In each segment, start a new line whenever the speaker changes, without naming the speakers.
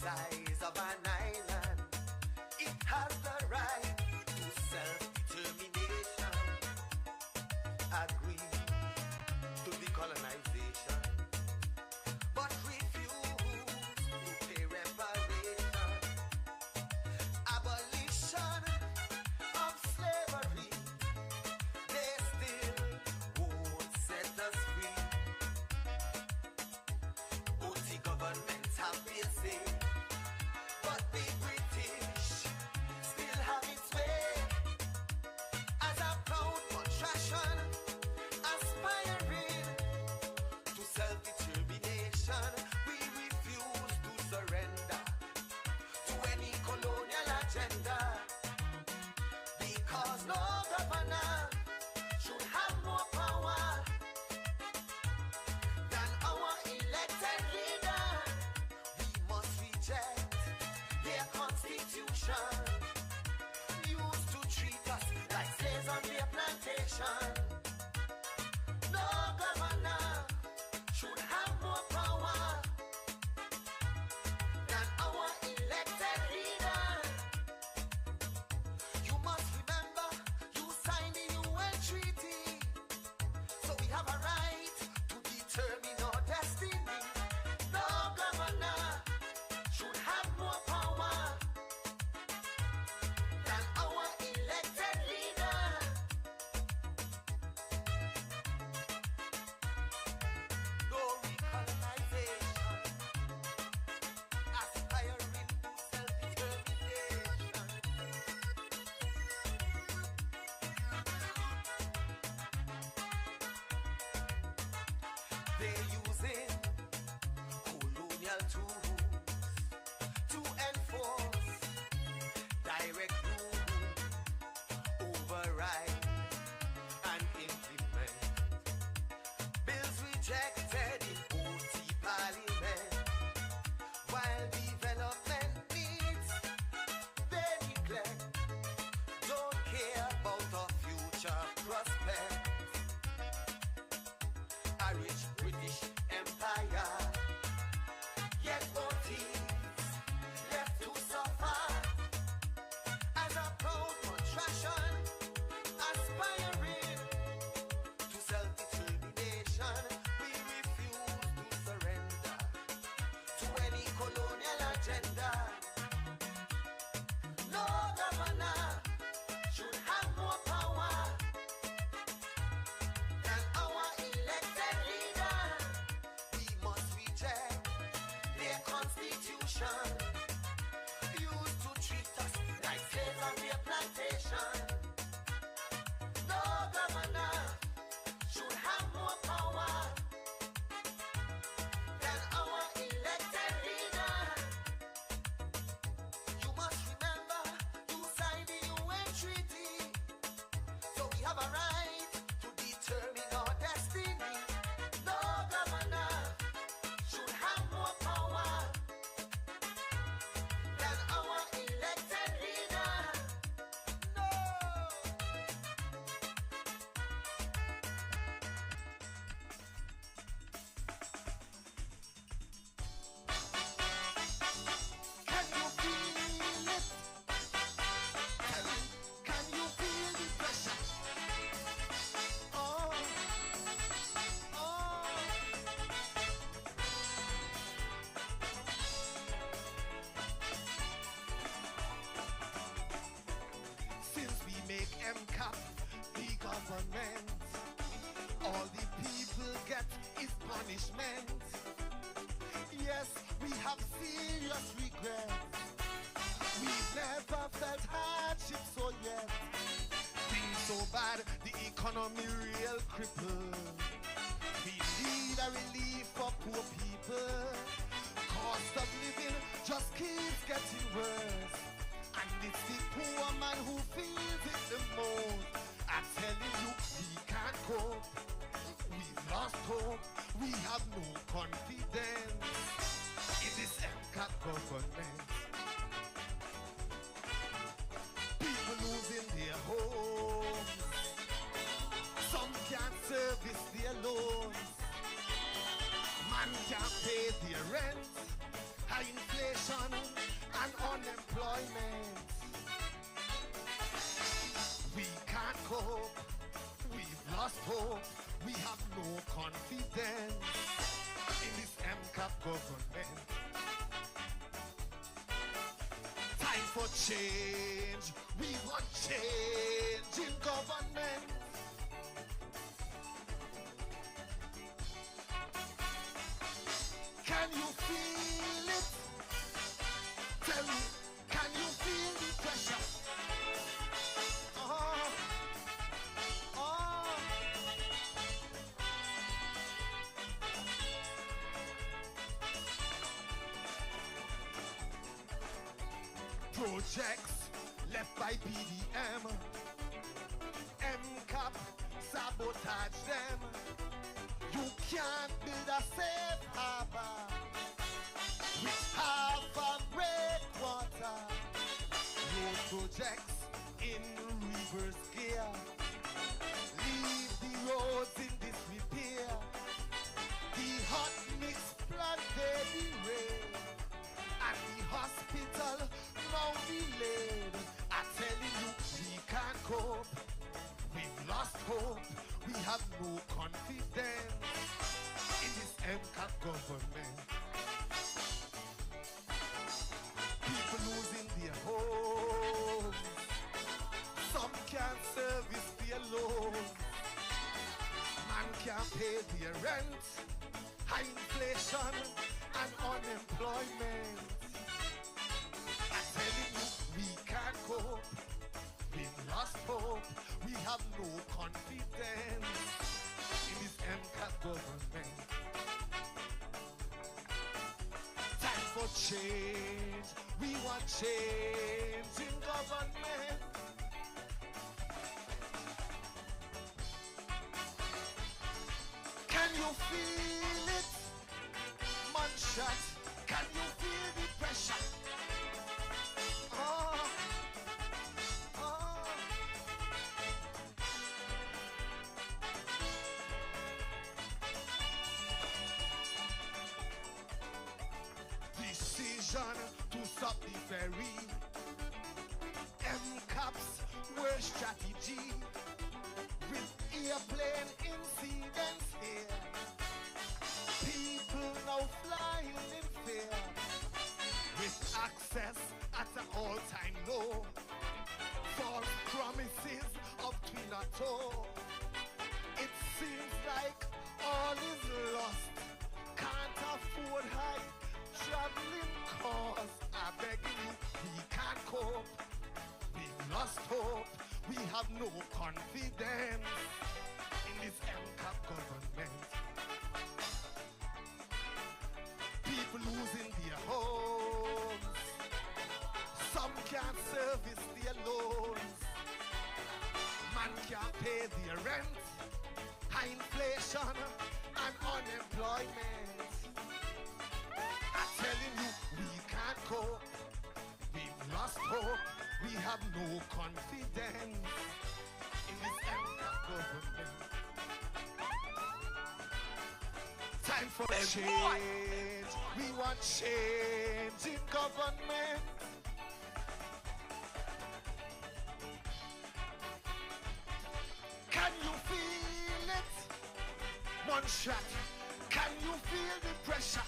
size of an island. It has the right to self-determination. Agree to decolonization, but refuse to pay reparation. Abolition of slavery, they still won't set us free. OT governments have their say, but the British still have its way. As a proud contraction, aspiring to self-determination, we refuse to surrender to any colonial agenda, because no governor should have more power than our elected leader. We must reject their constitution, used to treat us like slaves on their plantation. No governor should have more power than our elected leader. You must remember, you signed the UN treaty, so we have a right to determine our destiny. No governor should have more power than our elected leader. No recolonization, aspiring to self-determination. They're using colonial tools to enforce direct rule, override and implement bills rejected in OT Parliament, while development needs they neglect. Don't care about our future prospects. A rich British Empire, yet OTs left to suffer. As a proud contraction, aspiring to self-determination, we refuse to surrender to any colonial agenda. No governor should have more power than our elected leader. We must reject their constitution, used to treat us like slaves on their plantation. No governor should have more power than our elected leader. You must remember, you signed the UN treaty, so we have a right to determine our destiny. No governor should have more power than our elected leader. No. Can you feel it? Tell me, can you feel the pressure? Oh, oh. Since we make MCAP the government, all the people get is punishment. Yes, we have serious regrets. We've never felt hardship so yet. Things so bad, the economy real crippled. We need a relief for poor people. Cost of living just keeps getting worse, and it's the poor man who feels it the most. I'm telling you, we can't cope. We've lost hope. We have no confidence in this MCAP government. People losing their homes. Some can't service their loans. Man can't pay their rent, high inflation and unemployment. We can't cope, we've lost hope, we have no confidence in this MCAP government. Time for change, we want change in government. Can you feel it? Tell me, can you feel the pressure? Projects left by PDM, MCAP sabotage them. You can't build a safe harbor with half a breakwater. Road projects in reverse gear, leave the roads in disrepair. The hot mix plant they derailed, and the hospital now delayed. I'm telling you, we can't cope, we've lost hope, we have no confidence in this MCAP government. People losing their homes, some can't service their loans, man can't pay their rent, high inflation and unemployment. I'm telling you, we can't cope, we've lost hope, we have no confidence in this MCAP government. Time for change, we want change in government. Can you feel it? Manshot, can you feel the pressure? Decision to stop the ferry, MCAP's worst strategy, with airplane incidents here. People now flying in fear, with access at an all-time low. False promises of Twinato. It seems like all is lost. Can't afford high traveling costs. I'm begging you, we can't cope. We've lost hope. We have no confidence in this MCAP government. People losing their homes, some can't service their loans, man can't pay their rent, high inflation and unemployment. I'm telling you, we can't cope, we've lost hope, we have no confidence in this MCAP government. Time for change, we want change in government. Can you feel it? One shot, can you feel the pressure?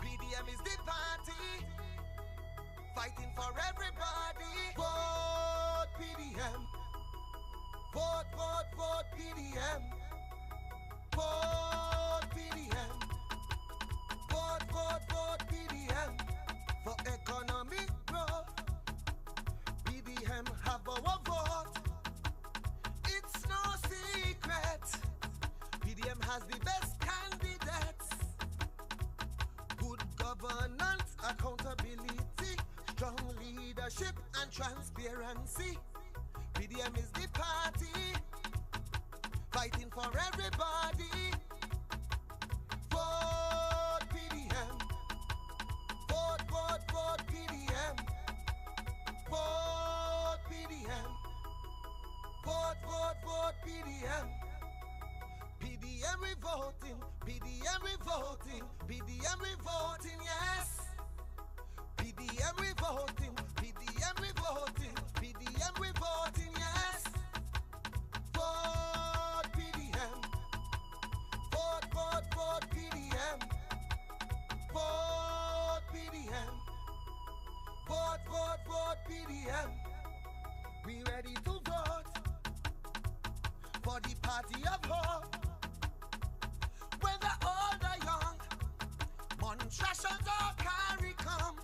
PDM is the party, fighting for everybody. Vote PDM. Vote, vote, vote PDM. Vote PDM. Vote, vote, vote PDM. For economic growth, PDM have our vote. It's no secret, PDM has the best candidates. Good governance, accountability, strong leadership and transparency. PDM is the party, fighting for everybody. Vote PDM. Vote, vote, vote PDM. Vote PDM. Vote, vote, vote PDM. PDM we voting. PDM we voting. PDM we voting, yes. PDM we voting. PDM we voting. PDM we voting, yes. Vote PDM. Vote, vote, vote PDM. Vote PDM. Vote, vote, vote PDM. We ready to vote for the party of hope. Whether old or young, monstrations or carry come.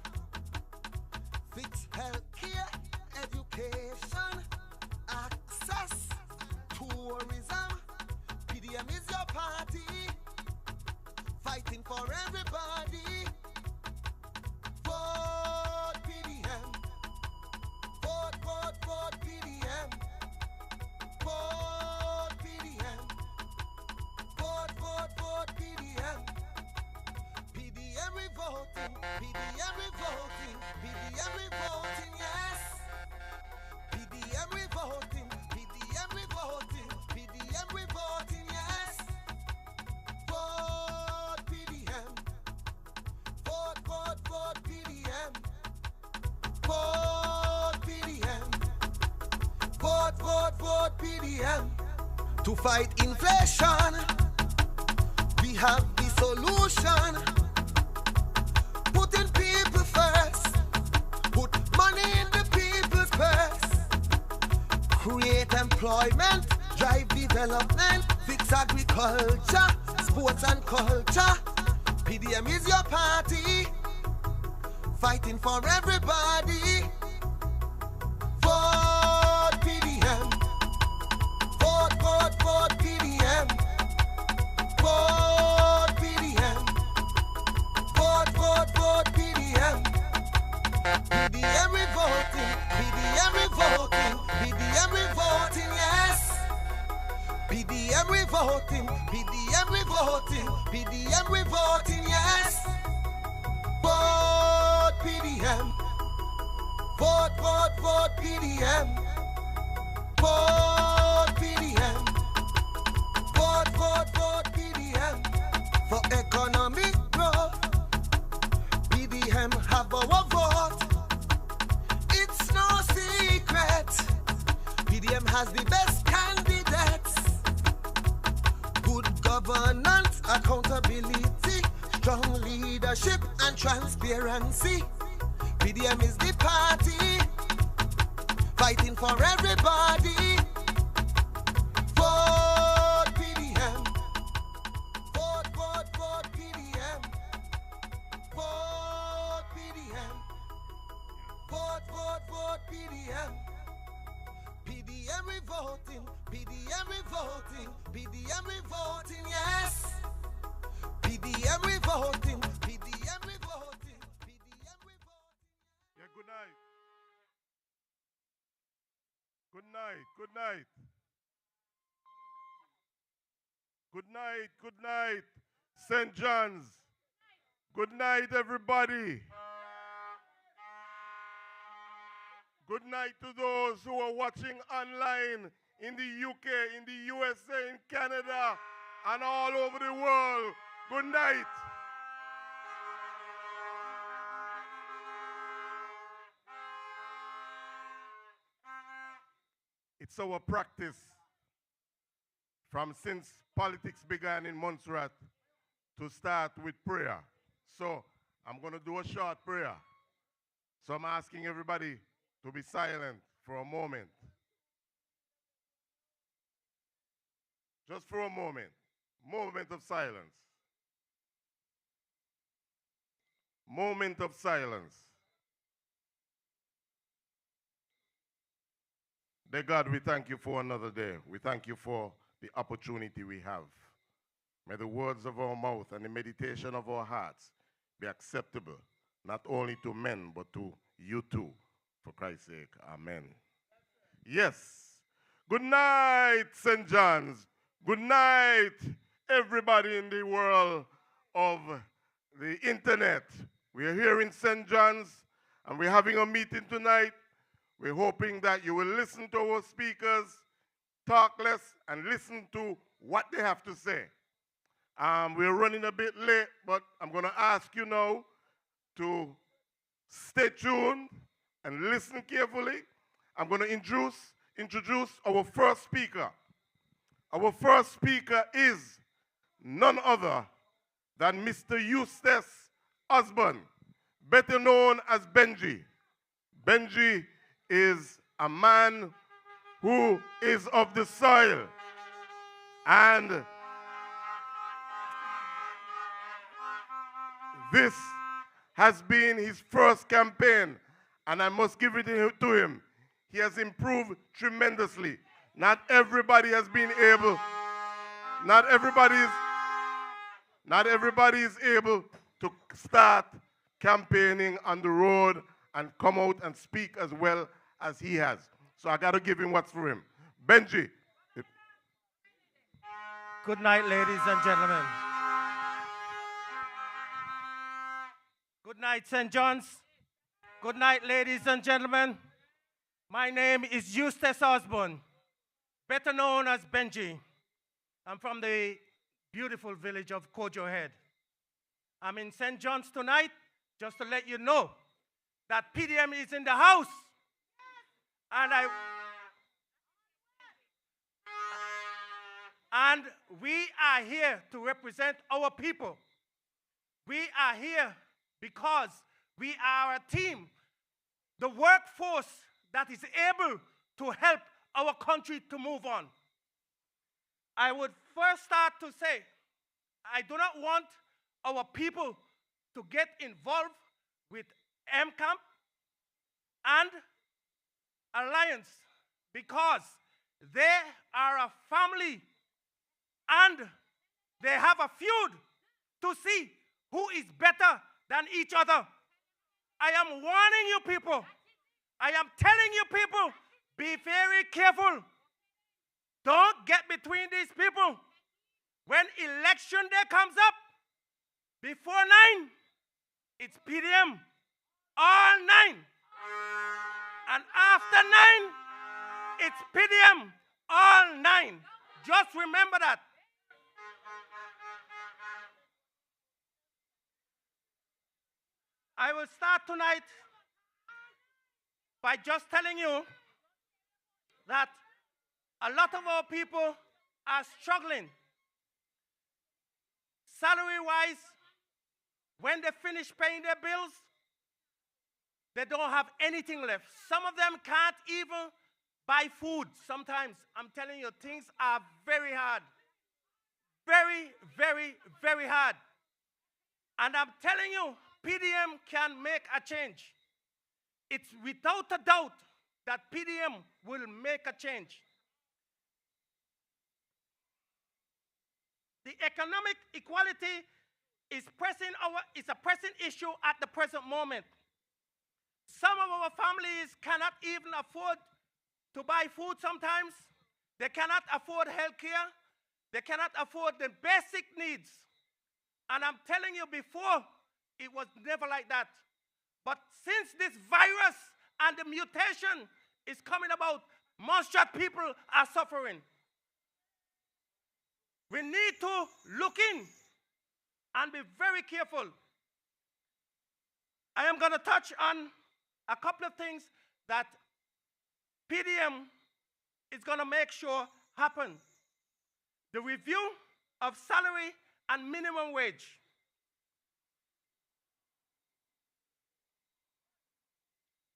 Fix healthcare, education, access, tourism. PDM is your party, fighting for everybody. Vote PDM. Vote, vote, vote PDM. Vote PDM. Vote, vote, vote PDM. PDM we voting. PDM we voting. PDM we voting, yes. PDM we voting. PDM we voting. PDM we voting, yes. Vote PDM. Vote, vote, vote PDM. Vote PDM. Vote, vote, vote PDM. To fight inflation, we have the solution. Putting people first. Put money in the people's purse. Create employment, drive development, fix agriculture, sports and culture. PDM is your party, fighting for everybody. Vote PDM. Vote, vote, vote PDM. Vote PDM. Vote, vote, vote PDM. PDM we voting. PDM we voting. PDM we voting, yes. PDM we voting. PDM we voting. PDM we voting, yes. Vote PDM. Vote, vote, vote PDM. Vote PDM. Vote, vote, vote PDM. For economic growth, PDM have our vote. It's no secret. PDM has the best candidates. Good governance, accountability, strong leadership and transparency. PDM is the party, fighting for everybody. Vote PDM. Vote, vote, vote PDM. Vote PDM. Vote, vote, vote PDM. PDM we voting. PDM we voting. PDM we voting, yes. PDM we voting. PDM we voting. PDM we voting.
Yeah, good night. Good night. Good night. Good night. Good night. St. John's. Good night, everybody. Good night to those who are watching online in the UK, in the USA, in Canada, and all over the world. Good night. It's our practice from since politics began in Montserrat to start with prayer. So I'm going to do a short prayer. So I'm asking everybody to be silent for a moment. Just for a moment. Moment of silence. Moment of silence. Dear God, we thank you for another day. We thank you for the opportunity we have. May the words of our mouth and the meditation of our hearts be acceptable, not only to men, but to you too. For Christ's sake, amen. Yes. Good night, St. John's. Good night, everybody in the world of the internet. We are here in St. John's, and we're having a meeting tonight. We're hoping that you will listen to our speakers, talk less, and listen to what they have to say. We're running a bit late, but I'm going to ask you now to stay tuned and listen carefully. I'm going to introduce our first speaker. Our first speaker is none other than Mr. Eustace Osborne, better known as Benji. Benji is a man who is of the soil, and this has been his first campaign, and I must give it to him. He has improved tremendously. Not everybody has been able, not everybody is able to start campaigning on the road and come out and speak as well as he has. So I got to give him what's for him. Benji.
Good night, ladies and gentlemen. Good night, St. John's. Good night, ladies and gentlemen. My name is Eustace Osborne, better known as Benji. I'm from the beautiful village of Kojo Head. I'm in St. John's tonight just to let you know that PDM is in the house. And we are here to represent our people. We are here because we are a team, the workforce that is able to help our country to move on. I would first start to say, I do not want our people to get involved with MCAMP and Alliance because they are a family and they have a feud to see who is better than each other. I am warning you people. I am telling you people, be very careful. Don't get between these people. When election day comes up, before 9, it's PDM, all 9. And after 9, it's PDM, all 9. Just remember that. I will start tonight by just telling you that a lot of our people are struggling. Salary-wise, when they finish paying their bills, they don't have anything left. Some of them can't even buy food sometimes. I'm telling you, things are very hard. Very, very, very hard. And I'm telling you, PDM can make a change. It's without a doubt that PDM will make a change. The economic equality is a pressing issue at the present moment. Some of our families cannot even afford to buy food sometimes. They cannot afford health care. They cannot afford the basic needs. And I'm telling you, before, it was never like that. But since this virus and the mutation is coming about, monstrous people are suffering. We need to look in and be very careful. I am going to touch on a couple of things that PDM is going to make sure happen. The review of salary and minimum wage.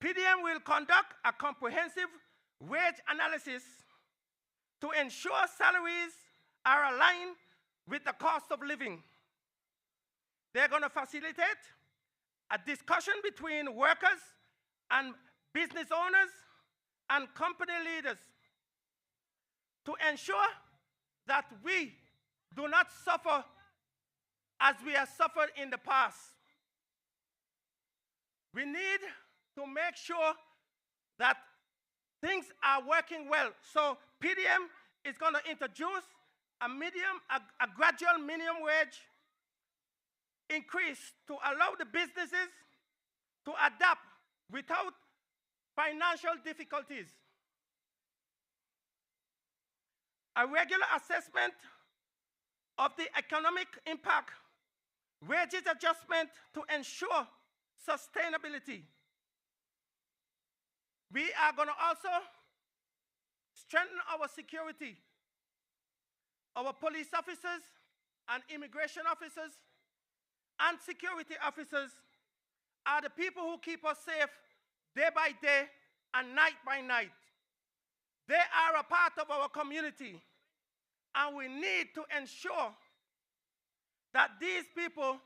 PDM will conduct a comprehensive wage analysis to ensure salaries are aligned with the cost of living. They're going to facilitate a discussion between workers and business owners and company leaders to ensure that we do not suffer as we have suffered in the past. We need to make sure that things are working well. So PDM is going to introduce a gradual minimum wage increase to allow the businesses to adapt without financial difficulties. A regular assessment of the economic impact, wages adjustment to ensure sustainability. We are going to also strengthen our security. Our police officers and immigration officers and security officers are the people who keep us safe day by day and night by night. They are a part of our community, and we need to ensure that these people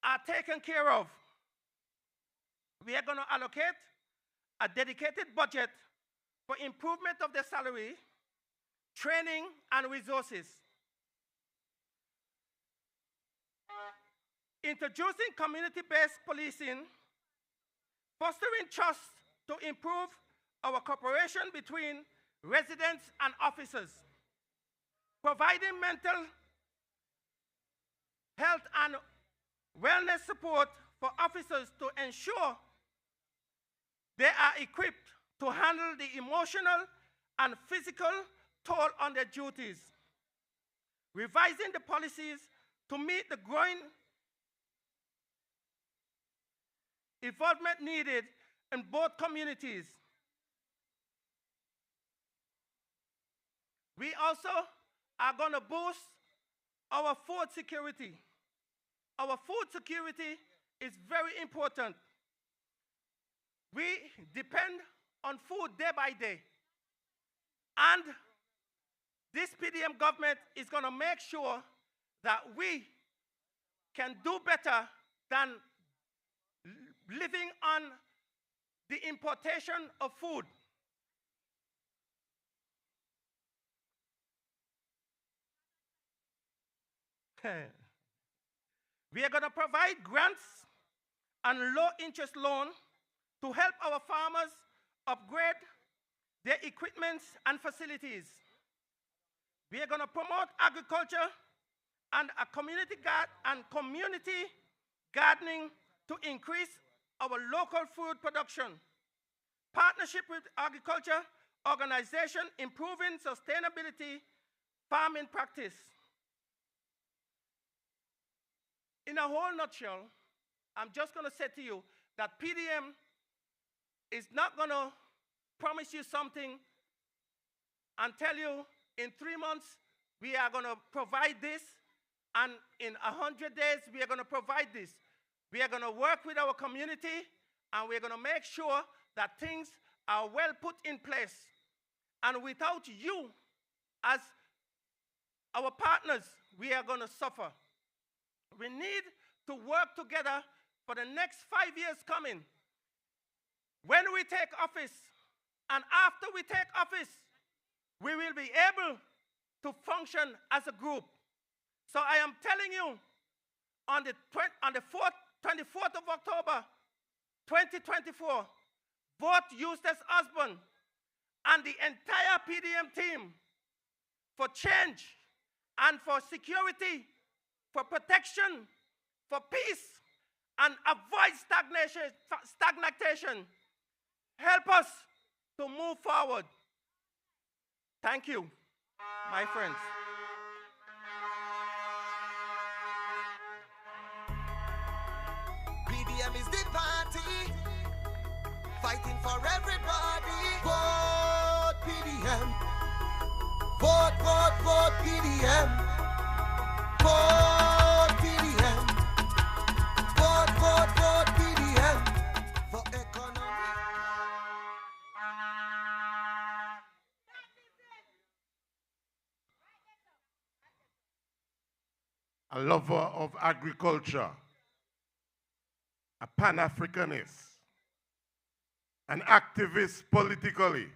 are taken care of. We are going to allocate a dedicated budget for improvement of their salary, training, and resources. Introducing community-based policing, fostering trust to improve our cooperation between residents and officers, providing mental health and wellness support for officers to ensure they are equipped to handle the emotional and physical toll on their duties, revising the policies to meet the growing involvement needed in both communities. We also are going to boost our food security. Our food security is very important. We depend on food day by day. And this PDM government is going to make sure that we can do better than living on the importation of food. We are going to provide grants and low-interest loans to help our farmers upgrade their equipment and facilities. We are going to promote agriculture and community gardening to increase our local food production. Partnership with agriculture organization improving sustainability farming practice. In a whole nutshell, I'm just going to say to you that PDM is not going to promise you something and tell you in 3 months we are going to provide this, and in 100 days we are going to provide this. We are going to work with our community, and we're going to make sure that things are well put in place. And without you as our partners, we are going to suffer. We need to work together for the next 5 years coming. When we take office, and after we take office, we will be able to function as a group. So I am telling you, on the 24th of October, 2024, vote Eustace Osborne and the entire PDM team for change and for security, for protection, for peace, and avoid stagnation. Help us to move forward. Thank you, my friends.
PDM is the party, fighting for everybody. Vote PDM. Vote, vote, vote PDM. Vote PDM. Vote, vote, vote PDM. For economy.
A lover of agriculture, a Pan-Africanist, an activist politically,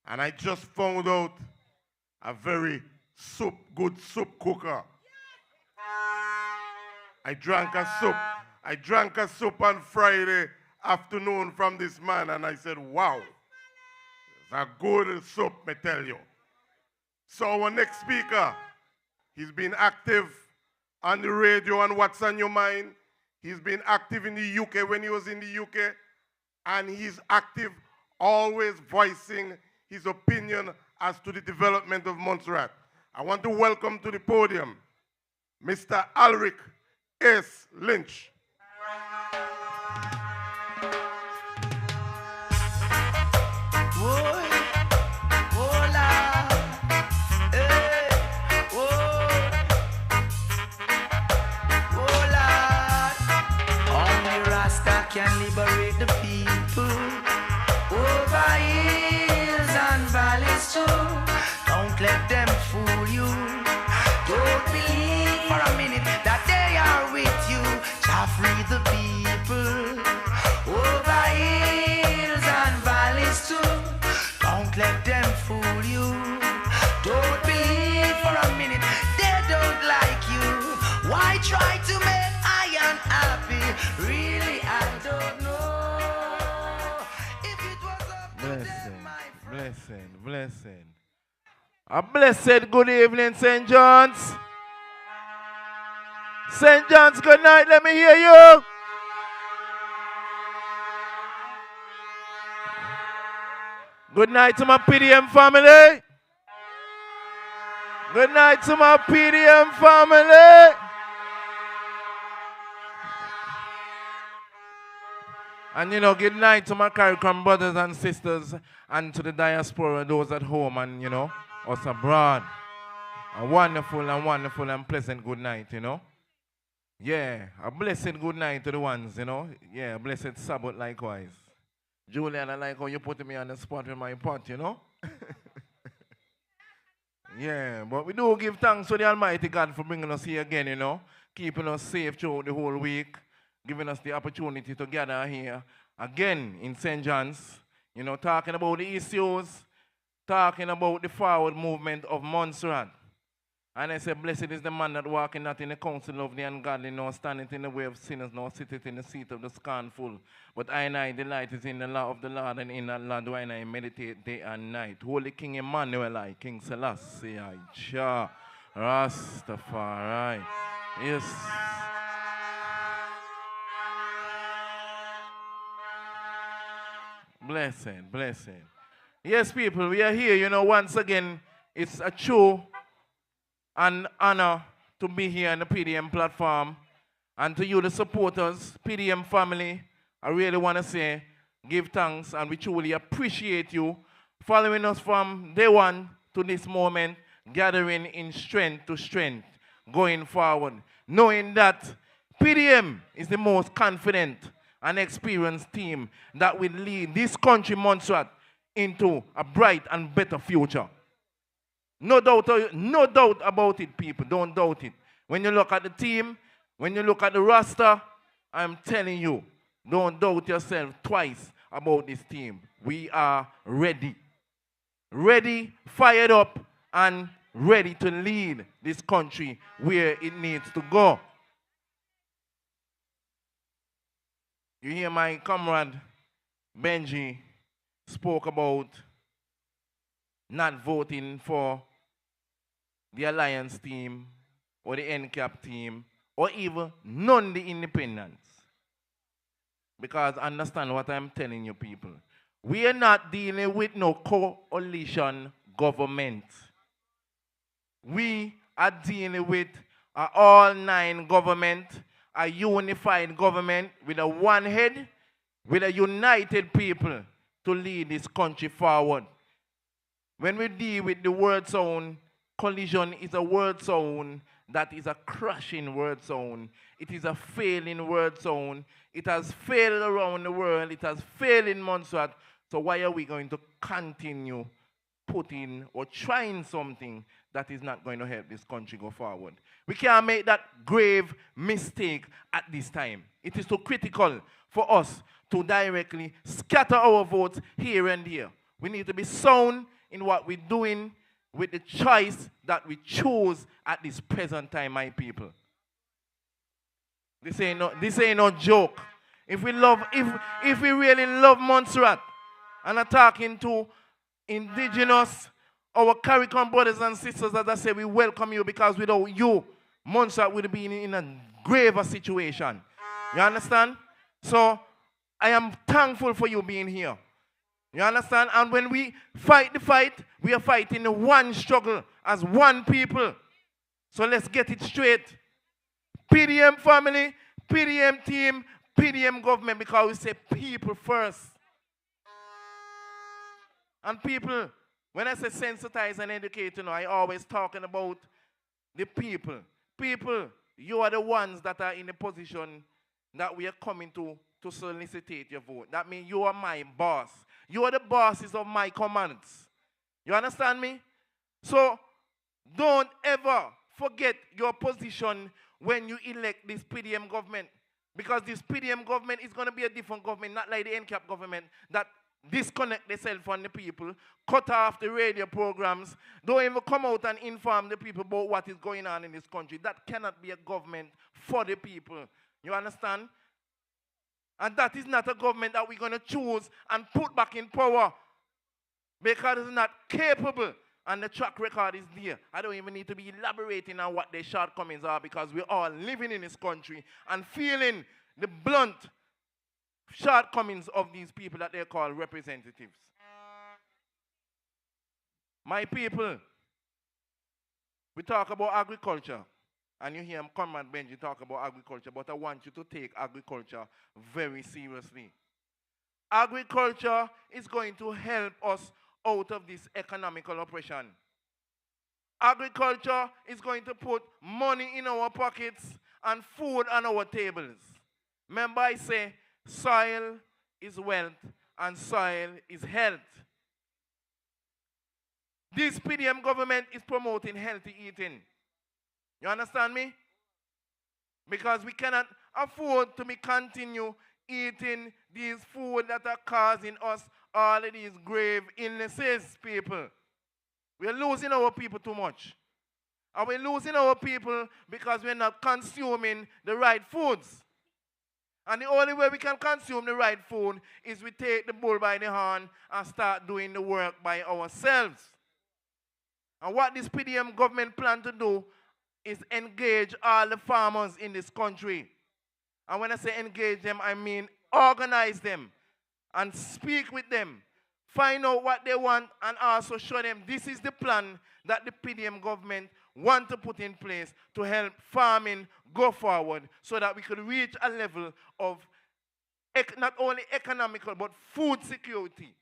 and I just found out a very good soup cooker. I drank a soup on Friday afternoon from this man, and I said, wow, it's a good soup, me tell you. So our next speaker, he's been active on the radio and What's on Your Mind. He's been active in the UK when he was in the UK. And he's active, always voicing his opinion as to the development of Montserrat. I want to welcome to the podium Mr. Alric S. Lynch.
Can liberate the people over hills and valleys too. Don't let them fool you. Don't believe for a minute that they are with you. Shall free the people over hills and valleys too. Don't let them fool you. Don't believe for a minute they don't like you. Why try to make I unhappy? Really, I don't know. If it was up to them, my friend.
Blessing. A blessed good evening, St. John's. St. John's, good night. Let me hear you. Good night to my PDM family. Good night to my PDM family. And you know, good night to my CARICOM brothers and sisters and to the diaspora, those at home and, you know, us abroad. A wonderful and pleasant good night, you know. Yeah, a blessed good night to the ones, you know. Yeah, a blessed Sabbath likewise. Julian, I like how you put me on the spot with my pot, you know. Yeah, but we do give thanks to the Almighty God for bringing us here again, you know. Keeping us safe throughout the whole week. Giving us the opportunity to gather here again in St. John's, you know, talking about the issues, talking about the forward movement of Montserrat. And I say, blessed is the man that walketh not in the counsel of the ungodly, nor standeth in the way of sinners, nor sitteth in the seat of the scornful. But I delight is in the law of the Lord, and in that law do I meditate day and night. Holy King Emmanuel, King Selassie, Jah, Rastafari. Yes. Blessing. Yes, people, we are here, you know, once again, it's a true and honor to be here on the PDM platform. And to you, the supporters, PDM family, I really want to say, give thanks, and we truly appreciate you following us from day one to this moment, gathering in strength to strength, going forward, knowing that PDM is the most confident an experienced team that will lead this country, Montserrat, into a bright and better future. No doubt about it, people. Don't doubt it. When you look at the team, when you look at the roster, I'm telling you, don't doubt yourself twice about this team. We are ready. Ready, fired up, and ready to lead this country where it needs to go. You hear my comrade Benji spoke about not voting for the Alliance team or the NCAP team or even none the independents. Because understand what I'm telling you, people. We are not dealing with no coalition government. We are dealing with an all-nine government, a unified government with a one head, with a united people to lead this country forward. When we deal with the word sound, collision is a word sound that is a crashing word sound. It is a failing word sound. It has failed around the world. It has failed in Montserrat. So why are we going to continue putting or trying something that is not going to help this country go forward? We can't make that grave mistake at this time. It is too critical for us to directly scatter our votes here and there. We need to be sound in what we're doing with the choice that we choose at this present time, my people. This ain't no joke. If we really love Montserrat, and I'm talking to indigenous, Our CARICOM brothers and sisters, as I say, we welcome you because without you, Montserrat would be in a graver situation. You understand? So I am thankful for you being here. You understand? And when we fight the fight, we are fighting one struggle as one people. So let's get it straight. PDM family, PDM team, PDM government, because we say people first. And people, when I say sensitize and educate, I always talking about the people. People, you are the ones that are in a position that we are coming to solicitate your vote. That means you are my boss. You are the bosses of my commands. You understand me? So don't ever forget your position when you elect this PDM government. Because this PDM government is going to be a different government, not like the NCAP government that disconnect themselves from the people, cut off the radio programs, don't even come out and inform the people about what is going on in this country. That cannot be a government for the people. You understand? And that is not a government that we're going to choose and put back in power because it's not capable and the track record is there. I don't even need to be elaborating on what their shortcomings are because we're all living in this country and feeling the blunt shortcomings of these people that they call representatives. My people, we talk about agriculture. And you hear Comrade Benji talk about agriculture, but I want you to take agriculture very seriously. Agriculture is going to help us out of this economical oppression. Agriculture is going to put money in our pockets and food on our tables. Remember I say, soil is wealth and soil is health. This PDM government is promoting healthy eating. You understand me? Because we cannot afford to continue eating these food that are causing us all of these grave illnesses, people. We are losing our people too much. And we're losing our people because we're not consuming the right foods. And the only way we can consume the right food is we take the bull by the horn and start doing the work by ourselves. And what this PDM government plan to do is engage all the farmers in this country. And when I say engage them, I mean organize them and speak with them. Find out what they want and also show them this is the plan that the PDM government want to put in place to help farming go forward so that we could reach a level of not only economical but food security.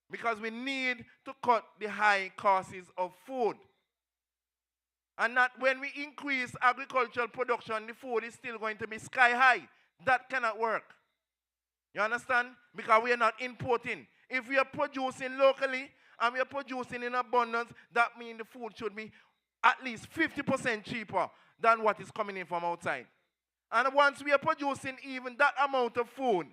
Because we need to cut the high costs of food. And not when we increase agricultural production, the food is still going to be sky high. That cannot work. You understand? Because we are not importing. If we are producing locally and we are producing in abundance, that means the food should be at least 50% cheaper than what is coming in from outside. And once we are producing even that amount of food,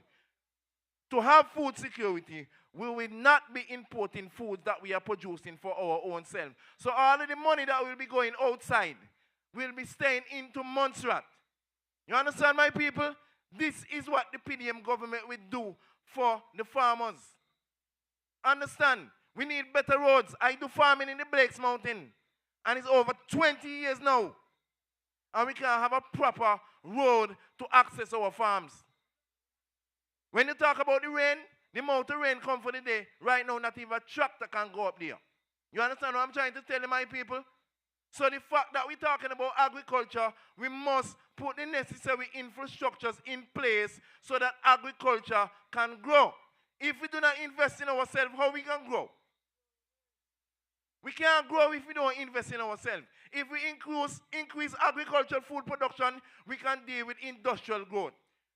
to have food security, we will not be importing foods that we are producing for our own self. So all of the money that will be going outside will be staying into Montserrat. You understand, my people? This is what the PDM government will do for the farmers. Understand? We need better roads. I do farming in the Blakes Mountain, and it's over 20 years now. And we can have a proper road to access our farms. When you talk about the rain, the amount of rain come for the day. Right now, not even a tractor can go up there. You understand what I'm trying to tell you, my people? So the fact that we're talking about agriculture, we must put the necessary infrastructures in place so that agriculture can grow. If we do not invest in ourselves, how we can grow? We can't grow if we don't invest in ourselves. If we increase agricultural food production, we can deal with industrial growth.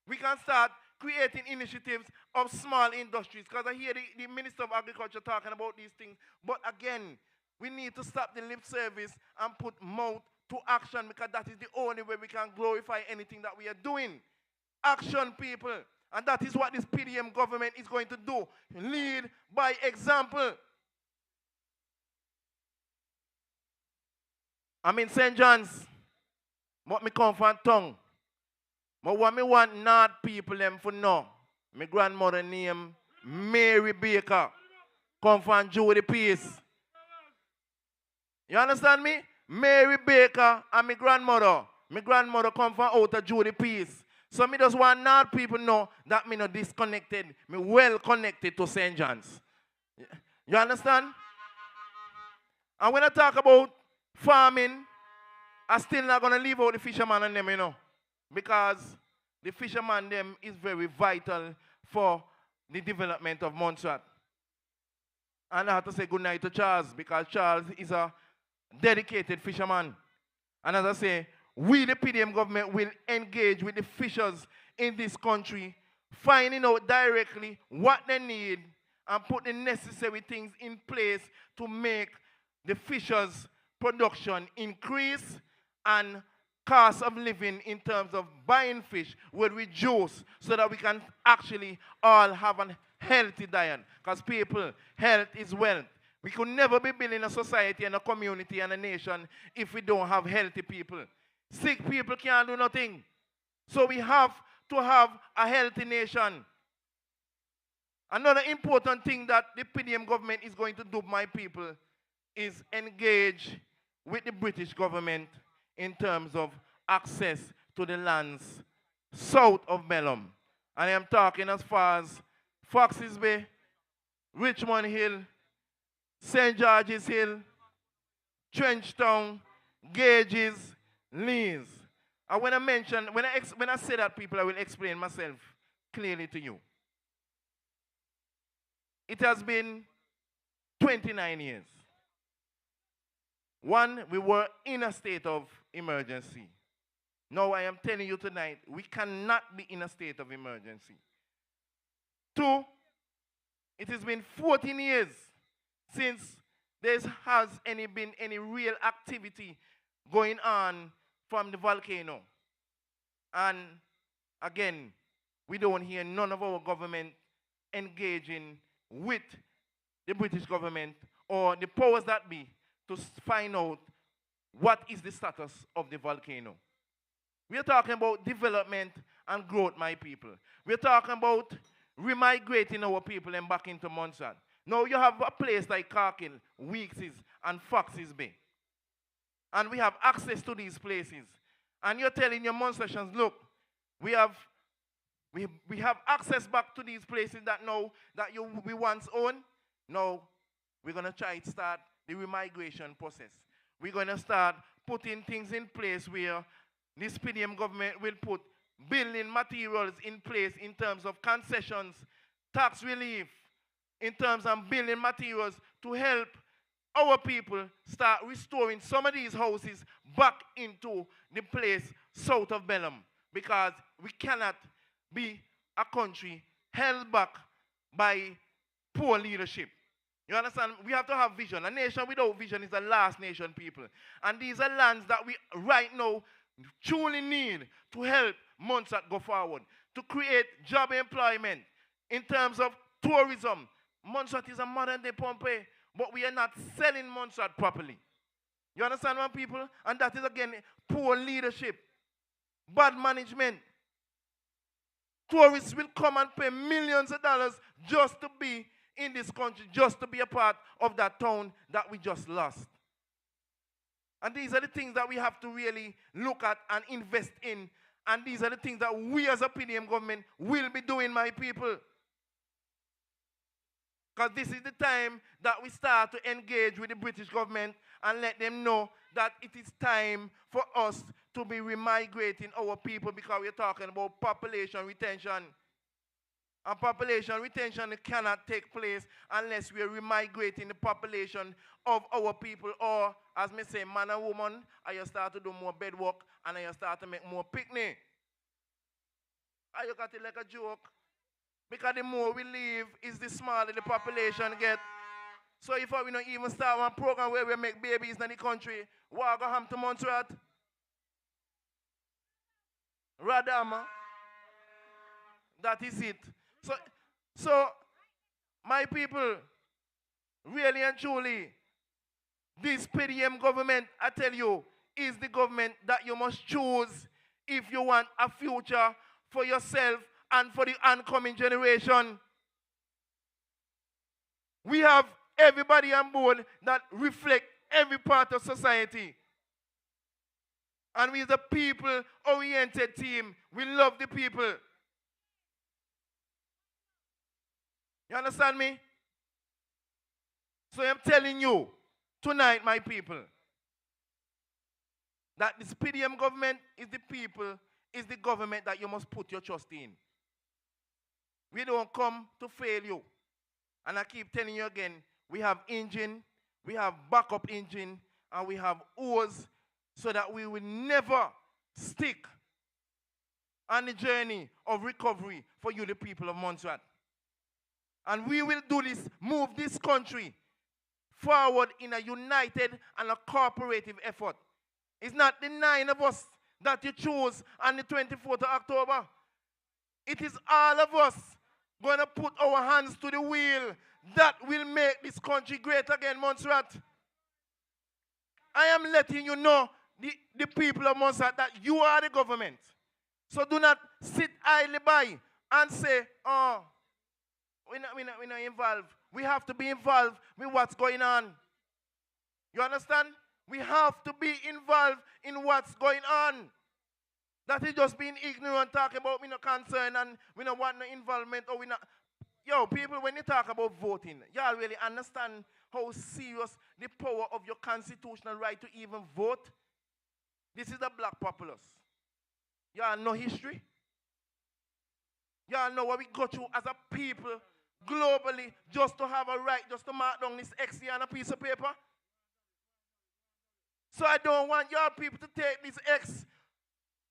We can start creating initiatives of small industries. Because I hear the Minister of Agriculture talking about these things. But again, we need to stop the lip service and put mouth to action, because that is the only way we can glorify anything that we are doing. Action, people. And that is what this PDM government is going to do. Lead by example. I'm in St. John's. But me come from tongue. But what me want North people them for know. My grandmother name Mary Baker. Come from Judy Peace. You understand me? Mary Baker and my grandmother. My grandmother come from out of Judy Peace. So me just want not people know that me not disconnected. Me well connected to St. John's. You understand? And when I talk about farming, I still not going to leave out the fisherman and them, you know. Because the fisherman them is very vital for the development of Montserrat. And I have to say good night to Charles because Charles is a dedicated fisherman. And as I say, we the PDM government will engage with the fishers in this country, finding out directly what they need and put the necessary things in place to make the fishers' production increase and cost of living in terms of buying fish will reduce so that we can actually all have a healthy diet. Because people, health is wealth. We could never be building a society and a community and a nation if we don't have healthy people. Sick people can't do nothing. So we have to have a healthy nation. Another important thing that the PDM government is going to do, my people, is engage with the British government in terms of access to the lands south of Bellum. And I'm talking as far as Foxes Bay, Richmond Hill, St. George's Hill, Trenchtown, Gages, Lees. And when I say that, people, I will explain myself clearly to you. It has been 29 years. One, we were in a state of emergency. Now I am telling you tonight, we cannot be in a state of emergency. Two, it has been 14 years since there has been any real activity going on from the volcano. And again, we don't hear none of our government engaging with the British government or the powers that be to find out what is the status of the volcano. We are talking about development and growth, my people. We are talking about remigrating our people and back into Montserrat. Now you have a place like Cargill, Weekses, and Foxes Bay. And we have access to these places. And you're telling your Monsterations, look, we have access back to these places that now that we once owned. Now we're going to try to start the remigration process. We're going to start putting things in place where this PDM government will put building materials in place in terms of concessions, tax relief, in terms of building materials to help our people start restoring some of these houses back into the place south of Bellum. Because we cannot be a country held back by poor leadership. You understand? We have to have vision. A nation without vision is the last nation, people. And these are lands that we right now truly need to help Montserrat go forward, to create job employment in terms of tourism. Montserrat is a modern-day Pompeii, but we are not selling Montserrat properly. You understand, my people? And that is, again, poor leadership, bad management. Tourists will come and pay millions of dollars just to be in this country, just to be a part of that town that we just lost. And these are the things that we have to really look at and invest in. And these are the things that we as a PDM government will be doing, my people. Because this is the time that we start to engage with the British government and let them know that it is time for us to be remigrating our people, because we're talking about population retention. And population retention cannot take place unless we are remigrating the population of our people, or, as me say, man and woman, and you start to do more bed work and you start to make more picnic. And you got it like a joke. Because the more we live, is the smaller the population get. So if we don't even start one program where we make babies in the country, why go ham to Montserrat? Radama. That is it. So, my people, really and truly, this PDM government, I tell you, is the government that you must choose if you want a future for yourself and for the oncoming generation. We have everybody on board that reflect every part of society. And we're the people-oriented team. We love the people. You understand me? So I'm telling you, tonight, my people, that this PDM government is the people, is the government that you must put your trust in. We don't come to fail you. And I keep telling you again, we have engine, we have backup engine, and we have oars so that we will never stick on the journey of recovery for you, the people of Montserrat. And we will do this, move this country forward in a united and a cooperative effort. It's not the 9 of us that you choose on the 24th of October. It is all of us going to put our hands to the wheel that will make this country great again, Montserrat. I am letting you know, the people of Montserrat, that you are the government. So do not sit idly by and say, oh, we're not involved. We have to be involved with what's going on. You understand? We have to be involved in what's going on. That is just being ignorant, talking about we no concern and we don't want no involvement or we not. Yo, people, when you talk about voting, y'all really understand how serious the power of your constitutional right to even vote? This is the black populace. Y'all know history? Y'all know what we go through as a people globally just to have a right, just to mark down this X here on a piece of paper? So I don't want y'all people to take this X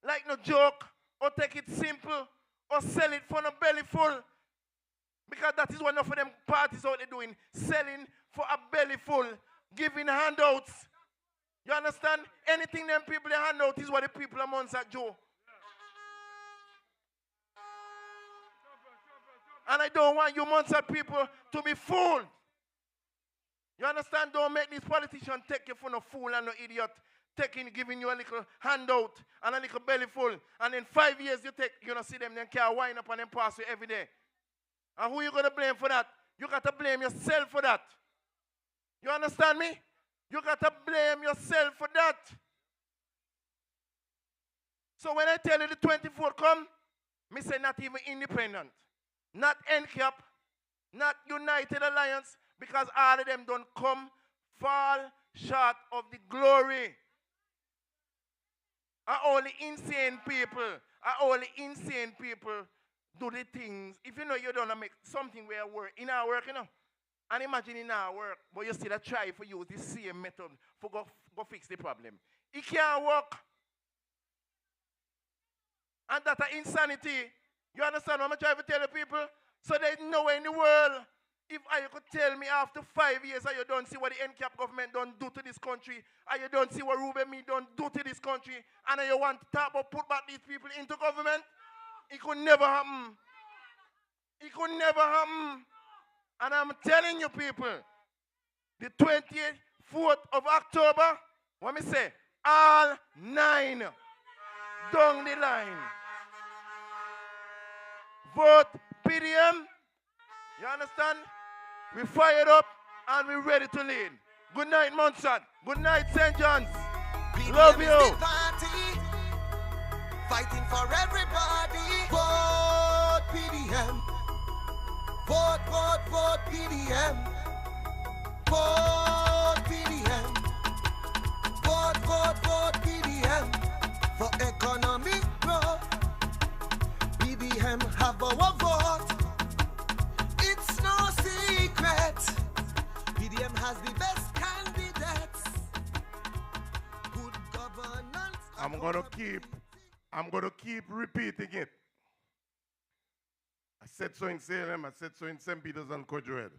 like no joke or take it simple or sell it for no belly full. Because that is what enough of them parties out there doing. Selling for a belly full. Giving handouts. You understand? Anything them people they hand out is what the people of Montserrat do. And I don't want you Montserrat people to be fooled. You understand? Don't make these politicians take you for no fool and no idiot. Giving you a little handout and a little belly full. And in 5 years you don't see them, then can't wind up and then pass you every day. And who you going to blame for that? You got to blame yourself for that. You understand me? You got to blame yourself for that. So when I tell you the 24th come, me say not even independent. Not NCAP. Not United Alliance. Because all of them don't fall short of the glory. Only insane people do the things. If you know you don't make something where work, in our work, you know. And imagine in our work, but you still try for use the same method for go fix the problem. It can't work. And that's insanity. You understand what I'm trying to tell the people? So there's nowhere in the world, if I could tell me after 5 years how you don't see what the NCAP government don't do to this country, and you don't see what Ruben me don't do to this country, and you want to talk about put back these people into government, it could never happen. It could never happen. And I'm telling you people, the 24th of October, what me say, all 9 down the line. Vote PDM. You understand? We fired up and we're ready to lead. Good night, Montserrat. Good night, St. John's.
PDM
Love
is
you.
the party, fighting for everybody. Vote PDM. Vote, vote, vote PDM. Vote PDM. Vote, vote, vote PDM. For economic growth, PDM have our vote. It's no secret. PDM has the best candidates. Good governance.
I'm gonna keep repeating it. I said so in Salem, I said so in St. Peter's and Codred.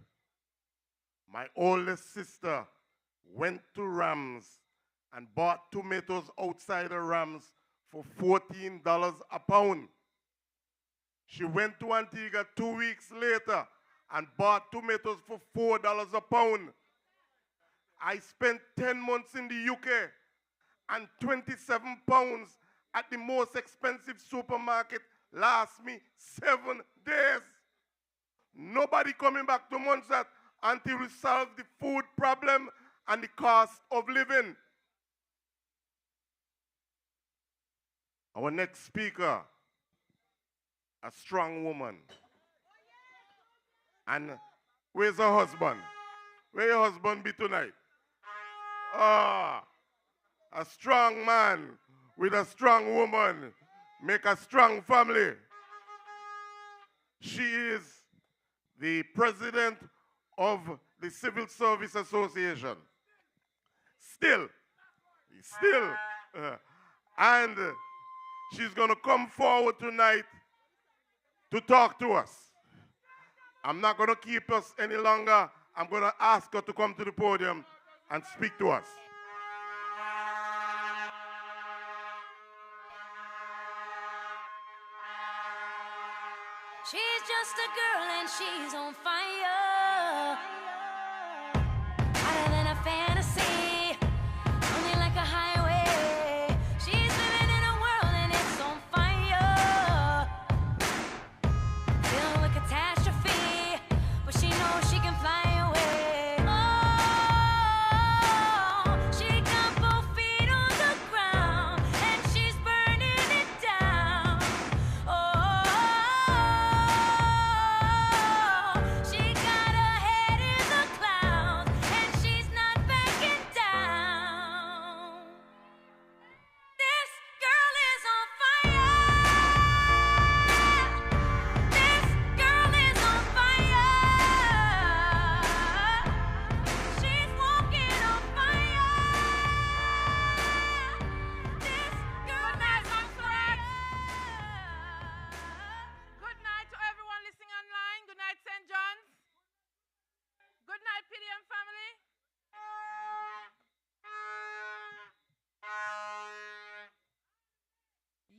My oldest sister went to Rams and bought tomatoes outside of Rams for $14 a pound. She went to Antigua 2 weeks later and bought tomatoes for $4 a pound. I spent 10 months in the UK and 27 pounds at the most expensive supermarket last me 7 days. Nobody coming back to Montserrat until we solve the food problem and the cost of living. Our next speaker, a strong woman. And where's her husband? Where your husband be tonight? Ah, a strong man with a strong woman make a strong family. She is the president of the Civil Service Association. Still. And she's going to come forward tonight to talk to us. I'm not going to keep us any longer. I'm going to ask her to come to the podium and speak to us.
She's just a girl and she's on fire. Hotter than a fantasy, only like a highway. She's living in a world and it's on fire. Filled with catastrophe, but she knows she can fly away. Oh, she got both feet on the ground and she's burning it down. Oh, she got her head in the clouds and she's not backing down. This girl is on fire. This girl is on fire. She's walking on fire. This girl is on fire.
Good night to everyone listening online. Good night, St. John's. Good night, PDM family.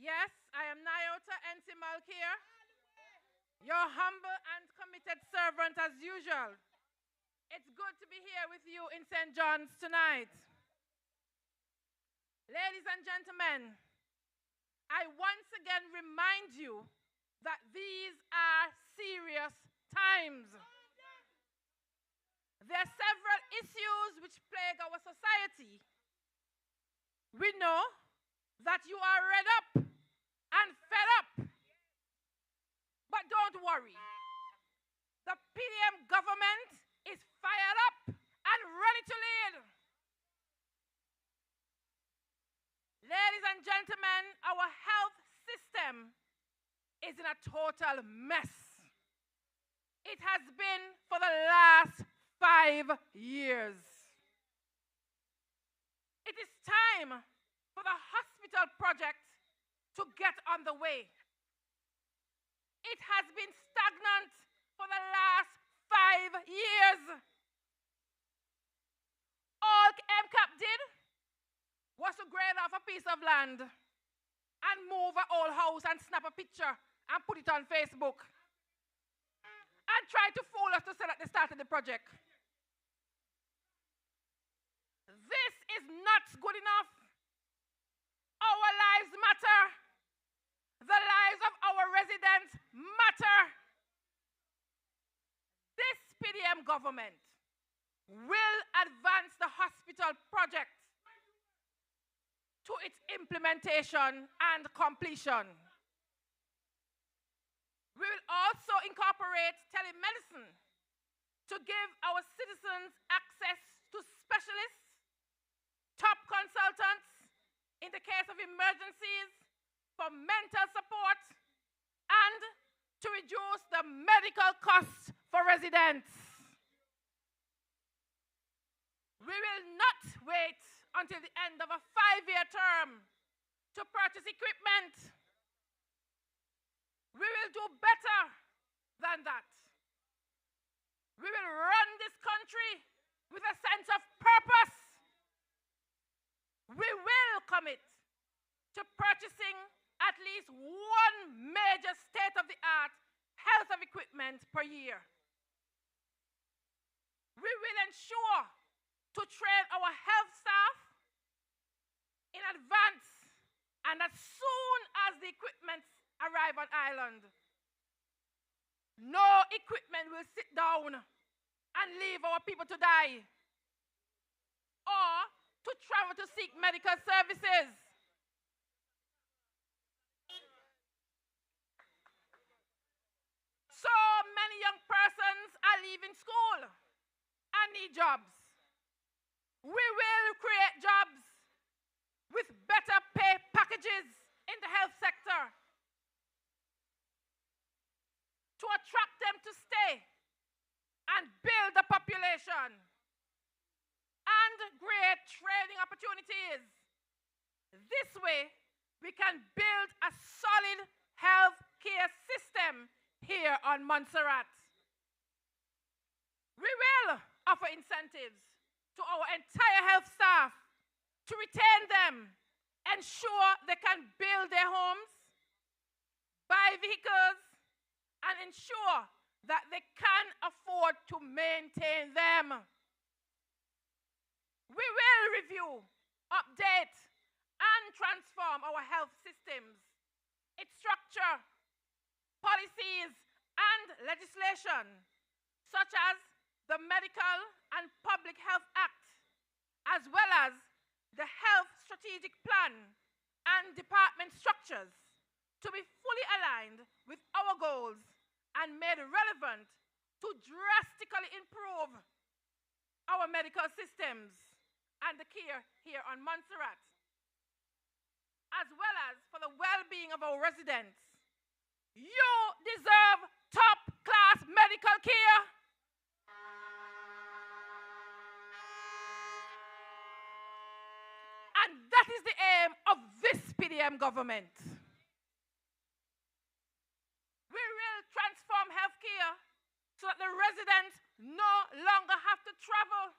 Yes, I am Nyota NC Malkia, your humble and committed servant as usual. It's good to be here with you in St. John's tonight. Ladies and gentlemen, I once again remind you that these are serious times. There are several issues which plague our society. We know that you are read up and fed up. But don't worry. The PDM government is fired up and ready to lead. Ladies and gentlemen, our health system is in a total mess. It has been for the last 5 years. It is time for the hospital project to get on the way. It has been stagnant for the last 5 years. All MCAP did was to grade off a piece of land and move an old house and snap a picture and put it on Facebook and try to fool us to say that they started the project. This is not good enough. Our lives matter. The lives of our residents matter. This PDM government will advance the hospital project to its implementation and completion. We will also incorporate telemedicine to give our citizens access to specialists, top consultants in the case of emergencies, for mental support, and to reduce the medical costs for residents. We will not wait until the end of a 5-year term to purchase equipment. We will do better than that. We will run this country with a sense of purpose. We will commit to purchasing at least one major state-of-the-art health of equipment per year. We will ensure to train our health staff in advance and as soon as the equipment arrive on island. No equipment will sit down and leave our people to die. to travel to seek medical services. So many young persons are leaving school and need jobs. We will create jobs with better pay packages in the health sector to attract them to stay and build the population and create training opportunities. This way, we can build a solid health care system here on Montserrat. We will offer incentives to our entire health staff to retain them, ensure they can build their homes, buy vehicles, and ensure that they can afford to maintain them. We will review, update, and transform our health systems, its structure, policies, and legislation, such as the Medical and Public Health Act, as well as the Health Strategic Plan and department structures, to be fully aligned with our goals and made relevant to drastically improve our medical systems and the care here on Montserrat, as well as for the well-being of our residents. You deserve top-class medical care. And that is the aim of this PDM government. We will transform healthcare so that the residents no longer have to travel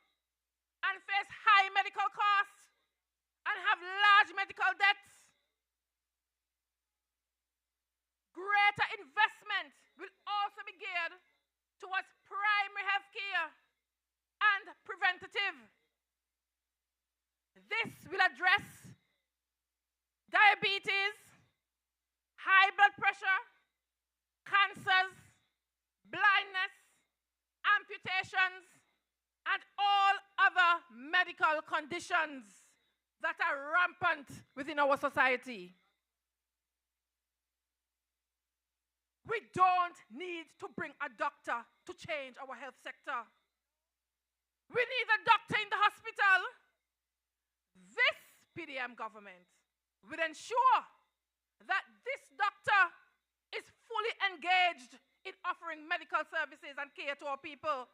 and face high medical costs and have large medical debts. Greater investment will also be geared towards primary health care and preventative. This will address diabetes, high blood pressure, cancers, blindness, amputations, and all other medical conditions that are rampant within our society. We don't need to bring a doctor to change our health sector. We need a doctor in the hospital. This PDM government will ensure that this doctor is fully engaged in offering medical services and care to our people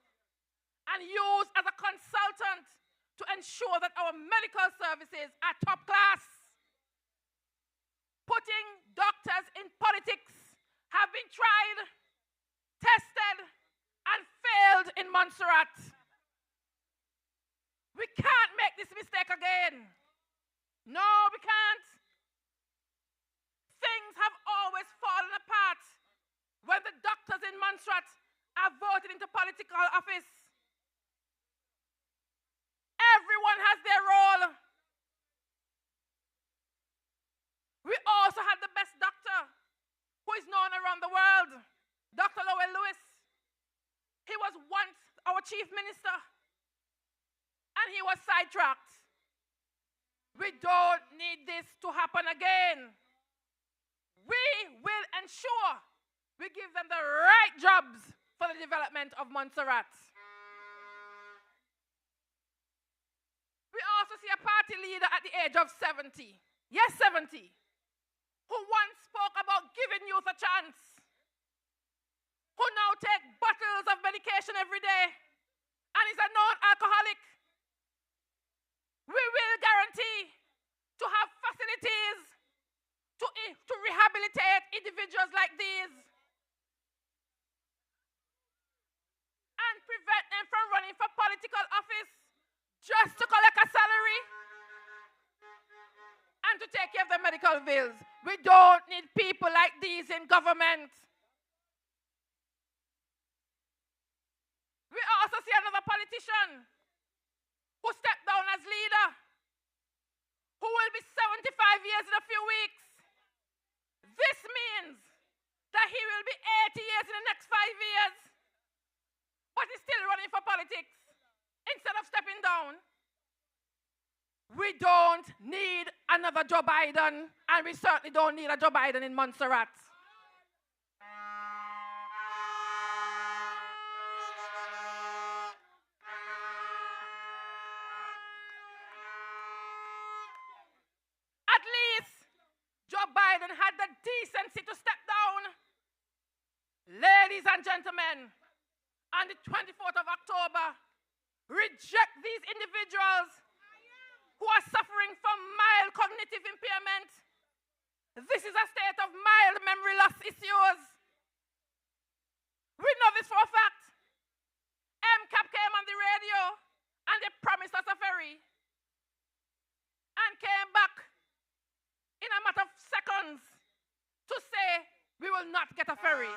and used as a consultant to ensure that our medical services are top class. Putting doctors in politics have been tried, tested, and failed in Montserrat. We can't make this mistake again. No, we can't. Things have always fallen apart when the doctors in Montserrat are voted into political office. Everyone has their role. We also had the best doctor who is known around the world, Dr. Lowell Lewis. He was once our chief minister, and he was sidetracked. We don't need this to happen again. We will ensure we give them the right jobs for the development of Montserrat. We also see a party leader at the age of 70, yes, 70, who once spoke about giving youth a chance, who now take bottles of medication every day and is a known alcoholic. We will guarantee to have facilities to rehabilitate individuals like these and prevent them from running for political office just to collect a salary and to take care of their medical bills. We don't need people like these in government. We also see another politician who stepped down as leader, who will be 75 years in a few weeks. This means that he will be 80 years in the next 5 years, but he's still running for politics instead of stepping down. We don't need another Joe Biden, and we certainly don't need a Joe Biden in Montserrat. At least Joe Biden had the decency to step down. Ladies and gentlemen, on the 24th of October, reject these individuals who are suffering from mild cognitive impairment. This is a state of mild memory loss issues. We know this for a fact. MCAP came on the radio and they promised us a ferry and came back in a matter of seconds to say we will not get a ferry.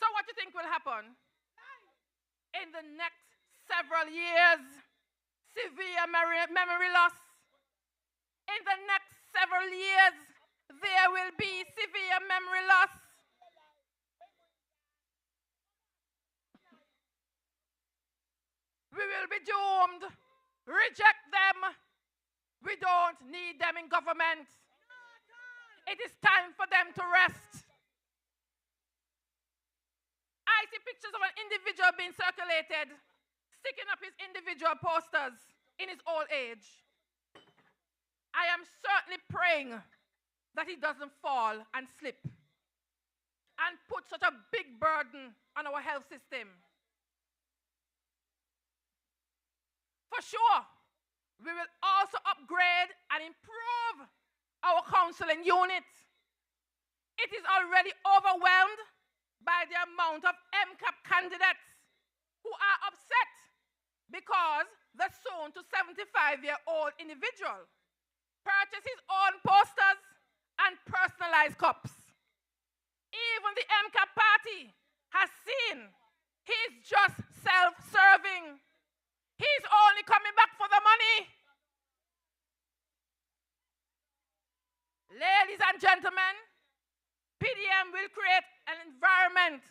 So what do you think will happen? In the next several years, severe memory loss. In the next several years, there will be severe memory loss. We will be doomed. Reject them. We don't need them in government. It is time for them to rest. I see pictures of an individual being circulated, sticking up his individual posters in his old age. I am certainly praying that he doesn't fall and slip and put such a big burden on our health system. For sure, we will also upgrade and improve our counseling unit. It is already overwhelmed by the amount of MCAP candidates who are upset because the soon to 75-year-old individual purchased his own posters and personalized cups. Even the MCAP party has seen he's just self-serving. He's only coming back for the money. Ladies and gentlemen, PDM will create an environment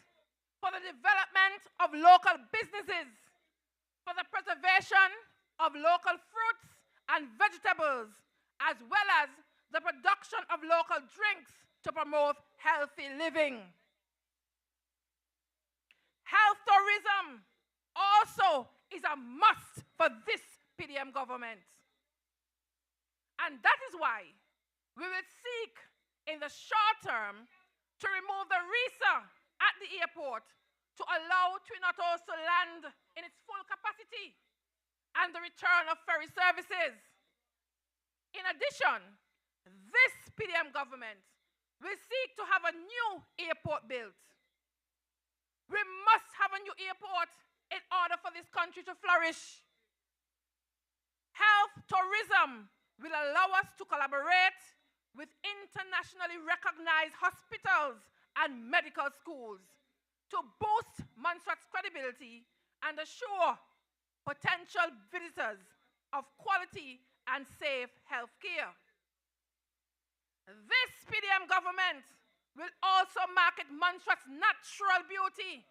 for the development of local businesses, for the preservation of local fruits and vegetables, as well as the production of local drinks to promote healthy living. Health tourism also is a must for this PDM government. And that is why we will seek in the short term to remove the RISA at the airport to allow Twin Otters to land in its full capacity and the return of ferry services. In addition, this PDM government will seek to have a new airport built. We must have a new airport in order for this country to flourish. Health tourism will allow us to collaborate with internationally recognized hospitals and medical schools to boost Montserrat's credibility and assure potential visitors of quality and safe health care. This PDM government will also market Montserrat's natural beauty,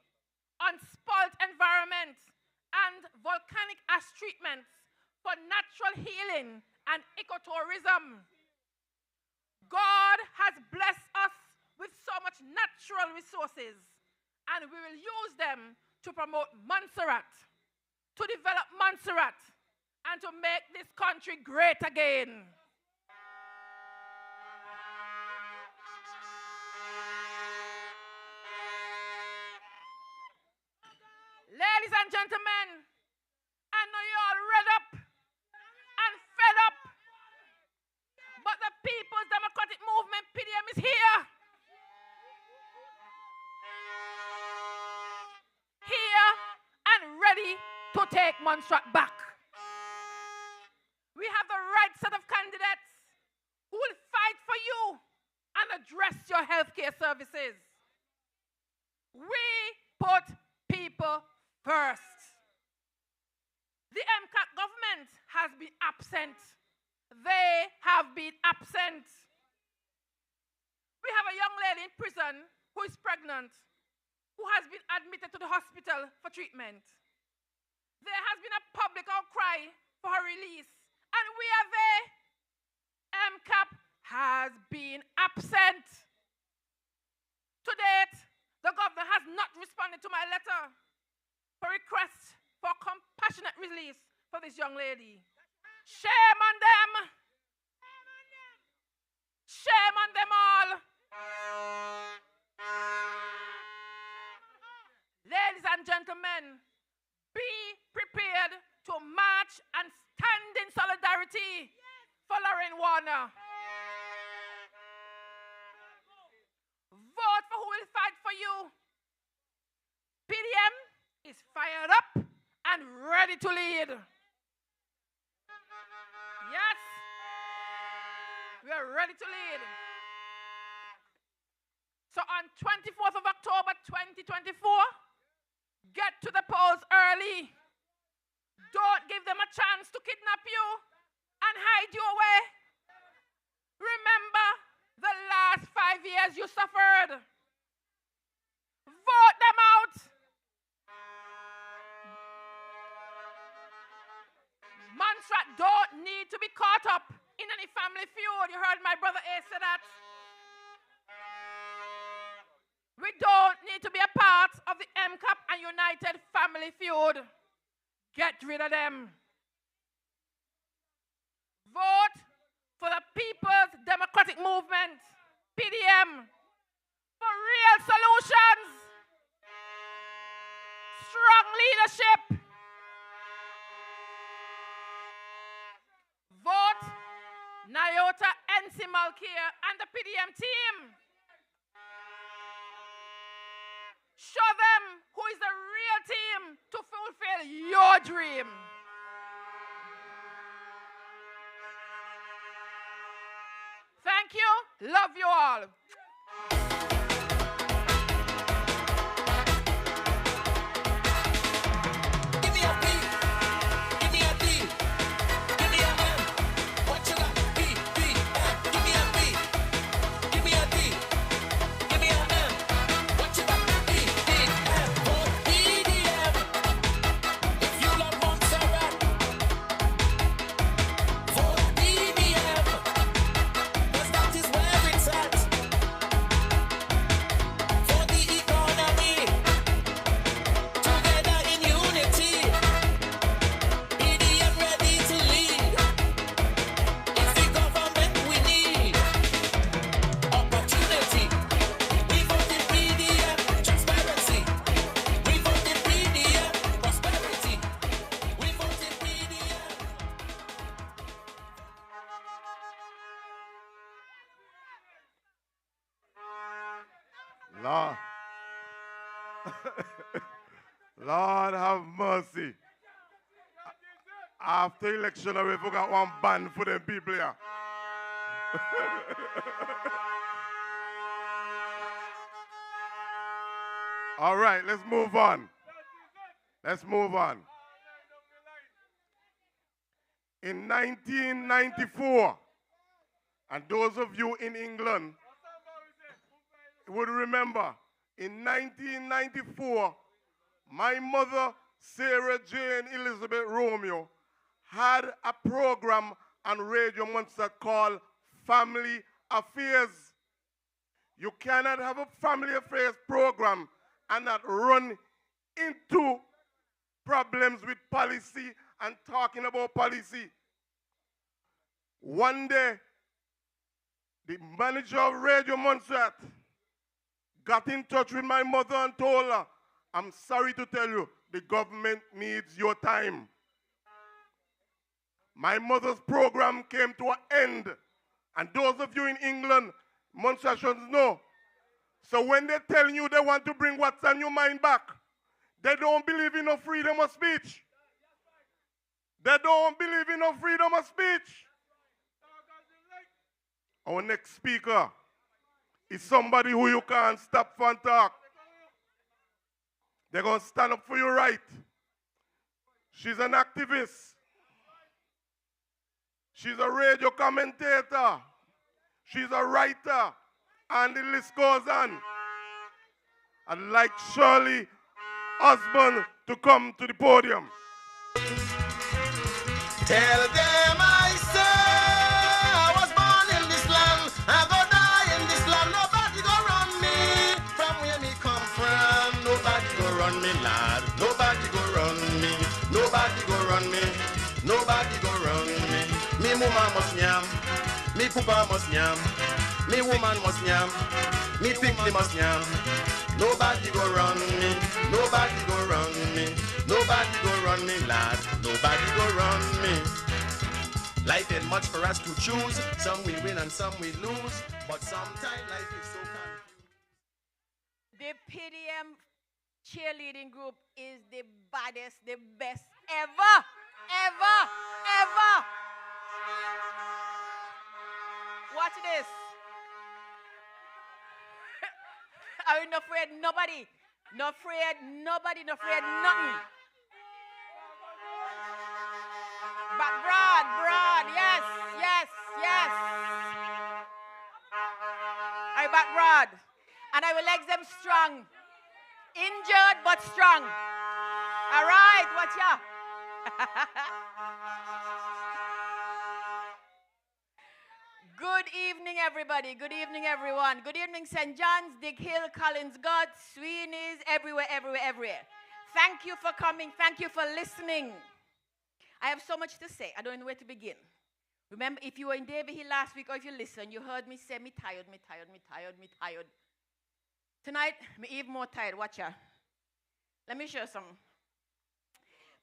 unspoiled environment, and volcanic ash treatments for natural healing and ecotourism. God has blessed us with so much natural resources, and we will use them to promote Montserrat, to develop Montserrat, and to make this country great again. Ladies and gentlemen, I know you're all read up and fed up, but the People's Democratic Movement, PDM, is here. Here and ready to take Montserrat back. We have the right set of candidates who will fight for you and address your healthcare services. We put people first. The MCAP government has been absent. They have been absent. We have a young lady in prison who who is pregnant, who has been admitted to the hospital for treatment. There has been a public outcry for her release, and we are there. MCAP has been absent. To date, the governor has not responded to my letter for request for compassionate release for this young lady. Shame on them. Shame on them all. Ladies and gentlemen, be prepared to march and stand in solidarity for Lorraine Warner. Vote for who will fight for you. PDM is fired up and ready to lead. Yes, we are ready to lead. So on 24th of October 2024, get to the polls early. Don't give them a chance to kidnap you and hide you away. Remember the last 5 years you suffered. Vote them out. Montserrat don't need to be caught up in any family feud. You heard my brother A say that. We don't need to be a part of the MCAP and United family feud. Get rid of them. Vote for the People's Democratic Movement, PDM, for real solutions, strong leadership. Vote Nyota NC Malkia and the PDM team. Show them who is the real team to fulfill your dream. Thank you. Love you all.
Give me a B, give me a D, give me a M. What you got? B, M. Give me a B, give me a D, give me a M. What you got? B, M. Vote PDM. If you love Montserrat, vote PDM. 'Cause that is where it's at. For the economy, together in unity. PDM ready to lead. It's the government we need. Opportunity. We voted PDM. Transparency. We voted PDM. Prosperity. We voted PDM.
Lord. Lord have mercy. After election, we forgot one band for them people here. All right, let's move on. Let's move on. In 1994, and those of you in England would remember, in 1994, my mother, Sarah Jane Elizabeth Romeo, had a program on Radio Monster called Family Affairs. You cannot have a family affairs program and not run into problems with policy and talking about policy. One day, the manager of Radio Montserrat got in touch with my mother and told her, I'm sorry to tell you, the government needs your time. My mother's program came to an end. And those of you in England, Montserratians know. So when they tell you they want to bring what's on your mind back, they don't believe in no freedom of speech. They don't believe in no freedom of speech. Our next speaker is somebody who you can't stop from talk. They're going to stand up for your right. She's an activist. She's a radio commentator. She's a writer. And the list goes on. I'd like Shirley Osborne to come to the podium.
Tell them I say I was born in this land, I go die in this land. Nobody go run me from where me come from. Nobody go run me, lad. Nobody go run me. Nobody go run me. Nobody go run me. Me mama must yam. Me papa must yam. Me woman must yam. Me picnic must yam. Nobody go run me. Nobody go run me. Nobody go run me, lad. Nobody go run me. Life ain't much for us to choose. Some we win and some we lose. But sometimes life is so confused.
The PDM cheerleading group is the baddest, the best ever, ever, ever. Watch this. Are you not afraid? Nobody. Not afraid, nobody, not afraid, nothing. But broad, yes, yes, yes. I back broad. And I will legs them strong. Injured but strong. All right, watch ya. Good evening, everybody. Good evening, everyone. Good evening, St. John's, Dig Hill, Collins, God, Sweeney's, everywhere, everywhere, everywhere. Thank you for coming. Thank you for listening. I have so much to say. I don't know where to begin. Remember, if you were in David Hill last week or if you listened, you heard me say, me tired, me tired, me tired, me tired. Tonight, me even more tired. Watch ya. Let me show you something.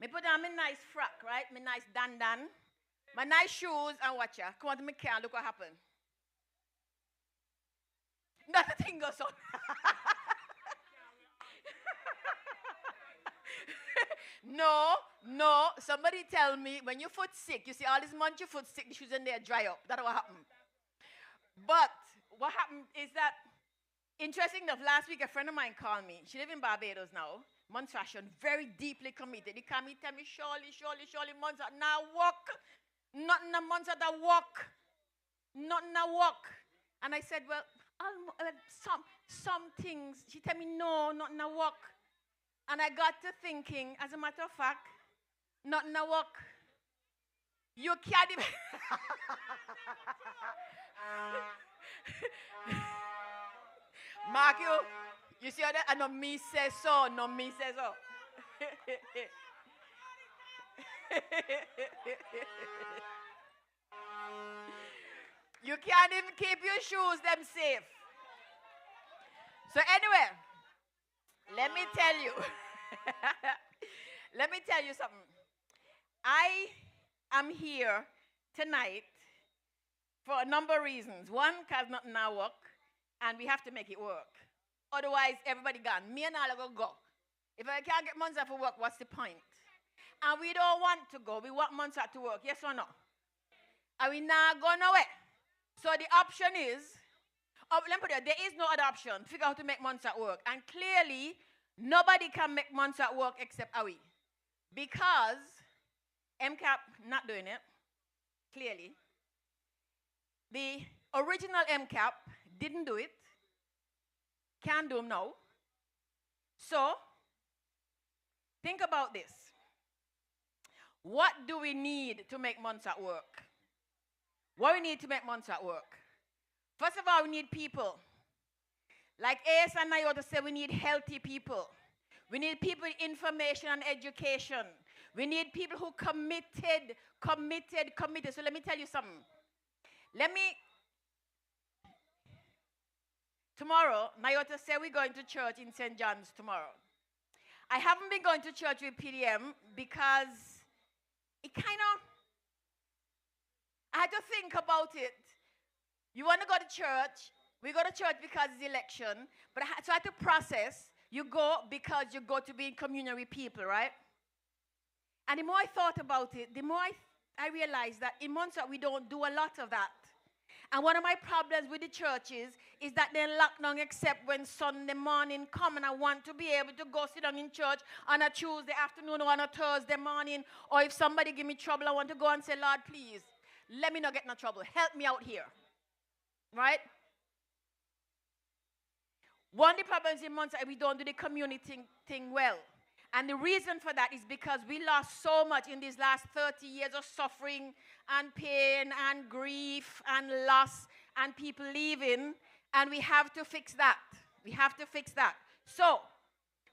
Me put on my nice frock, right? My nice dandan. My nice shoes and watch ya. Come on to my car, look what happened. Nothing goes on. No. Somebody tell me when your foot sick, you see all this month your foot sick, the shoes in there dry up. That's what happened. But what happened is that, interesting enough, last week a friend of mine called me. She lives in Barbados now. Montreal, very deeply committed. He called me, tell me, surely, Montreal, now walk. Nothing a month that walk. Nothing a walk. And I said, well, some things. She told me, no, nothing a walk. And I got to thinking, as a matter of fact, nothing a walk. You can't even. Mark you see how that? And no me say so, no me say so. You can't even keep your shoes them safe. So anyway, let me tell you. Let me tell you something. I am here tonight for a number of reasons. One, because nothing now work, and we have to make it work. Otherwise, everybody gone. Me and I will go. If I can't get Monza for work, what's the point? And we don't want to go. We want Monza to work. Yes or no? And we not going nowhere. So the option is, let me put it, there is no other option. Figure out how to make Monza work. And clearly, nobody can make Monza work except we. Because MCAP not doing it, clearly. The original MCAP didn't do it. Can't do them now. So, think about this. What do we need to make Monza work? What we need to make Monza work? First of all, we need people. Like AS and Nyota said, we need healthy people. We need people with information and education. We need people who committed. So let me tell you something. Tomorrow, Nyota said we're going to church in St. John's tomorrow. I haven't been going to church with PDM because it kind of, I had to think about it. You want to go to church, we go to church because it's election, but so I had to process. You go because you go to be in communion with people, right? And the more I thought about it, the more I realized that in Monza we don't do a lot of that. And one of my problems with the churches is that they're locked down except when Sunday morning come, and I want to be able to go sit down in church on a Tuesday afternoon or on a Thursday morning, or if somebody give me trouble, I want to go and say, Lord, please, let me not get in trouble. Help me out here. Right? One of the problems in Montserrat, we don't do the community thing well. And the reason for that is because we lost so much in these last 30 years of suffering and pain and grief and loss and people leaving. And we have to fix that. We have to fix that. So,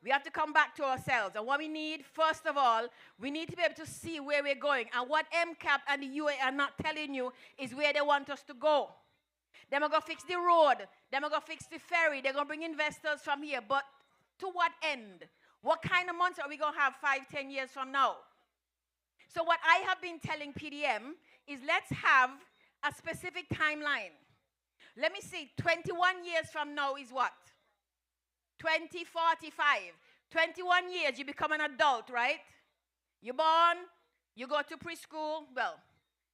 we have to come back to ourselves. And what we need, first of all, we need to be able to see where we're going. And what MCAP and the UA are not telling you is where they want us to go. They're going to fix the road. They're going to fix the ferry. They're going to bring investors from here. But to what end? What kind of months are we going to have 5, 10 years from now? So what I have been telling PDM is let's have a specific timeline. Let me see, 21 years from now is what? 2045. 21 years, you become an adult, right? You're born, you go to preschool, well,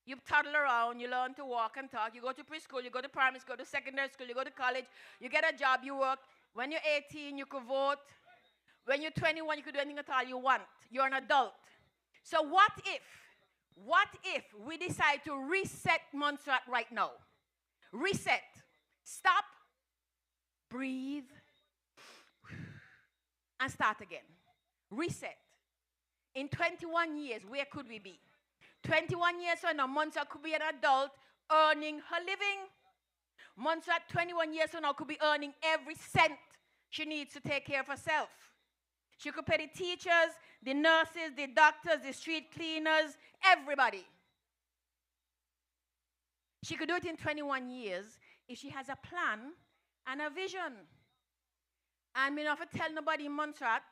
you toddle around, you learn to walk and talk, you go to preschool, you go to primary school, to secondary school, you go to college, you get a job, you work. When you're 18, you could vote. When you're 21, you could do anything at all you want. You're an adult. So what if we decide to reset Montserrat right now? Reset. Stop. Breathe. And start again. Reset. In 21 years, where could we be? 21 years from now, Montserrat could be an adult earning her living. Montserrat, 21 years from now, could be earning every cent she needs to take care of herself. She could pay the teachers, the nurses, the doctors, the street cleaners, everybody. She could do it in 21 years if she has a plan and a vision. And me not tell nobody in Montserrat.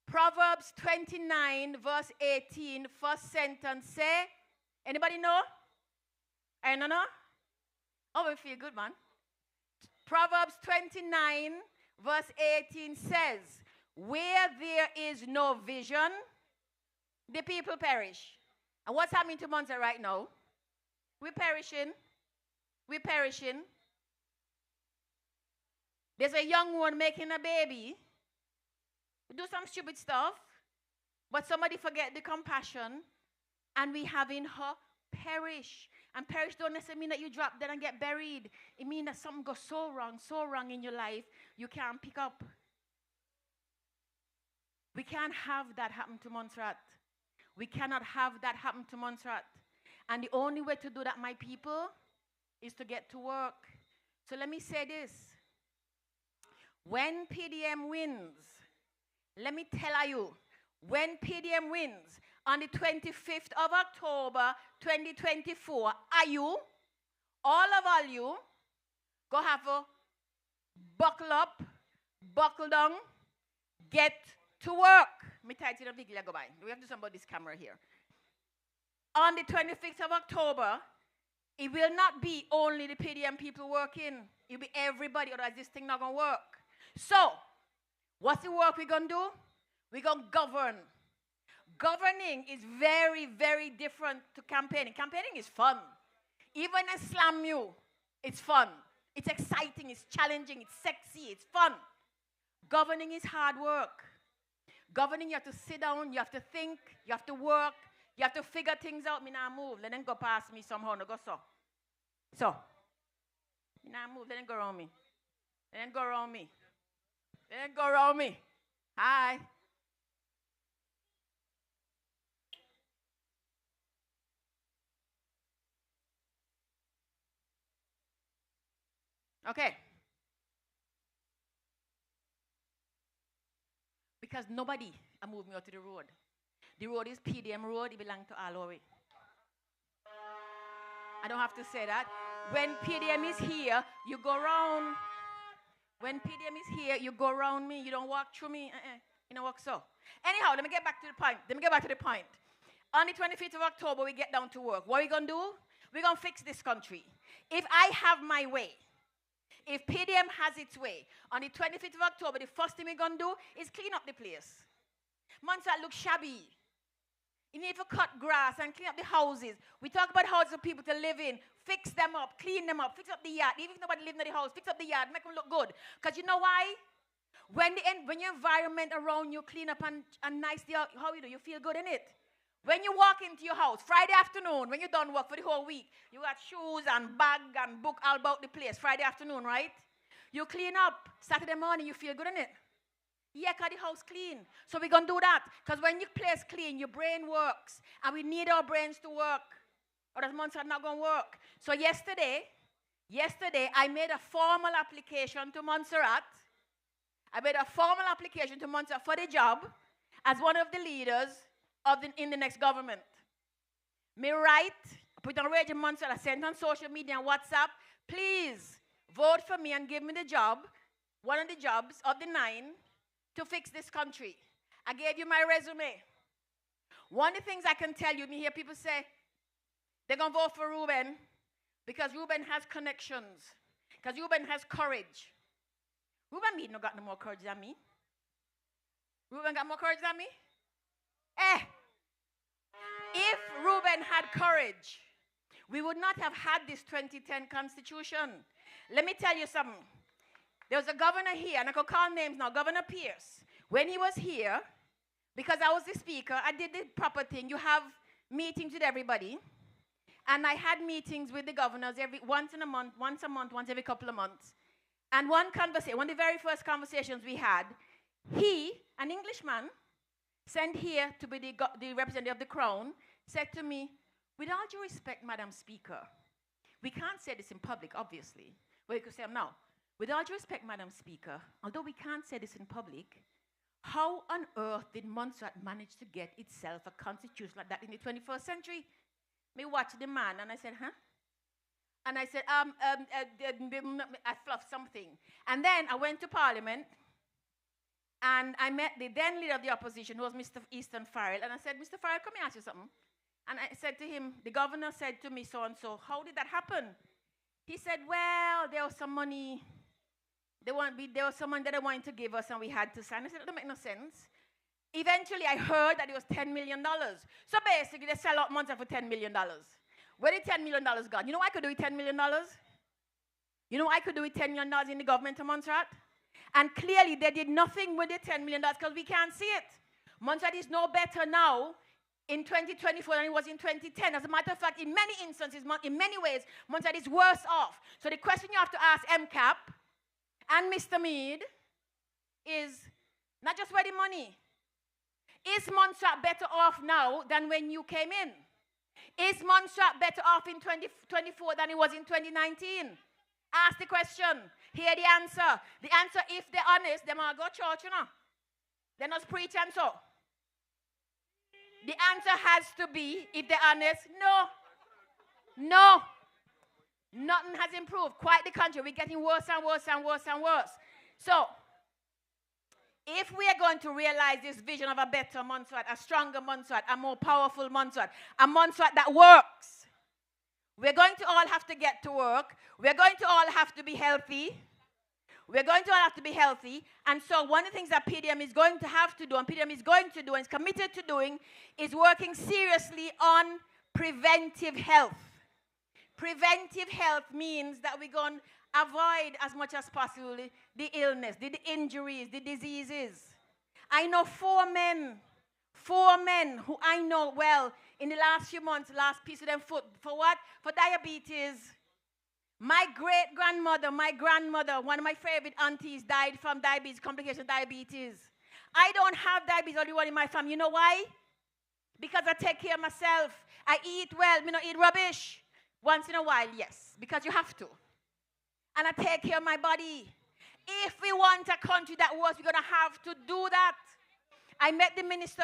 Proverbs 29, verse 18, first sentence say, anybody know? I don't know. Oh, we feel good, man. Proverbs 29, verse 18 says, where there is no vision, the people perish. And what's happening to Montserrat right now? We're perishing. We're perishing. There's a young one making a baby. We do some stupid stuff, but somebody forget the compassion, and we having her perish. And perish don't necessarily mean that you drop dead and get buried. It means that something goes so wrong in your life, you can't pick up. We can't have that happen to Montserrat. We cannot have that happen to Montserrat. And the only way to do that, my people, is to get to work. So let me say this. When PDM wins, let me tell you, when PDM wins on the 25th of October 2024, are you, all of you, go have a buckle up, buckle down, get to work. Me tell you the video go by. We have to do something about this camera here. On the 25th of October, it will not be only the PDM people working. It will be everybody, otherwise this thing not going to work. So, what's the work we're going to do? We're going to govern. Governing is very, very different to campaigning. Campaigning is fun. Even a slam you, it's fun. It's exciting, it's challenging, it's sexy, it's fun. Governing is hard work. Governing, you have to sit down, you have to think, you have to work, you have to figure things out. Me now move, let them go past me somehow, no go so. So, me now move, let them go around me. Let them go around me. Let them go around me. Hi. Okay. Because nobody moved me out to the road. The road is PDM road, it belongs to all of it. I don't have to say that. When PDM is here, you go around. When PDM is here, you go around me. You don't walk through me. You don't walk so. Anyhow, let me get back to the point. On the 25th of October, we get down to work. What are we going to do? We're going to fix this country. If I have my way, if PDM has its way, on the 25th of October, the first thing we're going to do is clean up the place. Montserrat looks shabby. You need to cut grass and clean up the houses. We talk about houses for people to live in. Fix them up, clean them up, fix up the yard. Even if nobody lives in the house, fix up the yard, make them look good. Because you know why? When your environment around you clean up and nice, how you do? You feel good in it. When you walk into your house, Friday afternoon, when you're done work for the whole week, you got shoes and bag and book all about the place, Friday afternoon, right?
You clean up. Saturday morning, you feel good in it. Yeah, because the house clean. So we're going to do that. Because when your place clean, your brain works. And we need our brains to work. Or that Montserrat not going to work. So yesterday, I made a formal application to Montserrat. I made a formal application to Montserrat for the job as one of the leaders in the next government. Me write, put on radio Montserrat, I sent on social media and WhatsApp, please vote for me and give me the job, one of the jobs of the 9, to fix this country. I gave you my resume. One of the things I can tell you, me hear people say, they're going to vote for Ruben because Ruben has connections, because Ruben has courage. Ruben me no got no more courage than me. Ruben got more courage than me? If Ruben had courage, we would not have had this 2010 Constitution. Let me tell you something. There was a governor here, and I could call names now, Governor Pierce. When he was here, because I was the speaker, I did the proper thing. You have meetings with everybody. And I had meetings with the governors once every couple of months. And one of the very first conversations we had, he, an Englishman, sent here to be the representative of the Crown, said to me, with all due respect, Madam Speaker, we can't say this in public, obviously. But you could say, no. With all due respect, Madam Speaker, although we can't say this in public, how on earth did Montserrat manage to get itself a constitution like that in the 21st century? Me watch the man, and I said, huh? And I said, I fluffed something. And then I went to Parliament, and I met the then leader of the opposition, who was Mr. Easton Farrell, and I said, Mr. Farrell, come here, ask you something. And I said to him, the governor said to me so-and-so, how did that happen? He said, well, there was some money, there was some money that they wanted to give us, and we had to sign. I said, that don't make no sense. Eventually, I heard that it was $10 million. So basically, they sell out Montserrat for $10 million. Where did $10 million gone? You know what I could do with $10 million? You know what I could do with $10 million in the government of Montserrat? And clearly, they did nothing with the $10 million because we can't see it. Montserrat is no better now in 2024 than it was in 2010. As a matter of fact, in many instances, in many ways, Montserrat is worse off. So the question you have to ask MCAP and Mr. Meade is not just where the money. Is Montserrat better off now than when you came in? Is Montserrat better off in 2024 than it was in 2019? Ask the question. Hear the answer. The answer, if they're honest, they might go to church, you know. They must preach and so. The answer has to be, if they're honest, no. No. Nothing has improved. Quite the contrary. We're getting worse and worse and worse and worse. So, if we are going to realize this vision of a better Montserrat, a stronger Montserrat, a more powerful Montserrat, a Montserrat that works, we're going to all have to get to work. We're going to all have to be healthy. We're going to all have to be healthy. And so one of the things that PDM is going to have to do, and PDM is going to do and is committed to doing, is working seriously on preventive health. Preventive health means that we're going to avoid as much as possible the illness, the injuries, the diseases. I know four men who I know well in the last few months, last piece of them foot. For what? For diabetes. My great-grandmother, my grandmother, one of my favorite aunties died from diabetes, complication of diabetes. I don't have diabetes, only one in my family. You know why? Because I take care of myself. I eat well. I don't eat rubbish. Once in a while, yes, because you have to. And I take care of my body. If we want a country that works, we're going to have to do that. I met the minister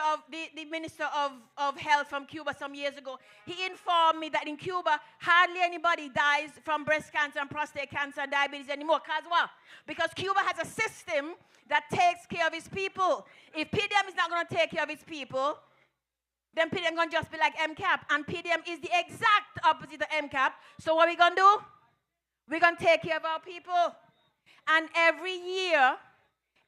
of health from Cuba some years ago. He informed me that in Cuba, hardly anybody dies from breast cancer and prostate cancer and diabetes anymore. Because what? Because Cuba has a system that takes care of its people. If PDM is not going to take care of its people, then PDM is going to just be like MCAP. And PDM is the exact opposite of MCAP. So what are we going to do? We're going to take care of our people. And every year,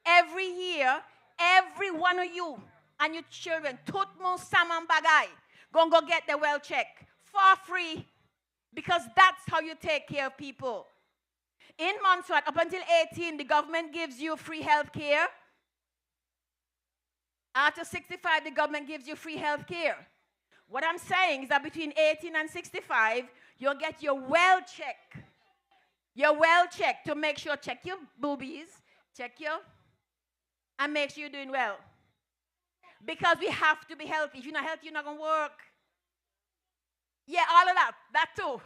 every one of you and your children, Tutmo Saman Bagay, go get the well check for free, because that's how you take care of people. In Montserrat, up until 18, the government gives you free health care. After 65, the government gives you free health care. What I'm saying is that between 18 and 65, you'll get your well check. You're well checked to make sure, check your boobies, and make sure you're doing well. Because we have to be healthy. If you're not healthy, you're not going to work. Yeah, all of that. That too.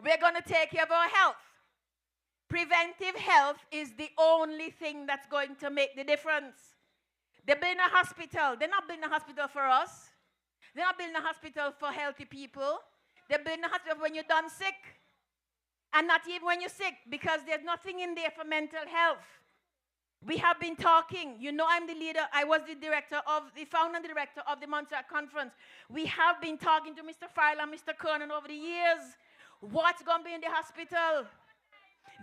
We're going to take care of our health. Preventive health is the only thing that's going to make the difference. They're building a hospital. They're not building a hospital for us. They're not building a hospital for healthy people. They're building a hospital when you're done sick. And not even when you're sick, because there's nothing in there for mental health. We have been talking. You know, I'm the leader. I was the founder and director of the Montserrat Conference. We have been talking to Mr. Farrell and Mr. Kernan over the years. What's going to be in the hospital?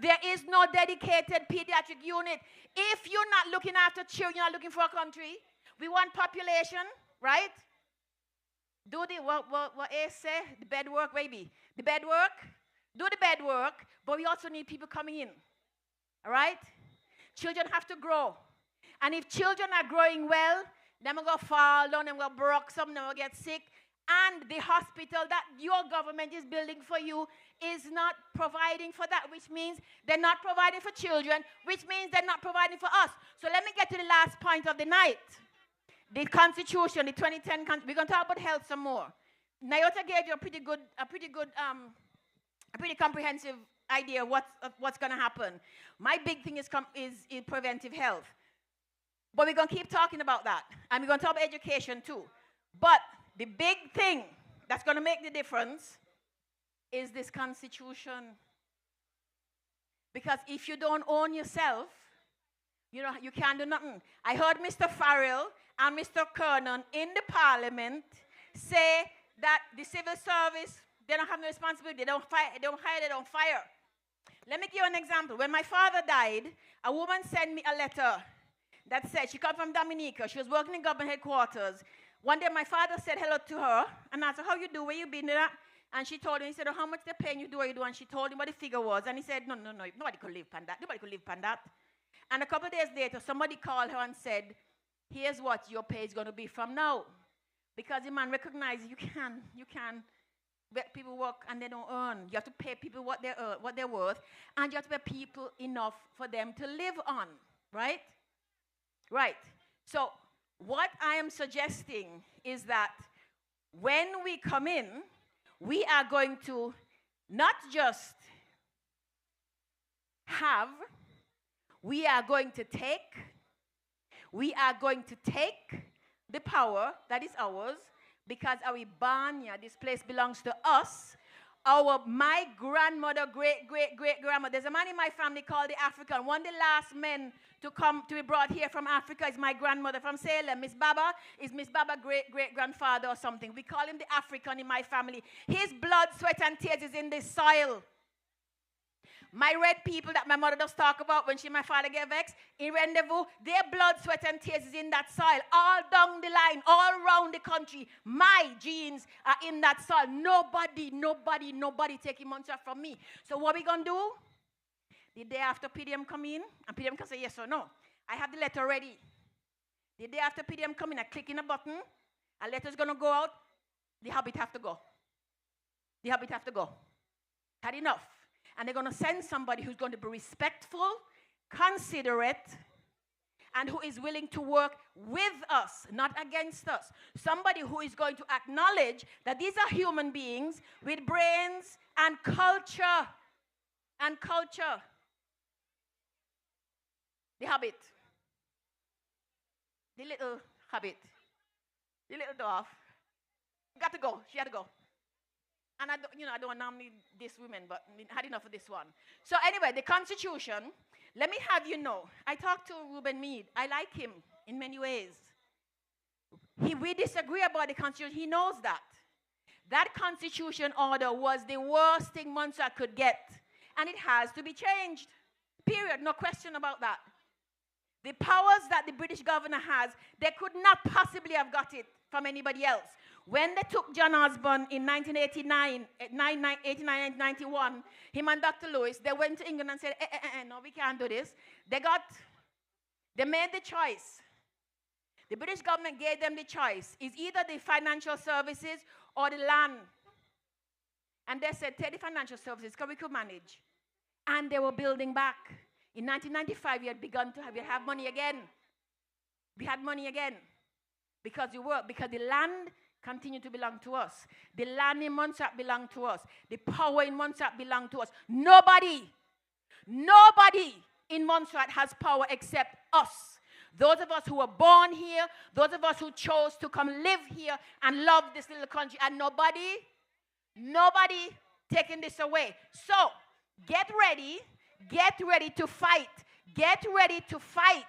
There is no dedicated pediatric unit. If you're not looking after children, you're not looking for a country. We want population, right? Do the, what Ace say? The bed work, baby. The bed work. Do the bed work, but we also need people coming in. All right? Children have to grow. And if children are growing well, then we're going to fall down, then we're going to broke some, then we'll get sick. And the hospital that your government is building for you is not providing for that, which means they're not providing for children, which means they're not providing for us. So let me get to the last point of the night. The Constitution, the 2010 Constitution. We're going to talk about health some more. Nyota gave you a pretty comprehensive idea of what's going to happen. My big thing is preventive health. But we're going to keep talking about that. And we're going to talk about education too. But the big thing that's going to make the difference is this Constitution. Because if you don't own yourself, you can't do nothing. I heard Mr. Farrell and Mr. Kernan in the parliament say that the civil service, they don't have no responsibility. They don't hire, they don't fire. Let me give you an example. When my father died, a woman sent me a letter that said, she come from Dominica. She was working in government headquarters. One day my father said hello to her and asked her, how you do, where you been there? And she told him, he said, oh, how much they're paying you, do what you do? And she told him what the figure was. And he said, no, nobody could live on that. Nobody could live on that. And a couple of days later, somebody called her and said, here's what your pay is going to be from now. Because the man recognizes you can let people work and they don't earn. You have to pay people what they're worth. And you have to pay people enough for them to live on, right? Right. So what I am suggesting is that when we come in, we are going to not just have, we are going to take the power that is ours, because our Ibanya, this place belongs to us. My grandmother, great-great-great-grandmother, there's a man in my family called the African. One of the last men to be brought here from Africa is my grandmother from Salem. Miss Baba is Miss Baba great-great-grandfather or something. We call him the African in my family. His blood, sweat, and tears is in this soil. My red people that my mother does talk about when she and my father get vexed, in rendezvous, their blood, sweat, and tears is in that soil. All down the line, all around the country, my genes are in that soil. Nobody taking Montserrat from me. So what we going to do? The day after PDM come in, and PDM can say yes or no. I have the letter ready. The day after PDM come in, I click in a button, a letter's going to go out, the habit have to go. The habit have to go. Had enough. And they're going to send somebody who's going to be respectful, considerate, and who is willing to work with us, not against us. Somebody who is going to acknowledge that these are human beings with brains and culture. And culture. The habit. The little habit. The little dwarf. Got to go. She had to go. And I don't want to normally diss women, but I had enough of this one. So anyway, the Constitution, let me have you know, I talked to Reuben Mead. I like him in many ways. We disagree about the Constitution. He knows that. That Constitution order was the worst thing Montserrat could get. And it has to be changed. Period. No question about that. The powers that the British governor has, they could not possibly have got it from anybody else. When they took John Osborne in 1989, 1991, him and Dr. Lewis, they went to England and said, no, we can't do this. They made the choice. The British government gave them the choice. It's either the financial services or the land. And they said, take the financial services, because we could manage. And they were building back. In 1995, we had begun to have money again. We had money again. Because we worked, because the land continued to belong to us. The land in Montserrat belonged to us. The power in Montserrat belonged to us. Nobody in Montserrat has power except us. Those of us who were born here, those of us who chose to come live here and love this little country, and nobody taking this away. So, get ready to fight. Get ready to fight.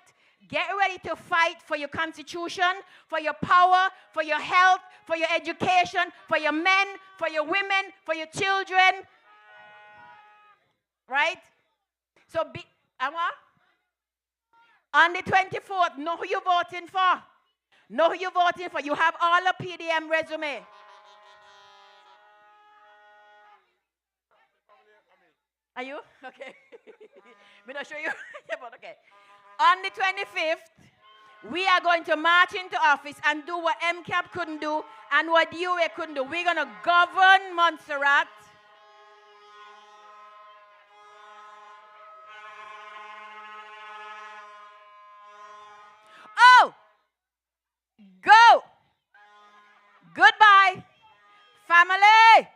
Get ready to fight for your constitution, for your power, for your health, for your education, for your men, for your women, for your children. Right? So, on the 24th, know who you're voting for. Know who you're voting for. You have all a PDM resume. Are you? Okay. I'm not sure you. But okay. On the 25th, we are going to march into office and do what MCAP couldn't do and what UA couldn't do. We're going to govern Montserrat. Oh! Go! Goodbye, family!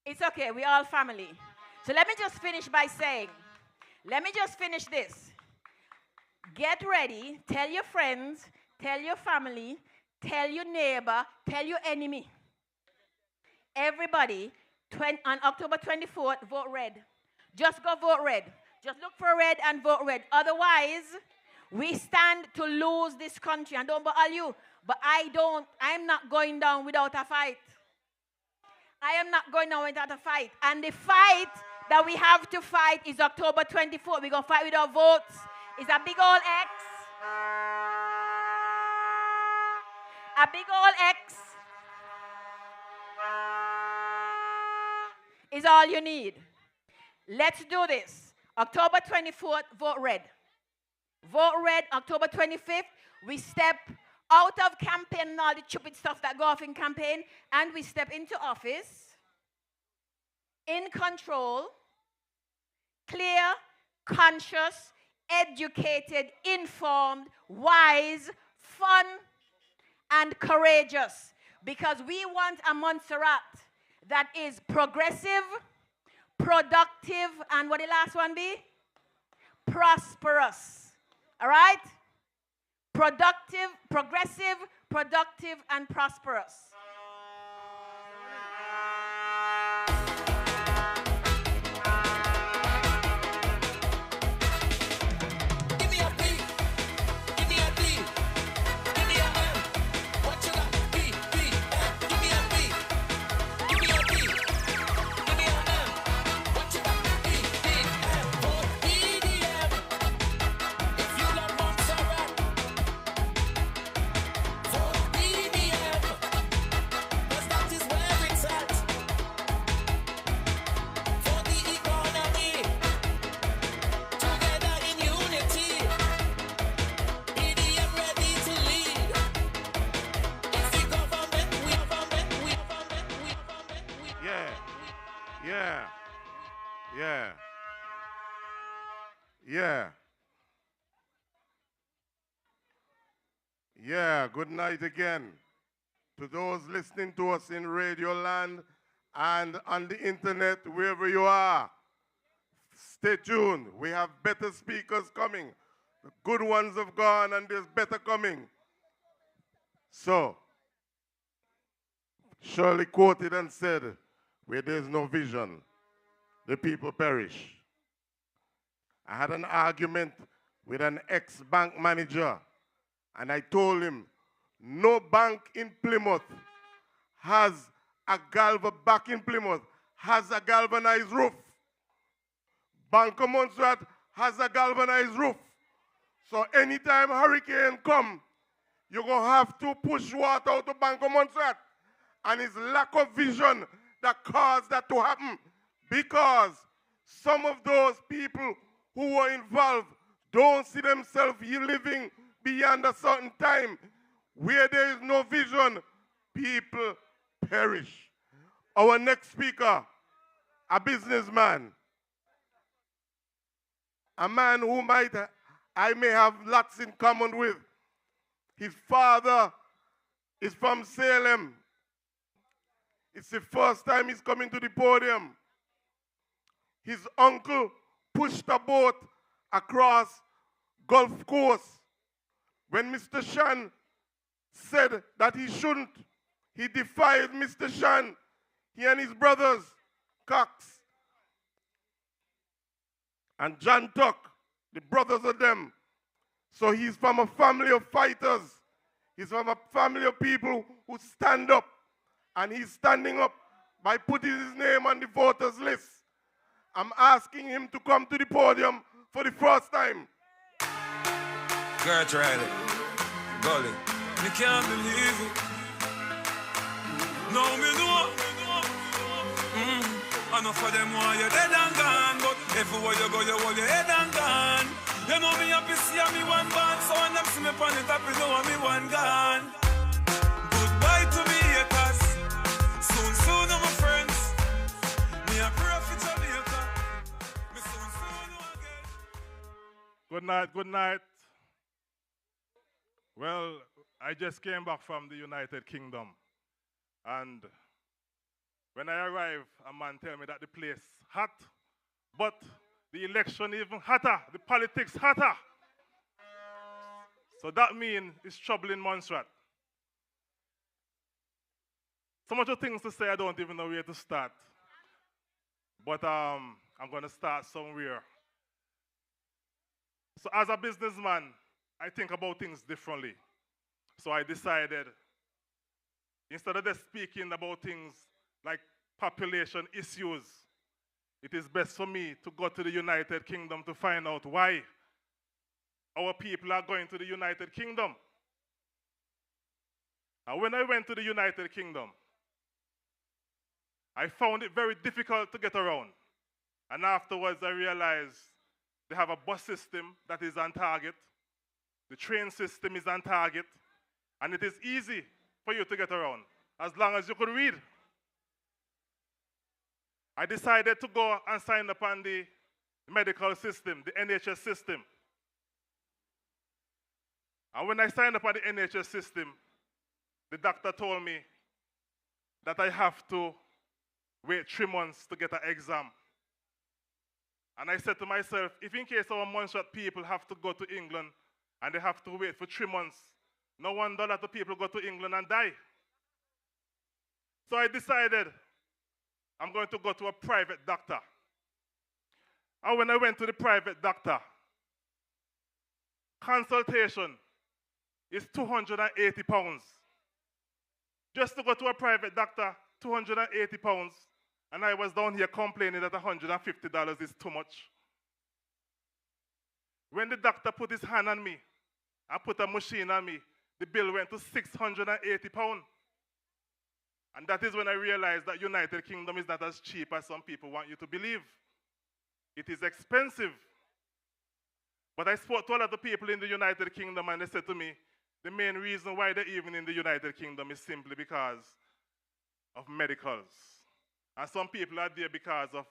It's okay, we're all family. So let me just finish by saying, let me just finish this. Get ready, tell your friends, tell your family, tell your neighbor, tell your enemy. Everybody, on October 24th, vote red. Just go vote red. Just look for red and vote red. Otherwise, we stand to lose this country. And don't bother you, but I'm not going down without a fight. I am not going down without a fight. And the fight that we have to fight is October 24th. We're going to fight with our votes. It's a big old X. A big old X is all you need. Let's do this. October 24th, vote red. Vote red, October 25th. We step out of campaign and all the stupid stuff that go off in campaign, and we step into office in control, clear, conscious, educated, informed, wise, fun, and courageous. Because we want a Montserrat that is progressive, productive, and what the last one be? Prosperous. All right? Productive, progressive, productive, and prosperous.
Give me a B, give me a D, give me a M. What you got? B, M. Give me a B, give me a D, give me a M. What you got? B, M. Vote PDM. If you love Montserrat, vote PDM. 'Cause that is where it's at. For the economy, together in unity. PDM ready to lead. It's the government, we government, we government, we government, we
Yeah. Yeah. Yeah. Yeah. Yeah. Good night again. To those listening to us in Radio Land and on the internet, wherever you are, stay tuned. We have better speakers coming. The good ones have gone and there's better coming. So, Shirley quoted and said, where there's no vision, the people perish. I had an argument with an ex-bank manager, and I told him, no bank in Plymouth has back in Plymouth has a galvanized roof. Bank of Montserrat has a galvanized roof. So anytime hurricane come, you're going to have to push water out of Bank of Montserrat. And it's lack of vision that caused that to happen, because some of those people who were involved don't see themselves living beyond a certain time, where there is no vision, people perish. Our next speaker, a businessman, a man who I may have lots in common with. His father is from Salem. It's the first time he's coming to the podium. His uncle pushed a boat across Gulf Coast. When Mr. Shan said that he shouldn't, he defied Mr. Shan. He and his brothers, Cox and John Tuck, the brothers of them. So he's from a family of fighters. He's from a family of people who stand up. And he's standing up by putting his name on the voters list. I'm asking him to come to the podium for the first time.
Girl, try it. Gully. Me can't believe it. No, me know. Enough of them want you dead and gone, but everywhere you go, you hold your head and gone. You know me happy see me one band, so when them see me on the top, you know me one gone. Goodbye to me haters. Soon, my friends. Me a pray for Jamaica. Me soon again.
Good night, good night. Well, I just came back from the United Kingdom, and when I arrived, a man tell me that the place hot, but the election even hotter, the politics hotter. So that means it's trouble in Montserrat. So much of things to say, I don't even know where to start. But I'm going to start somewhere. So as a businessman, I think about things differently. So I decided, instead of just speaking about things like population issues, it is best for me to go to the United Kingdom to find out why our people are going to the United Kingdom. And when I went to the United Kingdom, I found it very difficult to get around. And afterwards, I realized they have a bus system that is on target. The train system is on target. And it is easy for you to get around, as long as you could read. I decided to go and sign up on the medical system, the NHS system. And when I signed up on the NHS system, the doctor told me that I have to wait 3 months to get an exam. And I said to myself, if in case our Montserrat people have to go to England and they have to wait for 3 months, no wonder a lot of people go to England and die. So I decided I'm going to go to a private doctor. And when I went to the private doctor, consultation is £280. Just to go to a private doctor, £280. And I was down here complaining that $150 is too much. When the doctor put his hand on me and put a machine on me, the bill went to £680. And that is when I realized that United Kingdom is not as cheap as some people want you to believe. It is expensive. But I spoke to a lot of people in the United Kingdom and they said to me, the main reason why they're even in the United Kingdom is simply because of medicals. And some people are there because of,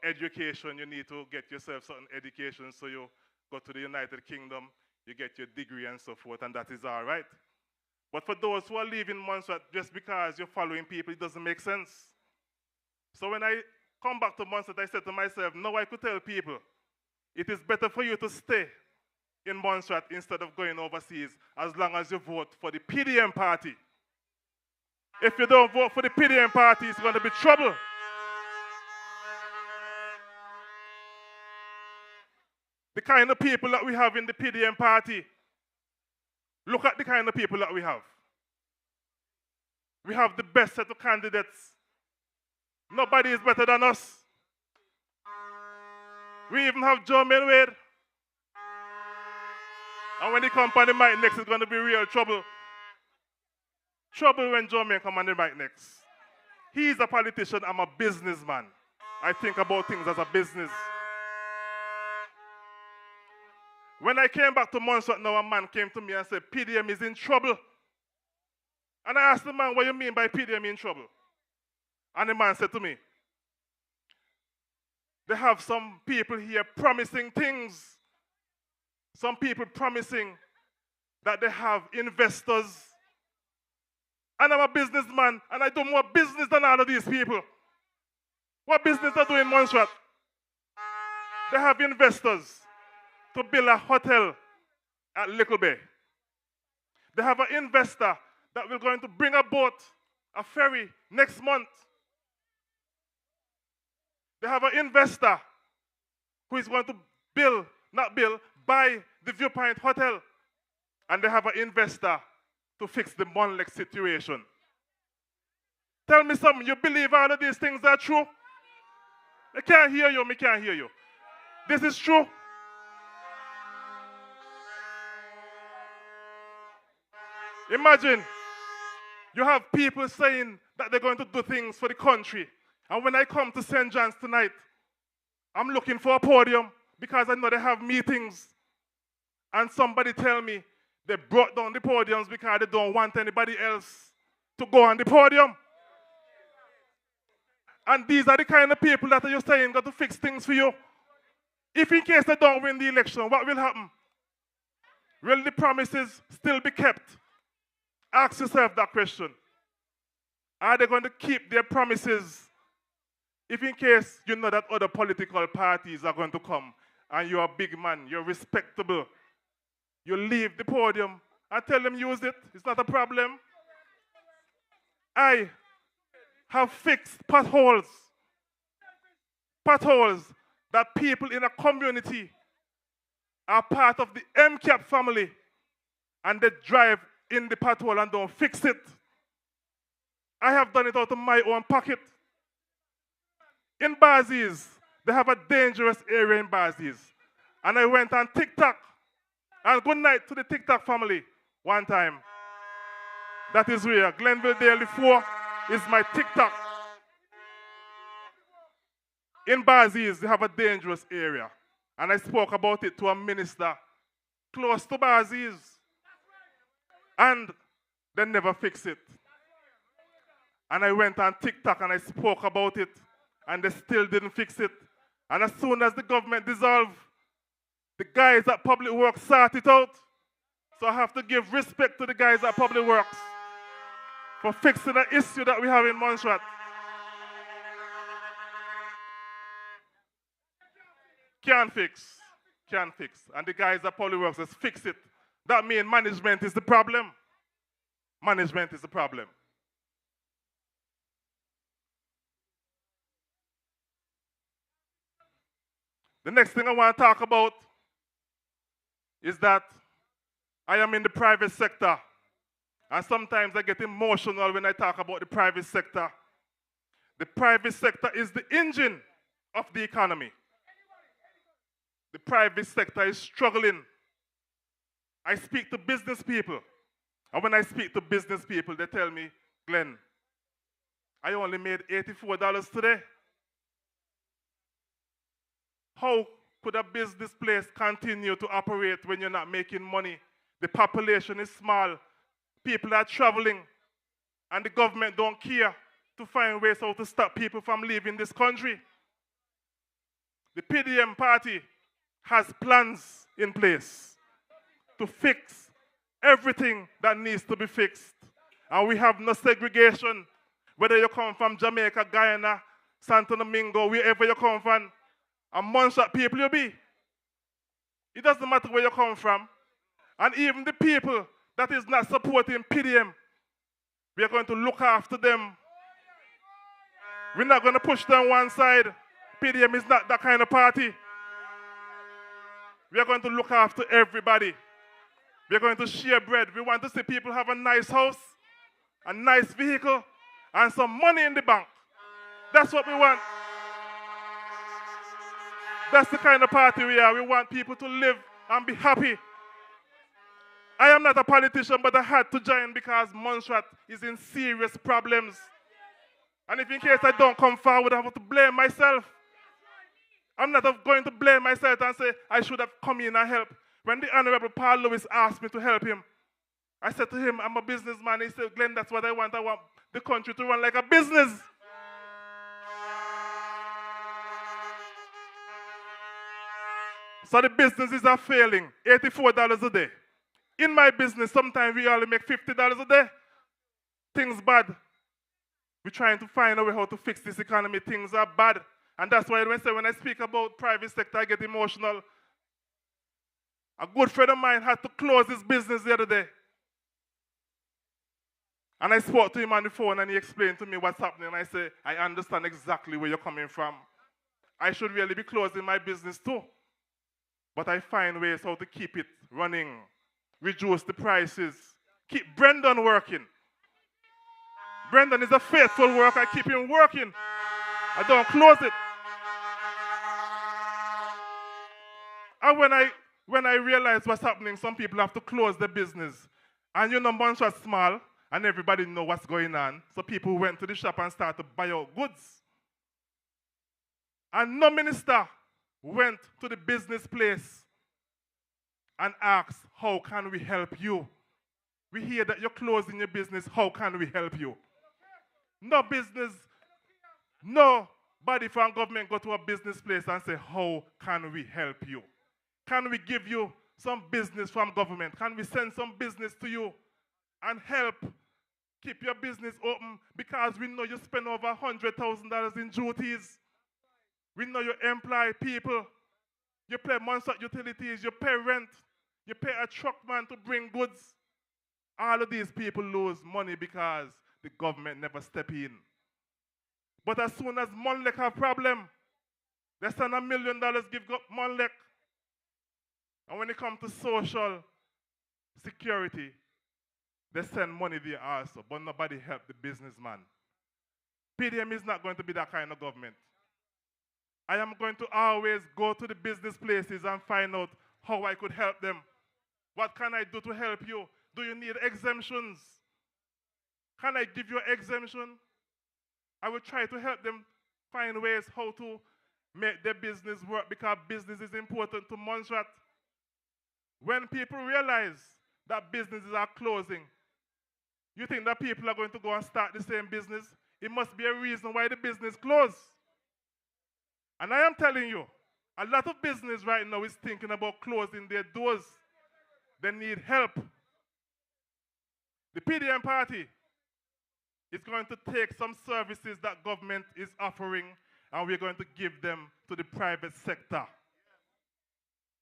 education. You need to get yourself certain education, so you go to the United Kingdom, you get your degree and so forth, and that is all right. But for those who are leaving Montserrat just because you're following people, it doesn't make sense. So when I come back to Montserrat, I said to myself, now I could tell people, it is better for you to stay in Montserrat instead of going overseas, as long as you vote for the PDM party. If you don't vote for the PDM party, it's going to be trouble. The kind of people that we have in the PDM party, look at the kind of people that we have. We have the best set of candidates. Nobody is better than us. We even have Joe Wade. And when he comes on the mic next, it's going to be real trouble. Trouble when Joe May come on the mic next. He's a politician, I'm a businessman. I think about things as a business. When I came back to Montserrat now, a man came to me and said, PDM is in trouble. And I asked the man, what do you mean by PDM in trouble? And the man said to me, they have some people here promising things. Some people promising that they have investors. And I'm a businessman, and I do more business than all of these people. What business are doing in Montserrat? They have investors to build a hotel at Little Bay. They have an investor that will going to bring a boat, a ferry, next month. They have an investor who is going to buy the Viewpoint Hotel. And they have an investor to fix the Monlek situation. Tell me something, you believe all of these things are true? I can't hear you, I can't hear you. This is true. Imagine you have people saying that they're going to do things for the country. And when I come to St. John's tonight, I'm looking for a podium because I know they have meetings. And somebody tell me they brought down the podiums because they don't want anybody else to go on the podium. And these are the kind of people that you're saying got to fix things for you. If in case they don't win the election, what will happen? Will the promises still be kept? Ask yourself that question. Are they going to keep their promises if in case you know that other political parties are going to come and you're a big man, you're respectable, you leave the podium and tell them use it, it's not a problem. I have fixed potholes that people in a community are part of the MCAP family and they drive in the pothole and don't fix it. I have done it out of my own pocket. In Bazis, they have a dangerous area in Bazis. And I went on TikTok. And good night to the TikTok family one time. That is where Glenville Daily 4 is my TikTok. In Bazis, they have a dangerous area. And I spoke about it to a minister close to Bazis. And they never fix it. And I went on TikTok and I spoke about it. And they still didn't fix it. And as soon as the government dissolved, the guys at Public Works sort it out. So I have to give respect to the guys at Public Works for fixing the issue that we have in Montserrat. Can't fix. And the guys at Public Works just fix it. That means management is the problem. Management is the problem. The next thing I want to talk about is that I am in the private sector. And sometimes I get emotional when I talk about the private sector. The private sector is the engine of the economy. The private sector is struggling. I speak to business people. And when I speak to business people, they tell me, Glenn, I only made $84 today. How could a business place continue to operate when you're not making money? The population is small. People are traveling. And the government don't care to find ways how to stop people from leaving this country. The PDM party has plans in place to fix everything that needs to be fixed. And we have no segregation. Whether you come from Jamaica, Guyana, Santo Domingo, wherever you come from, amongst that people you be. It doesn't matter where you come from. And even the people that is not supporting PDM, we are going to look after them. We're not going to push them one side. PDM is not that kind of party. We are going to look after everybody. We are going to share bread. We want to see people have a nice house, a nice vehicle, and some money in the bank. That's what we want. That's the kind of party we are. We want people to live and be happy. I am not a politician, but I had to join because Montserrat is in serious problems. And if in case I don't come forward, I have to blame myself. I'm not going to blame myself and say I should have come in and help. When the Honorable Paul Lewis asked me to help him, I said to him, I'm a businessman. He said, Glenn, that's what I want. I want the country to run like a business. So the businesses are failing, $84 a day. In my business, sometimes we only make $50 a day. Things bad. We're trying to find a way how to fix this economy. Things are bad. And that's why when I speak about private sector, I get emotional. A good friend of mine had to close his business the other day. And I spoke to him on the phone and he explained to me what's happening. And I said, I understand exactly where you're coming from. I should really be closing my business too. But I find ways how to keep it running, reduce the prices, keep Brendan working. Brendan is a faithful worker. I keep him working. I don't close it. And when I realize what's happening, some people have to close their business. And you know, Montreal's small, and everybody know what's going on. So people went to the shop and started to buy out goods. And no minister went to the business place and asked, how can we help you? We hear that you're closing your business. How can we help you? No business, nobody from government go to a business place and say, how can we help you? Can we give you some business from government? Can we send some business to you and help keep your business open? Because we know you spend over $100,000 in duties. We know you employ people. You pay months at utilities. You pay rent. You pay a truckman to bring goods. All of these people lose money because the government never step in. But as soon as Monlek have problem, they send $1 million give up Monlek. And when it comes to social security, they send money there also, but nobody help the businessman. PDM is not going to be that kind of government. I am going to always go to the business places and find out how I could help them. What can I do to help you? Do you need exemptions? Can I give you an exemption? I will try to help them find ways how to make their business work because business is important to Montserrat. When people realize that businesses are closing, you think that people are going to go and start the same business? It must be a reason why the business closed. And I am telling you, a lot of business right now is thinking about closing their doors. They need help. The PDM party is going to take some services that government is offering and we're going to give them to the private sector.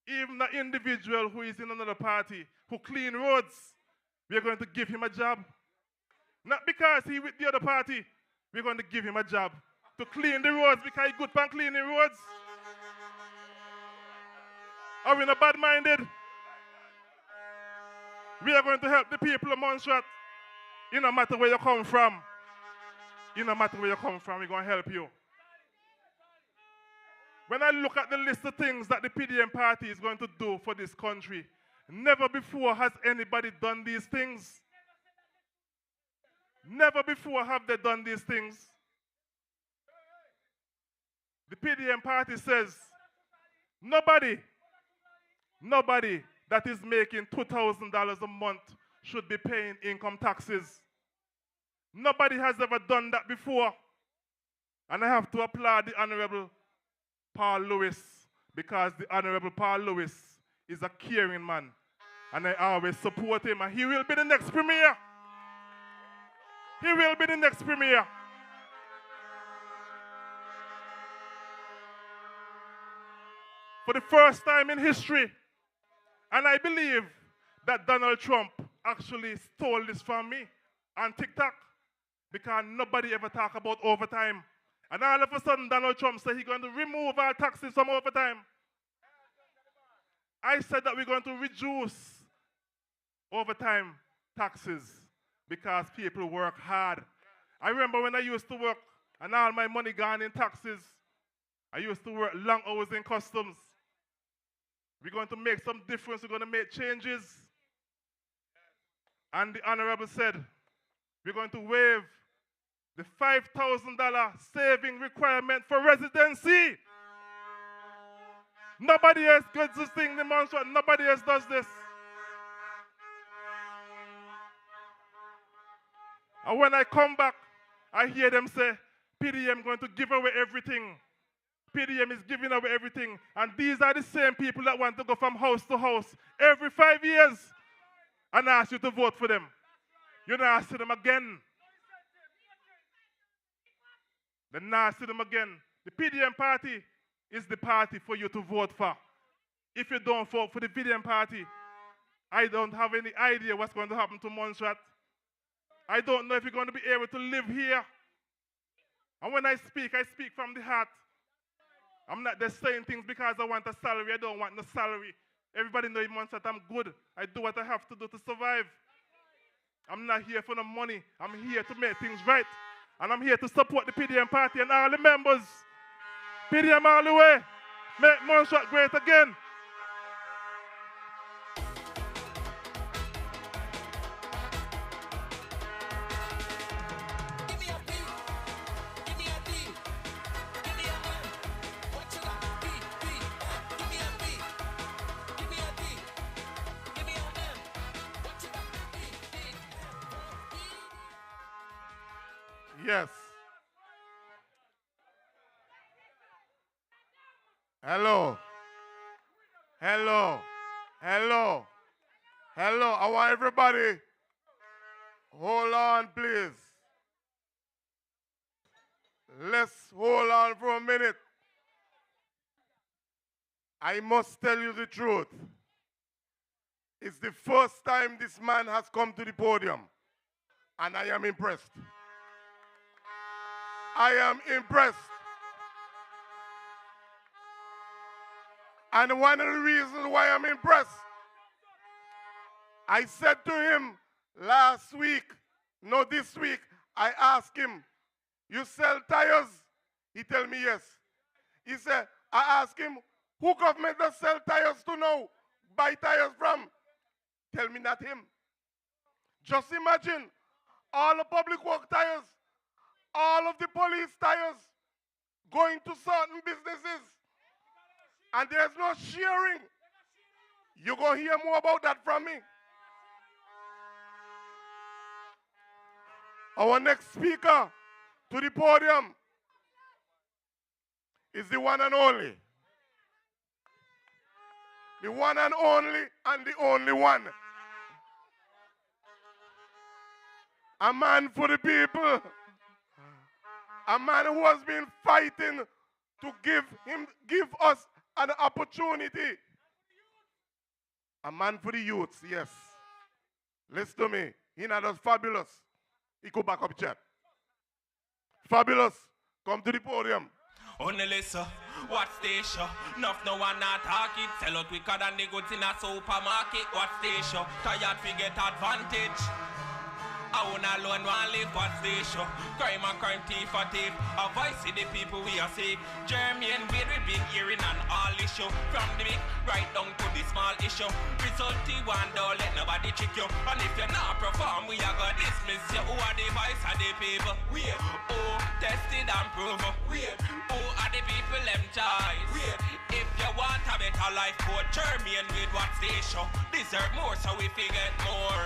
Even an individual who is in another party who clean roads, we're going to give him a job. Not because he with the other party, we're going to give him a job to clean the roads because he's good for cleaning roads. Are we not bad-minded? We are going to help the people of Montserrat. It no matter where you come from. It no matter where you come from, we're going to help you. When I look at the list of things that the PDM party is going to do for this country, never before has anybody done these things. Never before have they done these things. The PDM party says, nobody that is making $2,000 a month should be paying income taxes. Nobody has ever done that before. And I have to applaud the Honorable Paul Lewis because the Honorable Paul Lewis is a caring man. And I always support him. And he will be the next premier. He will be the next premier. For the first time in history, and I believe that Donald Trump actually stole this from me on TikTok because nobody ever talk about overtime. And all of a sudden, Donald Trump said he's going to remove our taxes from overtime. I said that we're going to reduce overtime taxes because people work hard. I remember when I used to work and all my money gone in taxes. I used to work long hours in customs. We're going to make some difference. We're going to make changes. And the Honorable said, we're going to waive the $5,000 saving requirement for residency. Nobody else does this thing, the monster. Nobody else does this. And when I come back, I hear them say, PDM going to give away everything. PDM is giving away everything. And these are the same people that want to go from house to house every 5 years and ask you to vote for them. You now see them again. Then now see them again. The PDM party is the party for you to vote for. If you don't vote for the PDM party, I don't have any idea what's going to happen to Montserrat. I don't know if you're going to be able to live here. And when I speak from the heart. I'm not just saying things because I want a salary. I don't want no salary. Everybody knows that I'm good. I do what I have to do to survive. I'm not here for no money. I'm here to make things right. And I'm here to support the PDM party and all the members. PDM all the way. Make Montserrat great again.
Give me a P. Give me a D. Give me a M. What you got? P, P, M. Give me a P. Give me a D. Give me a M. What you got? P, P, M.
Yes. Hello. Hello. Hello. Hello. I want everybody. Hold on, please. Let's hold on for a minute. I must tell you the truth. It's the first time this man has come to the podium, and I am impressed. I am impressed. And one of the reasons why I'm impressed, I said to him last week, no, this week, I asked him, you sell tires? He tell me yes. He said, I asked him, who government does sell tires to now? Buy tires from? Tell me not him. Just imagine, all the public work tires, all of the police tires going to certain businesses. And there's no sharing. You're going to hear more about that from me. Our next speaker to the podium is the one and only. The one and only and the only one. A man for the people. A man who has been fighting to give us an opportunity. A man for the youths, yes. Listen to me. He not just fabulous. He go back up chat. Fabulous. Come to the podium.
Only listen, what station? Nuff no one not talk it. Sell out quicker than the goods in a supermarket. What station? Tired fi get advantage. I own alone one live what station. Crime and crime, thief for thief. A voice to the people we are sick. German weed we been hearing on all issue. From the big right down to the small issue. Result T1 don't let nobody trick you. And if you're not perform, we are gonna dismiss you. Who are the voice of the people? We oh, tested and proven. We who are the people them choice? We if you want a better life, go German with what station. Deserve more so we get more.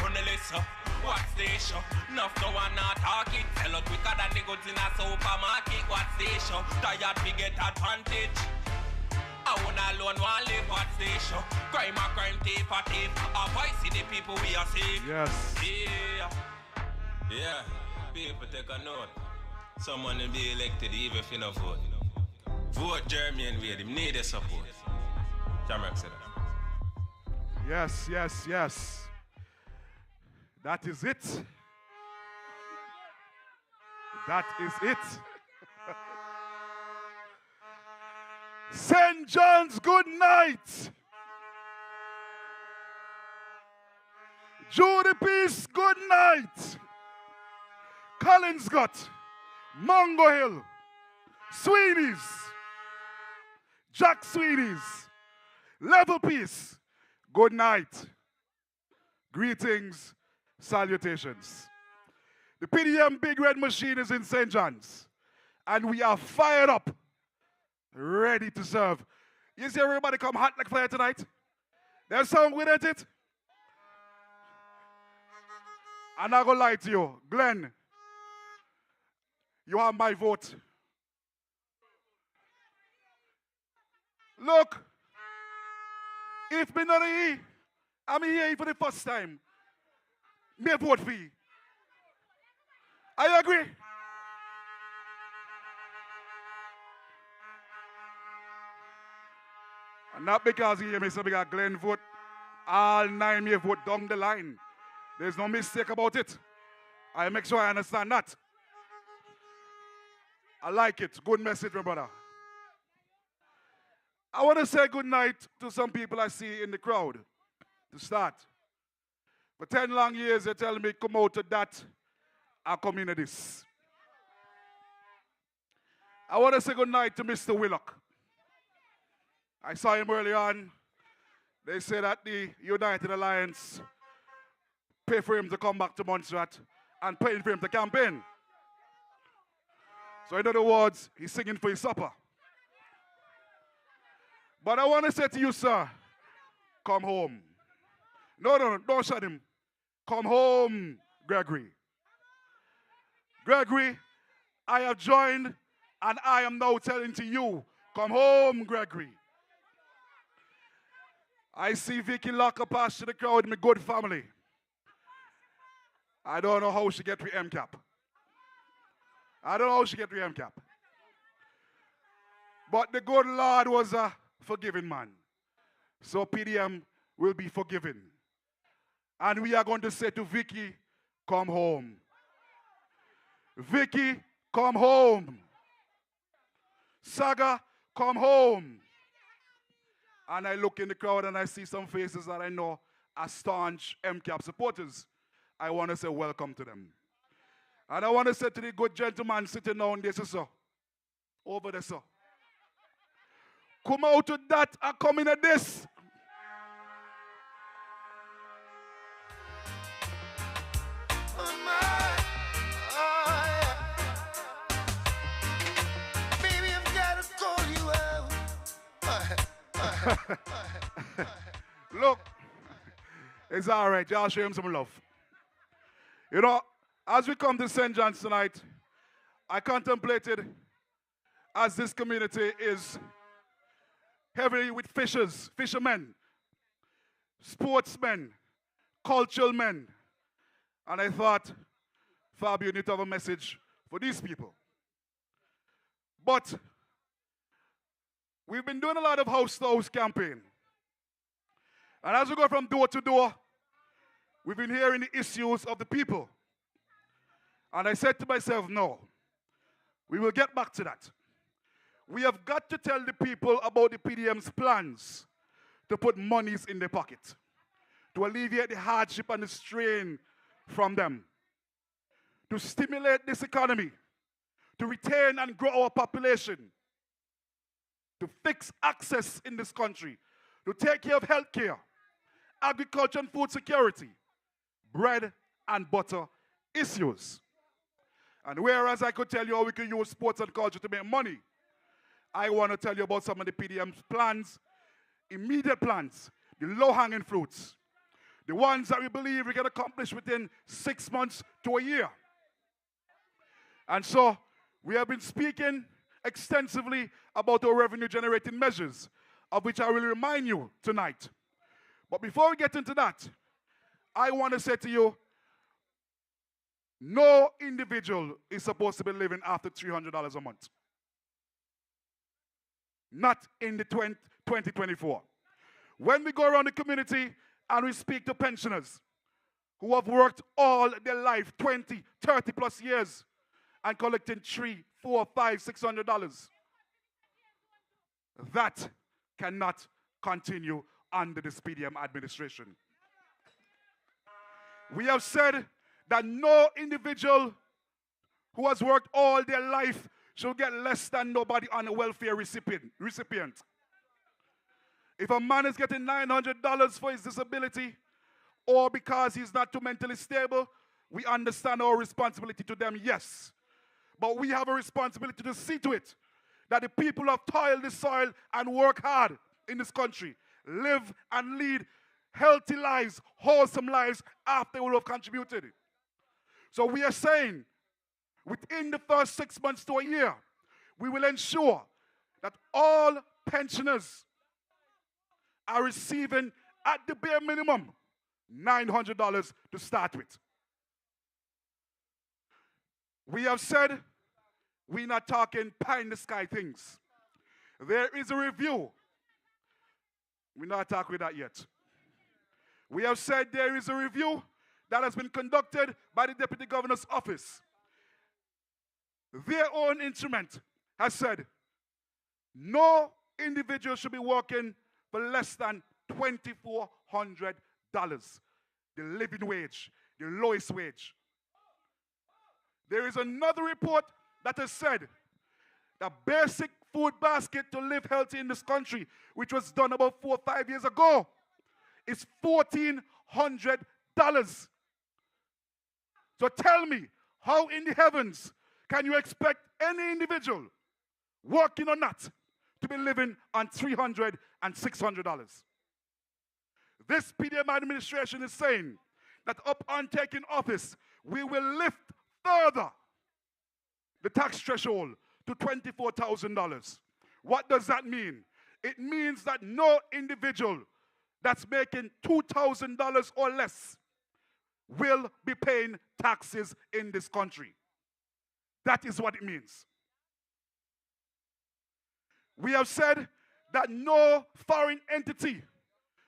Only listen, what station? Nuff no one not talking. Sell out quicker than the goods in a supermarket. What station? Tired we get advantage. I own alone one live what station. Crime a crime, thief a thief. A voice in the people we are safe.
Yes.
Yeah. Yeah. People take a note. Someone will be elected even if you don't vote. Vote German way. They need the support. Jamrock said that.
Yes, yes, yes. That is it. That is it. St. John's, good night. Judy Peace, good night. Collinscott, Mungo Hill, Sweeney's, Jack Sweeney's, Level Peace, good night. Greetings, salutations. The PDM Big Red Machine is in St. John's, and we are fired up, ready to serve.
You see everybody come hot like fire tonight? There's some good at it. I'm not going to lie to you. Glenn, you have my vote. Look, if me not here, I'm here for the first time. Me vote for you. I agree. And not because you hear me say because Glenn vote, all 9 me vote down the line. There's no mistake about it. I make sure I understand that. I like it. Good message, my brother. I want to say good night to some people I see in the crowd to start. For 10 long years, they tell me, come out to that, I come into this. I want to say good night to Mr. Willock. I saw him early on. They said that the United Alliance pay for him to come back to Montserrat and paying for him to campaign. So in other words, he's singing for his supper. But I want to say to you, sir, come home. No, don't shut him. Come home, Gregory. Gregory, I have joined and I am now telling to you, come home, Gregory. I see Vicky lock up past to the crowd in my good family. I don't know how she get with MCAP. I don't know how she get with MCAP. But the good Lord was a forgiving man. So PDM will be forgiven. And we are going to say to Vicky, come home. Vicky, come home. Saga, come home. And I look in the crowd and I see some faces that I know are staunch MCAP supporters. I want to say welcome to them. And I want to say to the good gentleman sitting down there, sir, over there, sir. Come out to that and come in at this. Look, it's all right. Y'all show him some love. You know, as we come to St. John's tonight, I contemplated as this community is heavily with fishers, fishermen, sportsmen, cultural men. And I thought, Fabio, you need to have a message for these people. But we've been doing a lot of house-to-house campaign. And as we go from door to door, we've been hearing the issues of the people. And I said to myself, no, we will get back to that. We have got to tell the people about the PDM's plans to put monies in their pocket, to alleviate the hardship and the strain from them, to stimulate this economy, to retain and grow our population, to fix access in this country, to take care of health care, agriculture and food security, bread and butter issues. And whereas I could tell you how we can use sports and culture to make money, I want to tell you about some of the PDM's plans, immediate plans, the low-hanging fruits, the ones that we believe we can accomplish within 6 months to a year. And so we have been speaking extensively about our revenue-generating measures, of which I will remind you tonight. But before we get into that, I want to say to you, no individual is supposed to be living after $300 a month. Not in the 2024. When we go around the community and we speak to pensioners who have worked all their life, 20, 30 plus years, and collecting $300, $400, $500, $600, that cannot continue under this PDM administration. We have said that no individual who has worked all their life should get less than nobody on a welfare recipient. If a man is getting $900 for his disability, or because he's not too mentally stable, we understand our responsibility to them, yes. But we have a responsibility to see to it that the people have toiled the soil and work hard in this country live and lead healthy lives, wholesome lives after they will have contributed. So we are saying within the first 6 months to a year, we will ensure that all pensioners are receiving at the bare minimum $900 to start with. We have said we're not talking pie in the sky things. There is a review. We're not talking with that yet. We have said there is a review that has been conducted by the Deputy Governor's Office. Their own instrument has said no individual should be working for less than $2,400, the living wage, the lowest wage. There is another report that has said the basic food basket to live healthy in this country, which was done about 4 or 5 years ago, is $1,400. So tell me, how in the heavens can you expect any individual working or not to be living on $300 and $600? This PDM administration is saying that upon taking office, we will lift further the tax threshold to $24,000. What does that mean? It means that no individual that's making $2,000 or less will be paying taxes in this country. That is what it means. We have said that no foreign entity,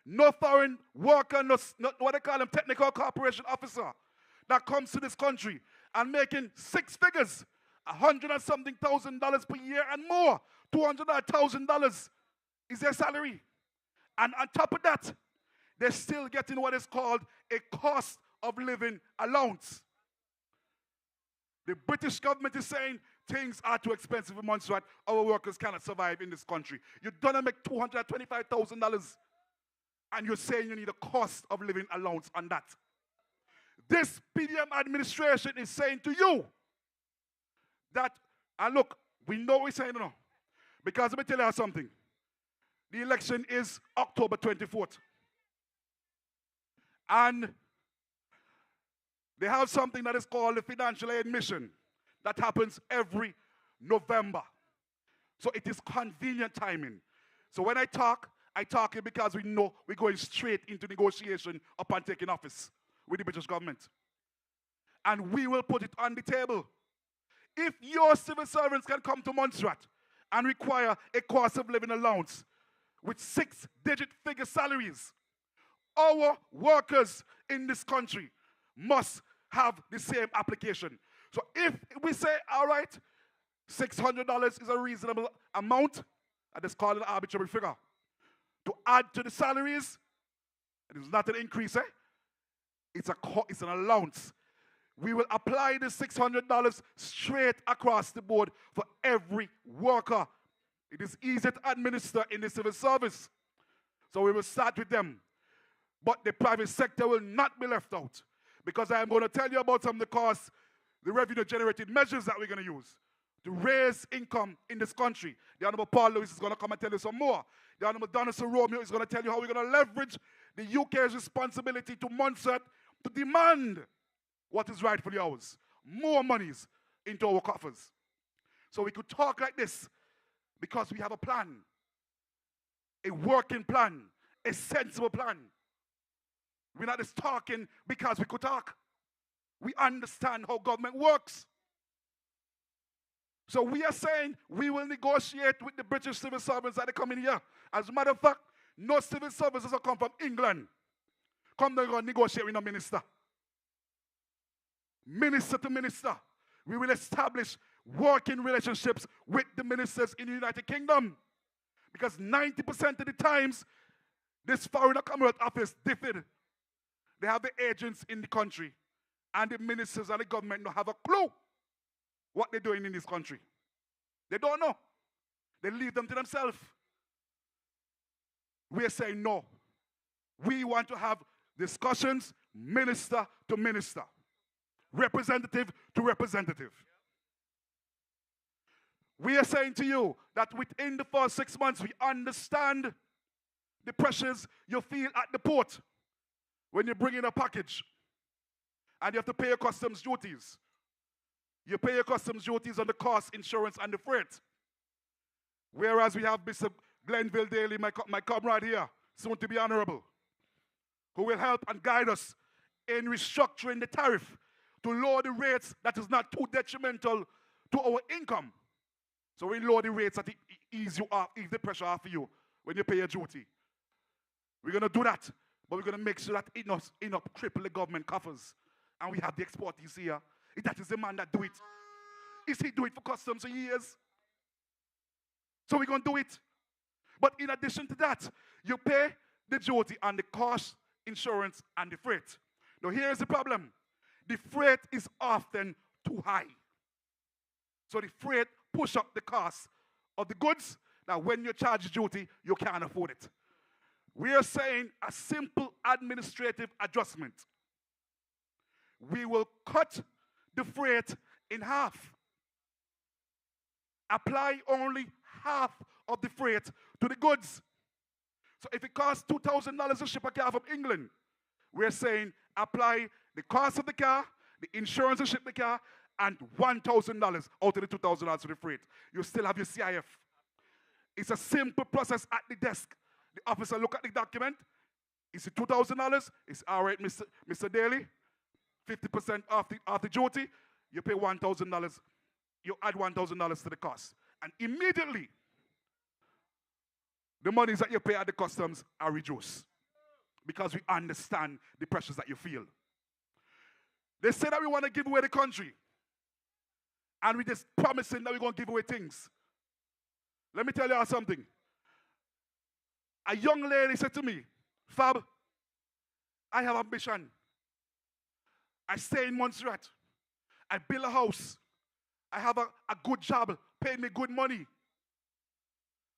no foreign worker, no what they call them, technical corporation officer, that comes to this country and making 6 figures, $100 and something thousand per year and more, $200,000 is their salary. And on top of that, they're still getting what is called a cost of living allowance. The British government is saying things are too expensive in Montserrat. Our workers cannot survive in this country. You're going to make $225,000 and you're saying you need a cost of living allowance on that. This PDM administration is saying to you that, and look, we know we're saying no. Because let me tell you something. The election is October 24th. And they have something that is called the financial aid mission that happens every November. So it is convenient timing. So when I talk it because we know we're going straight into negotiation upon taking office with the British government. And we will put it on the table. If your civil servants can come to Montserrat and require a cost of living allowance with 6-digit figure salaries, our workers in this country must have the same application. So if we say, all right, $600 is a reasonable amount, I just call it an arbitrary figure, to add to the salaries, it is not an increase, it's an allowance. We will apply the $600 straight across the board for every worker. It is easy to administer in the civil service. So we will start with them. But the private sector will not be left out. Because I am going to tell you about some of the costs, the revenue-generated measures that we're going to use to raise income in this country. The Honorable Paul Lewis is going to come and tell you some more. The Honorable Donaldson Romeo is going to tell you how we're going to leverage the UK's responsibility to Montserrat to demand what is rightfully ours. More monies into our coffers. So we could talk like this because we have a plan. A working plan. A sensible plan. We're not just talking because we could talk. We understand how government works. So we are saying we will negotiate with the British civil servants that are coming here. As a matter of fact, no civil servants will come from England. Come down and negotiate with no minister. Minister to minister. We will establish working relationships with the ministers in the United Kingdom. Because 90% of the times, this Foreign Commonwealth Office, DFID, they have the agents in the country. And the ministers and the government don't have a clue what they're doing in this country. They don't know. They leave them to themselves. We're saying no. We want to have discussions minister to minister. Representative to representative. We are saying to you that within the first 6 months, we understand the pressures you feel at the port when you bring in a package and you have to pay your customs duties. You pay your customs duties on the cost, insurance, and the freight. Whereas we have Mr. Glenville Daly, my comrade here, soon to be honorable, who will help and guide us in restructuring the tariff to lower the rates that is not too detrimental to our income. So we lower the rates that ease the pressure off of you when you pay your duty. We're going to do that, but we're going to make sure that it not cripple the government coffers. And we have the exportees here. That is the man that do it. Is he do it for customs for years? So we're going to do it. But in addition to that, you pay the duty on the cost, insurance, and the freight. Now here's the problem. The freight is often too high. So the freight push up the cost of the goods. Now when you charge duty, you can't afford it. We are saying a simple administrative adjustment. We will cut the freight in half. Apply only half of the freight to the goods. So if it costs $2,000 to ship a car from England, we're saying apply the cost of the car, the insurance to ship the car, and $1,000 out of the $2,000 to the freight. You still have your CIF. It's a simple process at the desk. The officer look at the document. Is it $2,000? It's all right, Mr. Daly. 50% off the duty. You pay $1,000. You add $1,000 to the cost. And immediately, the monies that you pay at the customs are reduced. Because we understand the pressures that you feel. They say that we want to give away the country. And we're just promising that we're going to give away things. Let me tell you all something. A young lady said to me, Fab, I have ambition. I stay in Montserrat. I build a house. I have a good job, pay me good money.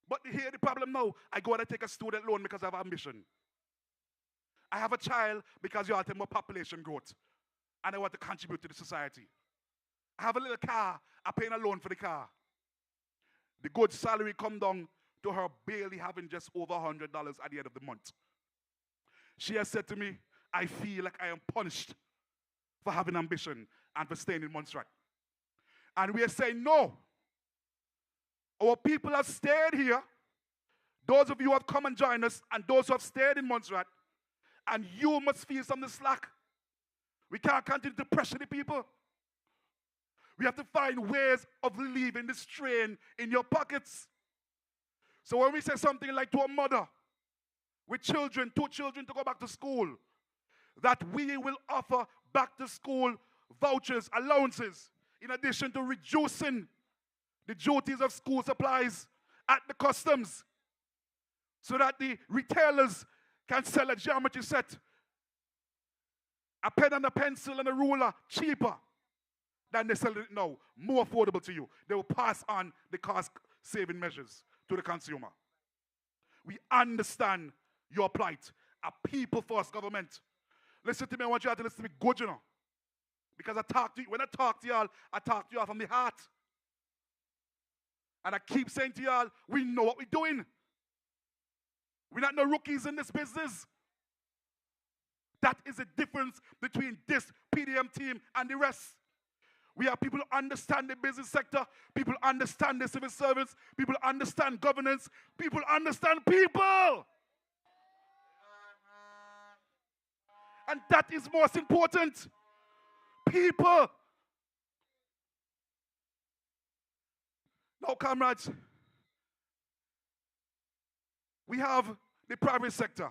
But here the problem now, I go and I take a student loan because I have ambition. I have a child because you have to more population growth. And I want to contribute to the society. I have a little car, I'm paying a loan for the car. The good salary come down to her barely having just over $100 at the end of the month. She has said to me, I feel like I am punished for having ambition and for staying in Montserrat. And we are saying, no. Our people have stayed here. Those of you who have come and joined us, and those who have stayed in Montserrat, and you must feel some of the slack. We can't continue to pressure the people. We have to find ways of relieving the strain in your pockets. So when we say something like to a mother with children, 2 children to go back to school, that we will offer back to school vouchers, allowances, in addition to reducing the duties of school supplies at the customs, so that the retailers can sell a geometry set, a pen and a pencil and a ruler cheaper than they sell it now, more affordable to you. They will pass on the cost-saving measures to the consumer. We understand your plight. A people-first government. Listen to me, I want you all to listen to me good, you know. Because when I talk to y'all, I talk to y'all from the heart. And I keep saying to y'all, we know what we're doing. We're not no rookies in this business. That is the difference between this PDM team and the rest. We are people who understand the business sector. People understand the civil service. People understand governance. People understand people. And that is most important. People. Now, comrades, we have the private sector.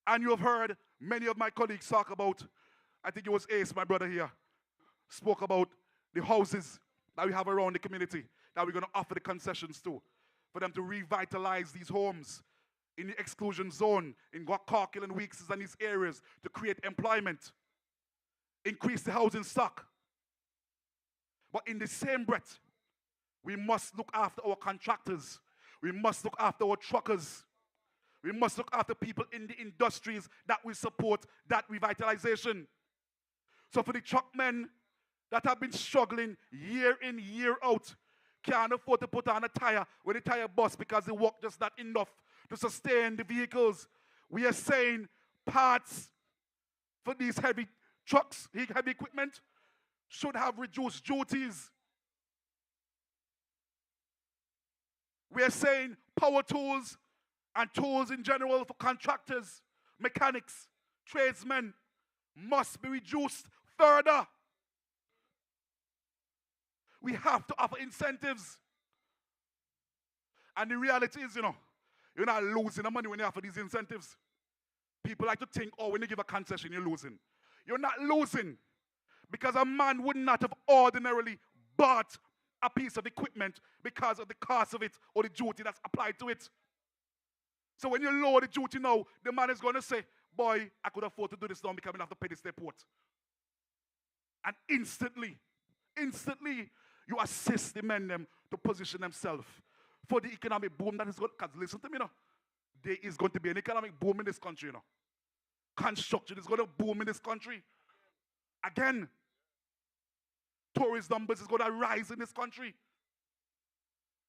And you have heard many of my colleagues talk about, I think it was Ace, my brother here, spoke about the houses that we have around the community that we're going to offer the concessions to, for them to revitalize these homes in the exclusion zone, in Corkill and Weeks and these areas, to create employment, increase the housing stock. But in the same breath, we must look after our contractors. We must look after our truckers. We must look after people in the industries that will support that revitalization. So for the truckmen that have been struggling year in, year out, can't afford to put on a tire when the tire busts because they work just not enough to sustain the vehicles. We are saying parts for these heavy trucks, heavy equipment, should have reduced duties. We are saying power tools and tools in general for contractors, mechanics, tradesmen must be reduced further. We have to offer incentives. And the reality is, you're not losing the money when you offer these incentives. People like to think, oh, when you give a concession, you're losing. You're not losing because a man would not have ordinarily bought a piece of equipment because of the cost of it or the duty that's applied to it. So when you lower the duty now, the man is going to say, boy, I could afford to do this now because I don't have to pay this deport. And instantly, you assist the men them to position themselves for the economic boom that is going to, because listen to me now, there is going to be an economic boom in this country, Construction is going to boom in this country. Again, tourist numbers is going to rise in this country.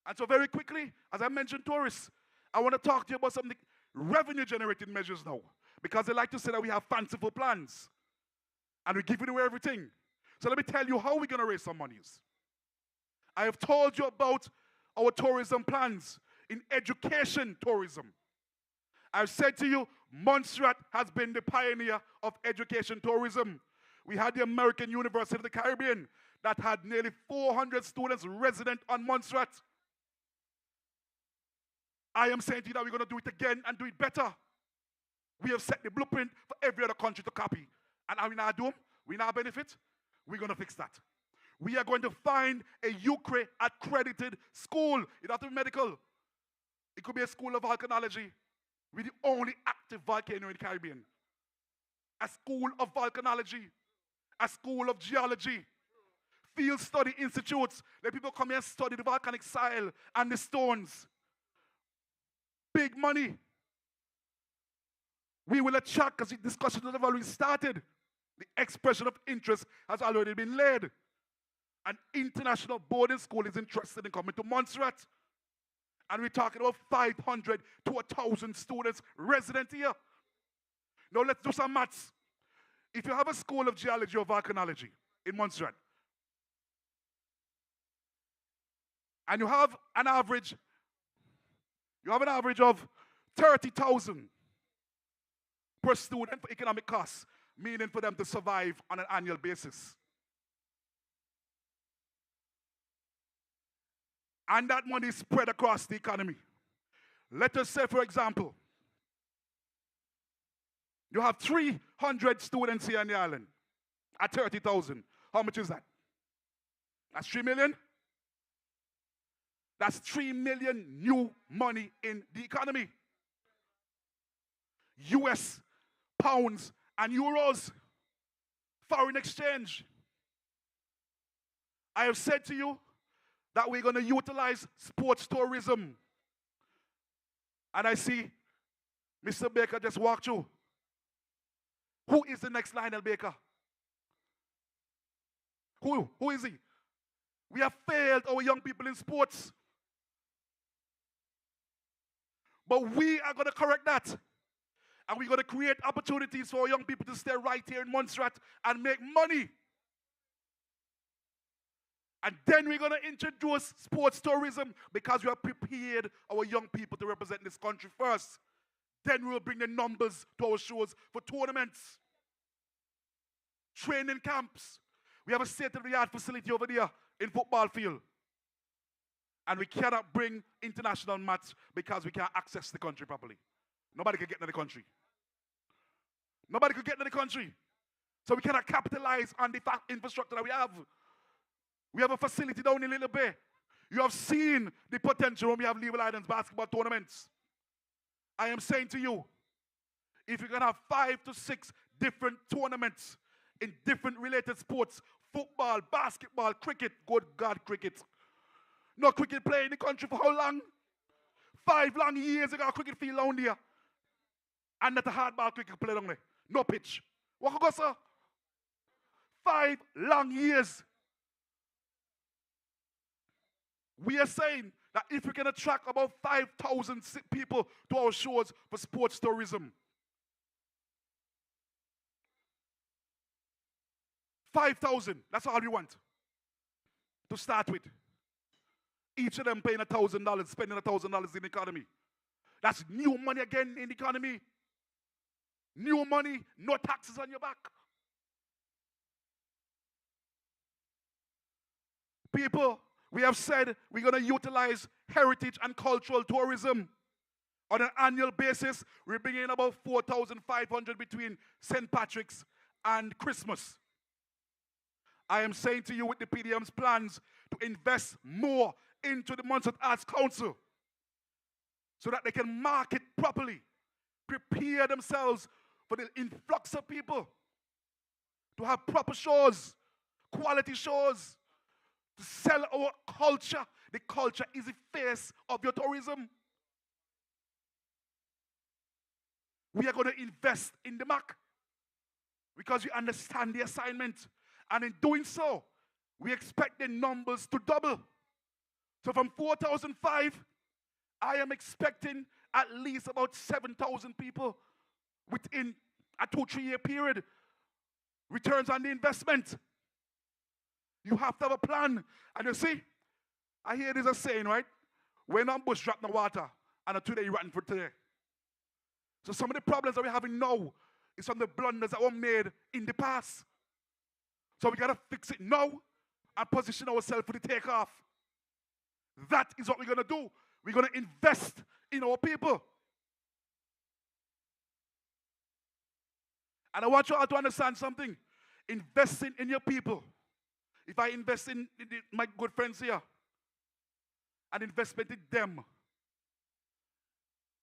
And so very quickly, as I mentioned tourists, I want to talk to you about some revenue-generating measures now. Because they like to say that we have fanciful plans. And we're giving away everything. So let me tell you how we're going to raise some monies. I have told you about our tourism plans in education tourism. I've said to you, Montserrat has been the pioneer of education tourism. We had the American University of the Caribbean that had nearly 400 students resident on Montserrat. I am saying to you that we're going to do it again and do it better. We have set the blueprint for every other country to copy. And are we now doing? We now benefit? We're going to fix that. We are going to find a UCRE accredited school. It doesn't have to be medical. It could be a school of volcanology. We're the only active volcano in the Caribbean. A school of volcanology. A school of geology. Field study institutes. Let people come here and study the volcanic soil and the stones. Big money. We will attract, because the discussions have already started. The expression of interest has already been laid. An international boarding school is interested in coming to Montserrat. And we're talking about 500 to 1,000 students resident here. Now let's do some maths. If you have a school of geology or volcanology in Montserrat, and you have an average of 30,000 per student for economic costs, meaning for them to survive on an annual basis. And that money is spread across the economy. Let us say, for example, you have 300 students here on the island at 30,000. How much is that? That's 3 million? That's 3 million new money in the economy. US, pounds, and euros. Foreign exchange. I have said to you that we're going to utilize sports tourism. And I see Mr. Baker just walked through. Who is the next Lionel Baker? Who is he? We have failed our young people in sports. But we are going to correct that. And we're going to create opportunities for our young people to stay right here in Montserrat and make money. And then we're going to introduce sports tourism because we have prepared our young people to represent this country first. Then we'll bring the numbers to our shows for tournaments, training camps. We have a state-of-the-art facility over there in football field. And we cannot bring international match because we can't access the country properly. Nobody can get into the country. Nobody could get into the country. So we cannot capitalize on the infrastructure that we have. We have a facility down in Little Bay. You have seen the potential when we have Leeward Islands basketball tournaments. I am saying to you, if you can have 5 to 6 different tournaments in different related sports, football, basketball, cricket, good God, cricket. No cricket play in the country for how long? 5 long years ago, cricket field down there. And not a hardball cricket play down there. No pitch. What can go, sir? 5 long years. We are saying that if we can attract about 5,000 people to our shores for sports tourism, 5,000, that's all we want to start with. Each of them paying $1,000, spending $1,000 in the economy. That's new money again in the economy. New money, no taxes on your back. People, we have said we're going to utilize heritage and cultural tourism. On an annual basis, we're bringing in about 4,500 between St. Patrick's and Christmas. I am saying to you with the PDM's plans to invest more into the Monster Arts Council so that they can market properly, prepare themselves for the influx of people, to have proper shows, quality shows, to sell our culture. The culture is the face of your tourism. We are going to invest in the MAC because we understand the assignment. And in doing so, we expect the numbers to double. So from 4,005, I am expecting at least about 7,000 people within a 2-3 year period. Returns on the investment. You have to have a plan. And you see, I hear there's a saying, right? When on bush drop in the water, and today you rotten for today. So some of the problems that we're having now is from the blunders that were made in the past. So we got to fix it now and position ourselves for the takeoff. That is what we're going to do. We're going to invest in our people. And I want you all to understand something. Investing in your people. If I invest in my good friends here, an investment in them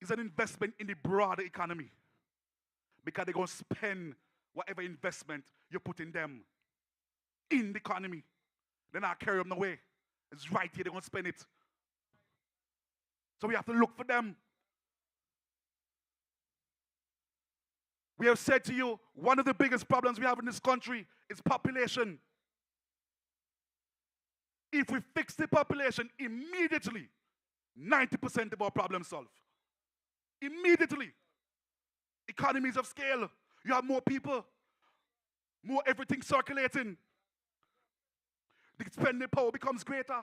is an investment in the broader economy. Because they're going to spend whatever investment you put in them in the economy. Then I carry them away. It's right here, they're going to spend it. So we have to look for them. We have said to you, one of the biggest problems we have in this country is population. If we fix the population immediately, 90% of our problems solved. Immediately. Economies of scale. You have more people. More everything circulating. The spending power becomes greater.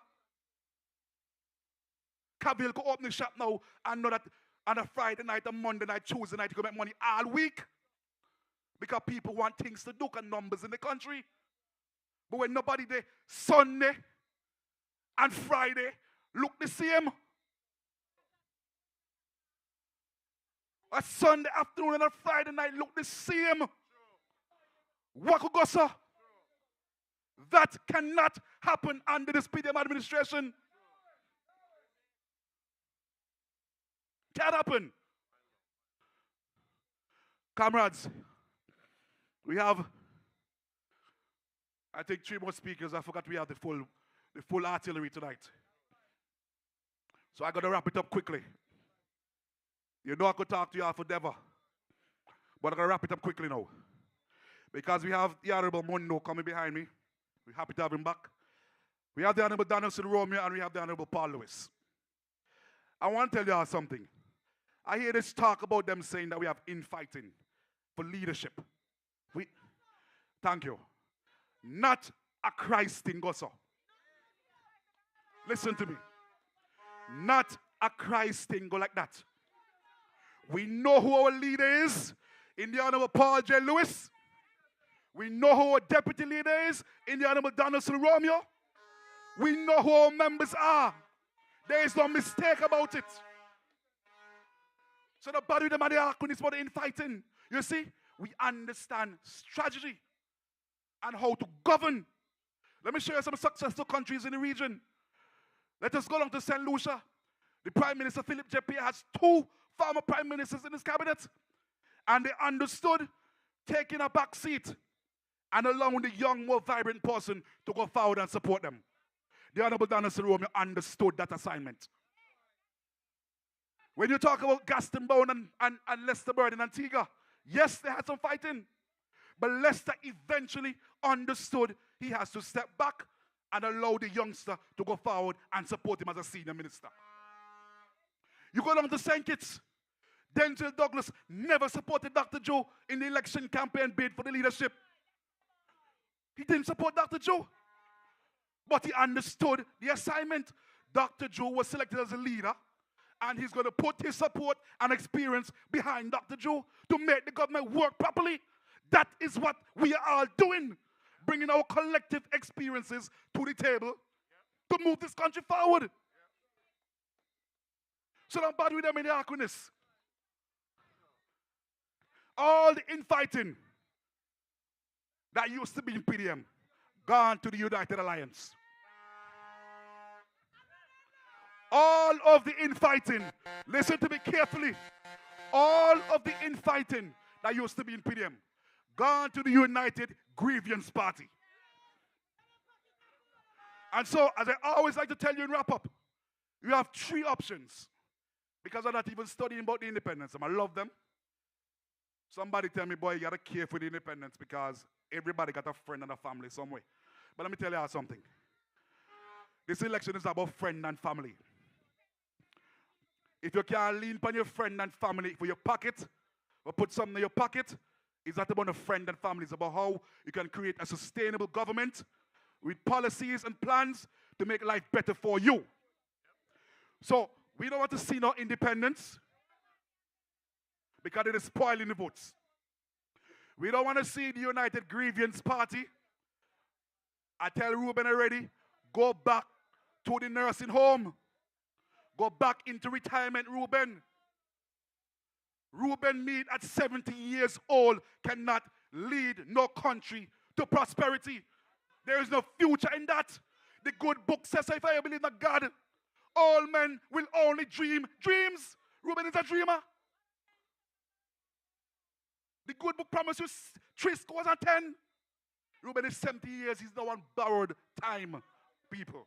Cavill could open the shop now and know that on a Friday night, a Monday night, Tuesday night, you can make money all week. Because people want things to do and numbers in the country. But when nobody there, Sunday and Friday look the same. A Sunday afternoon and a Friday night look the same. What could go, sir? That cannot happen under this PDM administration. Can't happen. Comrades, we have, I think, 3 more speakers. I forgot we have the full artillery tonight. So I got to wrap it up quickly. You know I could talk to you all forever. But I'm going to wrap it up quickly now. Because we have the Honorable Mundo coming behind me. We're happy to have him back. We have the Honorable Donaldson Romeo and we have the Honorable Paul Lewis. I want to tell you all something. I hear this talk about them saying that we have infighting for leadership. Thank you. Not a Christ thing, Gosso. Listen to me. Not a Christ thing go like that. We know who our leader is in the Honorable Paul J. Lewis. We know who our deputy leader is in the Honorable Donaldson Romeo. We know who our members are. There is no mistake about it. So the body of the man is about the infighting. You see, we understand strategy and how to govern. Let me show you some successful countries in the region. Let us go down to St. Lucia. The Prime Minister, Philip J. Pierre, has 2 former Prime Ministers in his cabinet. And they understood taking a back seat and allowing the young, more vibrant person to go forward and support them. The Honorable Donaldson Romeo understood that assignment. When you talk about Gaston Bowne and Lester Bird in Antigua, yes, they had some fighting. But Lester eventually understood he has to step back and allow the youngster to go forward and support him as a senior minister. You go down to St. Kitts. Denzel Douglas never supported Dr. Joe in the election campaign bid for the leadership. He didn't support Dr. Joe. But he understood the assignment. Dr. Joe was selected as a leader, and he's going to put his support and experience behind Dr. Joe to make the government work properly. That is what we are all doing, bringing our collective experiences to the table to move this country forward. So don't bother with them in the awkwardness. All the infighting that used to be in PDM, gone to the United Alliance. All of the infighting, listen to me carefully, all of the infighting that used to be in PDM, gone to the United Grievance Party. And so, as I always like to tell you in wrap up, you have three options. Because I'm not even studying about the independence. I love them. Somebody tell me, boy, you got to care for the independence because everybody got a friend and a family somewhere. But let me tell you something. This election is about friend and family. If you can't lean upon your friend and family for your pocket, or put something in your pocket, it's not about a friend and family. It's about how you can create a sustainable government with policies and plans to make life better for you. So, we don't want to see no independence because it is spoiling the votes. We don't want to see the United Grievance Party. I tell Ruben already, go back to the nursing home. Go back into retirement, Ruben. Ruben Meade at 70 years old cannot lead no country to prosperity. There is no future in that. The good book says, if I believe in God, all men will only dream dreams. Ruben is a dreamer. The good book promises you 3 scores and 10. Ruben is 70 years. He's now on borrowed time, people.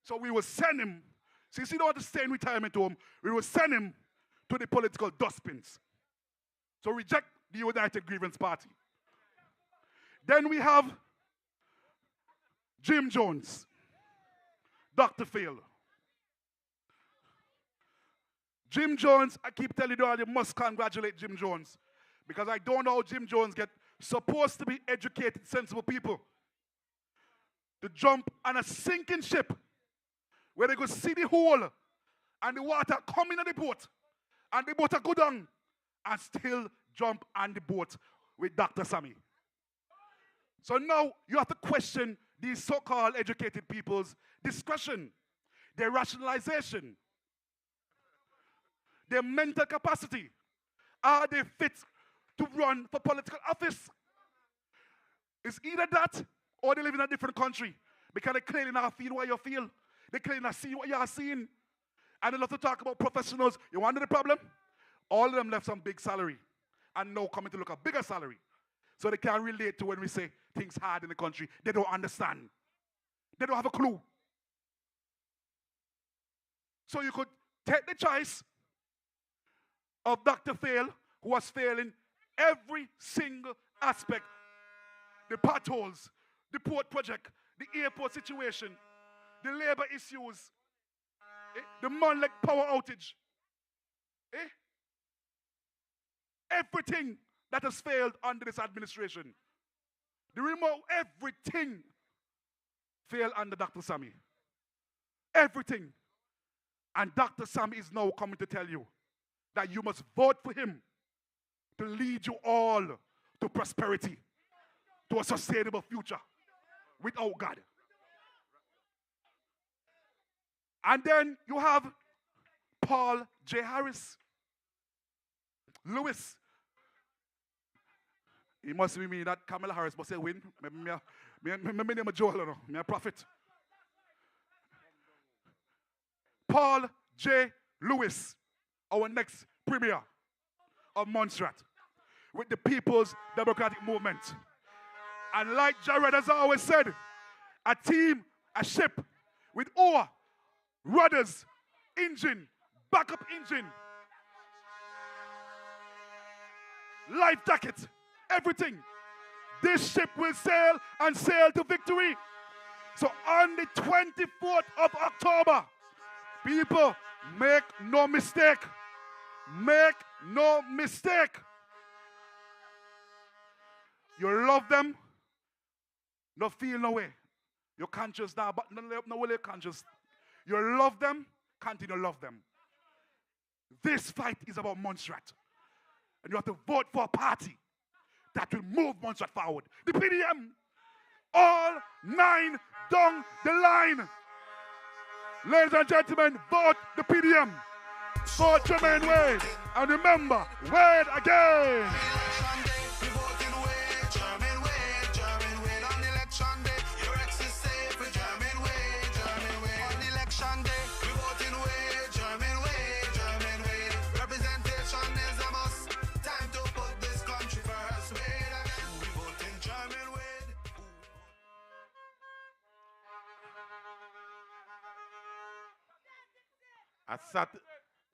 So we will send him. Since he don't want to stay in retirement home, we will send him to the political dustbins. So reject the United Grievance Party. Then we have Jim Jones. Dr. Phil. Jim Jones, I keep telling you all, you must congratulate Jim Jones. Because I don't know how Jim Jones get supposed to be educated, sensible people to jump on a sinking ship where they could see the hole and the water coming on the boat and the boat go down and still jump on the boat with Dr. Sammy. So now you have to question these so-called educated people's discretion, their rationalization, their mental capacity. Are they fit to run for political office? It's either that or they live in a different country because they clearly not feel what you feel. They clearly not see what you are seeing. And they love to talk about professionals. You want to know the problem? All of them left some big salary and now coming to look a bigger salary. So they can't relate to when we say things hard in the country. They don't understand. They don't have a clue. So you could take the choice of Dr. Fail, who was failing every single aspect. The potholes, the port project, the airport situation, the labor issues, the Monlek power outage. Everything that has failed under this administration. The remote, everything failed under Dr. Sammy. Everything. And Dr. Sammy is now coming to tell you that you must vote for him to lead you all to prosperity, to a sustainable future without God. And then you have Paul J. Harris. Lewis. It must be me that Kamala Harris must say win. My name is Joel, I'm a prophet. Paul J. Lewis, our next premier of Montserrat, with the People's Democratic Movement. And like Jared has always said, a team, a ship with oar, rudders, engine, backup engine, life jacket, everything. this ship will sail and sail to victory. So on the 24th of October, people, make no mistake. Make no mistake. You love them, no feel no way. Your conscience now, but no way conscious. You love them, continue to love them. This fight is about Montserrat. And you have to vote for a party that will move Montserrat forward. The PDM, all 9 down the line. Ladies and gentlemen, vote the PDM. Vote Jermaine Wade. And remember, Wade again.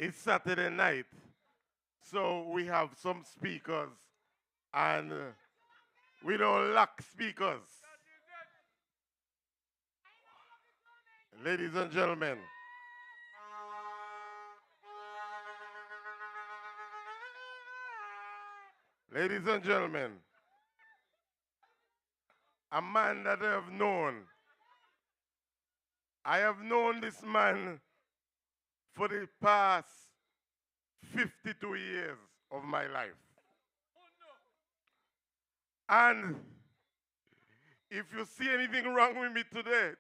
It's Saturday night, so we have some speakers, and we don't lack speakers. Ladies and gentlemen, a man that I have known this man for the past 52 years of my life. And if you see anything wrong with me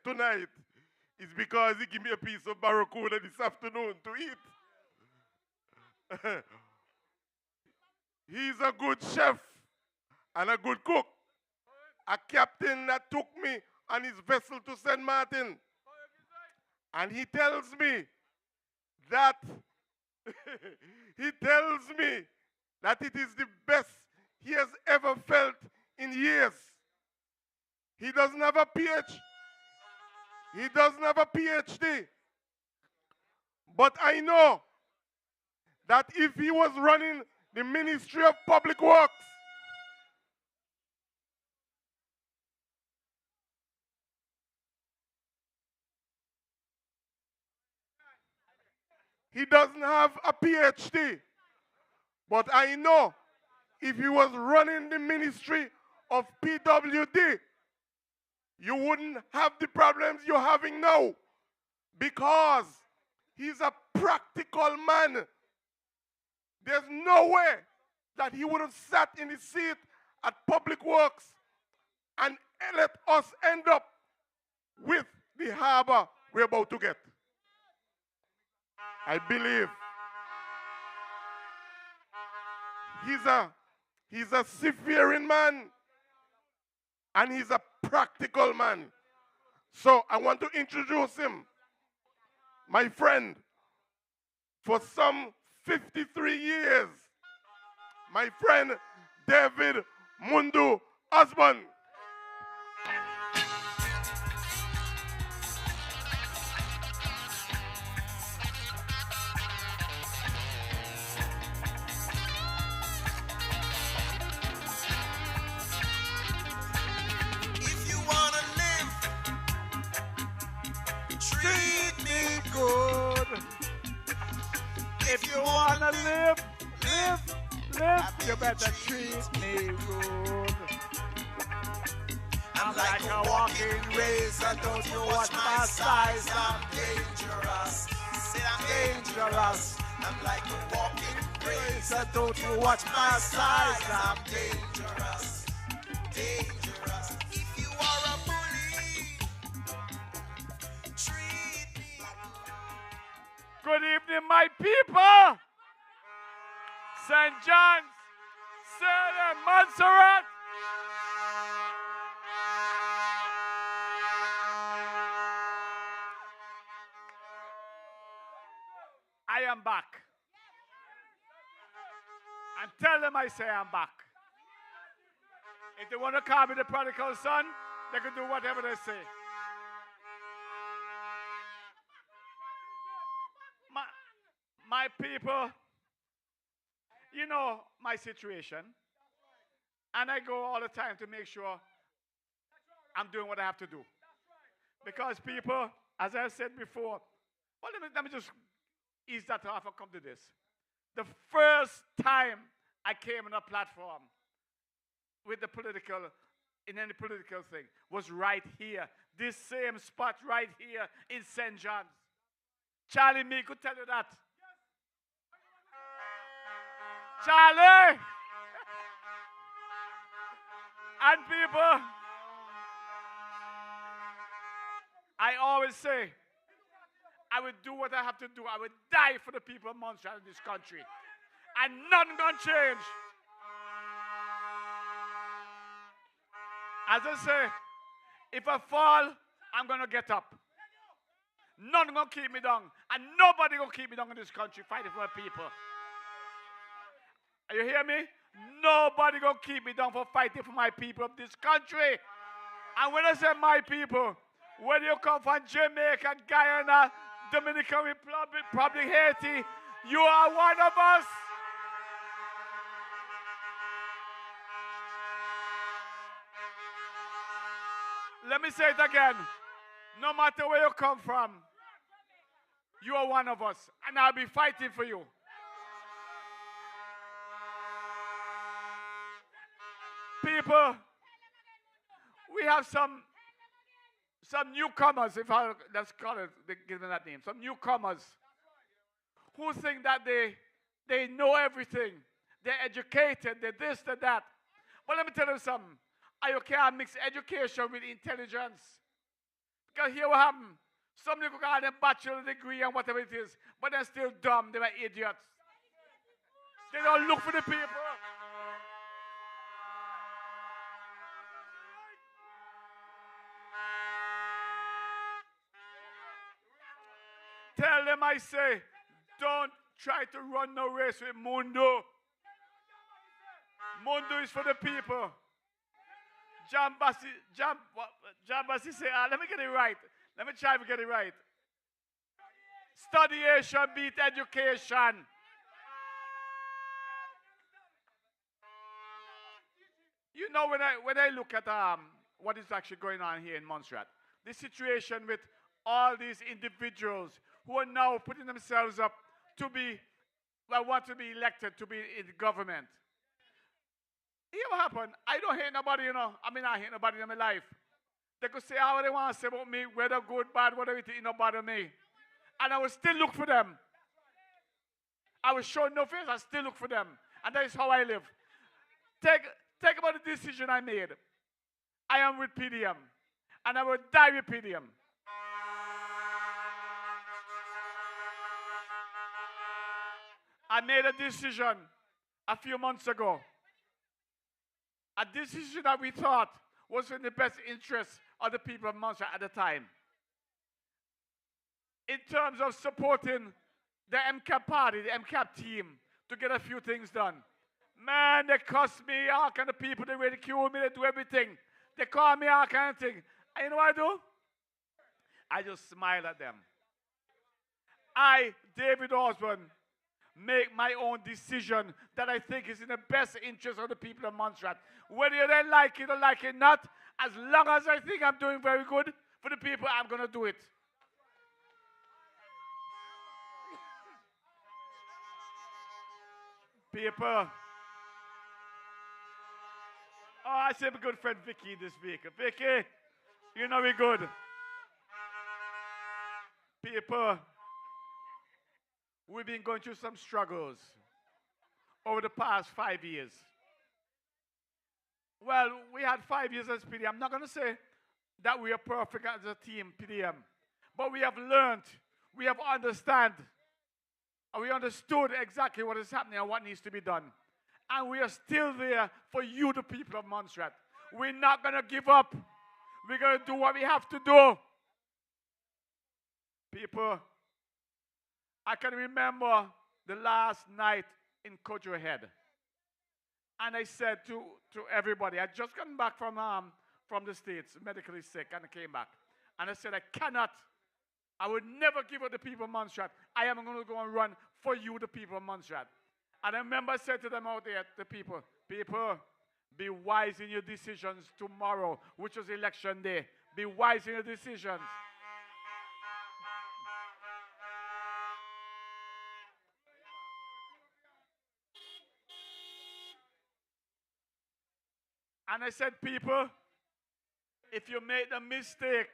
tonight, it's because he gave me a piece of barracuda this afternoon to eat. He's a good chef and a good cook. A captain that took me on his vessel to St. Martin. And he tells me that it is the best he has ever felt in years. He doesn't have a PhD. But I know that if he was running the Ministry of Public Works, he doesn't have a PhD. But I know if he was running the Ministry of PWD, you wouldn't have the problems you're having now. Because he's a practical man. There's no way that he would have sat in his seat at Public Works and let us end up with the harbor we're about to get. I believe he's a seafaring man and he's a practical man. So I want to introduce him, my friend, for some 53 years, my friend David Mundo Osborne.
If you wanna live, you better treat me rude. I'm like a walking razor, don't you watch my size, I'm dangerous. Say I'm dangerous. I'm like a walking razor, don't you watch my size, I'm dangerous. Dangerous. If you are a bully, treat me. Good evening, my people. St. John's, Sarah, Montserrat. I am back. And tell them I say I'm back. If they want to call me the prodigal son, they can do whatever they say. My people, you know my situation.
And I go all the time to make sure I'm doing what I have to do. Because people, as I said before, well, let me just ease that off and come to this. The first time I came on a platform with the political, in any political thing, was right here. This same spot right here in St. John's. Charlie me could tell you that. Charlie! And people, I always say, I would do what I have to do. I would die for the people of Montreal in this country. And nothing gonna change. As I say, if I fall, I'm gonna get up. Nothing gonna keep me down. And nobody gonna keep me down in this country fighting for my people. Are you hear me? Nobody gonna keep me down for fighting for my people of this country. And when I say my people, whether you come from Jamaica, Guyana, Dominican Republic, Haiti, you are one of us. Let me say it again. No matter where you come from, you are one of us, and I'll be fighting for you. People, we have some newcomers, if I let's call it, give them that name, some newcomers who think that they know everything. They're educated, they're this, they're that. But let me tell you something. You can't mix education with intelligence. Because here what happened. Some people got a bachelor's degree and whatever it is, but they're still dumb. They were idiots. They don't look for the people. Tell them, I say, don't try to run no race with Mundo. Mundo is for the people. John Bassi say, let me get it right. Let me try to get it right. Studiation beat education. You know, when I look at what is actually going on here in Montserrat, the situation with all these individuals who are now putting themselves up to be, well, want to be elected to be in the government. Hear what happened? I don't hate nobody, you know. I mean, I hate nobody in my life. They could say how they want to say about me, whether good, bad, whatever it is, it don't bother me. And I will still look for them. I will show no face, I still look for them. And that is how I live. Take about the decision I made. I am with PDM. And I will die with PDM. I made a decision a few months ago. A decision that we thought was in the best interest of the people of Montreal at the time. In terms of supporting the MCAP party, the MCAP team, to get a few things done. Man, they cuss me, all kind of people, they ridicule me, they do everything. They call me all kind of thing. And you know what I do? I just smile at them. I, David Osborne, make my own decision that I think is in the best interest of the people of Montserrat. Whether they like it or like it not, as long as I think I'm doing very good for the people, I'm going to do it. People. Oh, I see my good friend Vicky this week. Vicky, you know we're good. People, we've been going through some struggles over the past 5 years. Well, we had 5 years as PDM. I'm not going to say that we are perfect as a team, PDM. But we have learned, we have understood, and we understood exactly what is happening and what needs to be done. And we are still there for you, the people of Montserrat. We're not going to give up. We're going to do what we have to do. People, I can remember the last night in Kojo Head. And I said to everybody, I'd just come back from the States, medically sick, and I came back. And I said, I would never give up the people of Montserrat. I am going to go and run for you, the people of Montserrat. And I remember I said to them out there, the people, Be wise in your decisions tomorrow, which is election day. Be wise in your decisions. And I said, people, if you make the mistake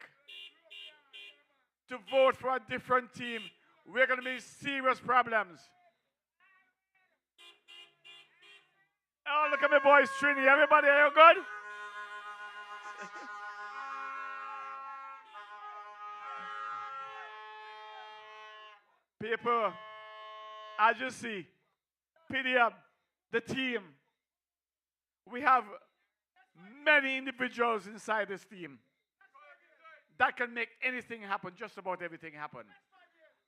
to vote for a different team, we're going to be serious problems. Oh, look at my boys, Trini. Everybody, are you good? People, as you see, PDM, the team, we have many individuals inside this team that can make anything happen, just about everything happen.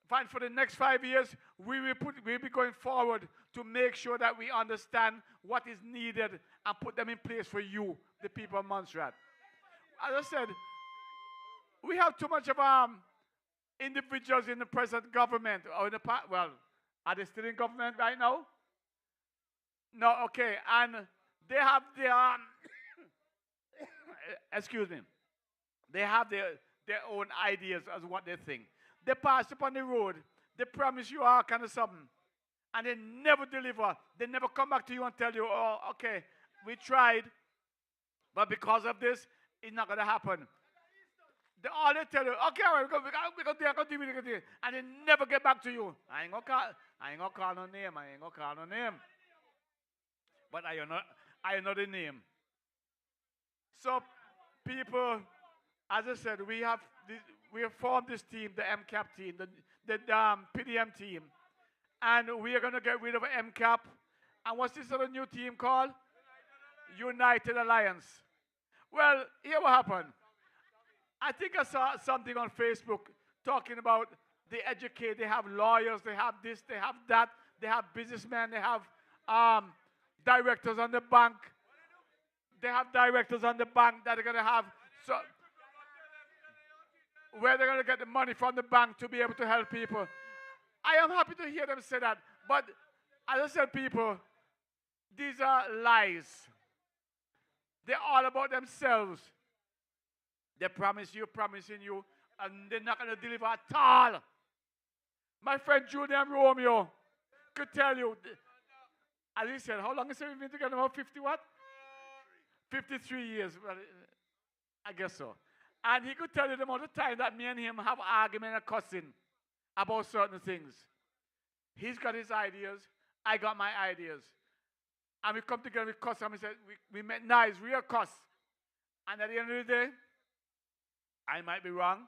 Fine, for the next 5 years, we'll be going forward to make sure that we understand what is needed and put them in place for you, the people of Montserrat. As I said, we have too much of individuals in the present government, or in the past. Well, are they still in government right now? No, okay, and they have their excuse me, they have their own ideas as what they think. They pass upon the road, they promise you all kind of something, and they never deliver. They never come back to you and tell you, oh, okay, we tried, but because of this, it's not going to happen. All they tell you, okay, all right, we're going to do it, and they never get back to you. I ain't going to call no name. But I know the name. So, people, as I said, we have formed this team, the MCAP team, the PDM team, and we are going to get rid of MCAP. And what's this other new team called? United Alliance. Well, here what happened. I think I saw something on Facebook talking about they educate, they have lawyers, they have this, they have that, they have businessmen, they have directors on the bank. They have directors on the bank that are going to have, so where they're going to get the money from the bank to be able to help people. I am happy to hear them say that, but as I said, people, these are lies. They're all about themselves. They promising you, and they're not going to deliver at all. My friend Julian Romeo could tell you, as he said, how long has he been together? About 50 what? 53 years. Well, I guess so. And he could tell you the amount of time that me and him have argument and cussing about certain things. He's got his ideas. I got my ideas. And we come together, we cuss, and we said, we met nice, real cuss. And at the end of the day, I might be wrong.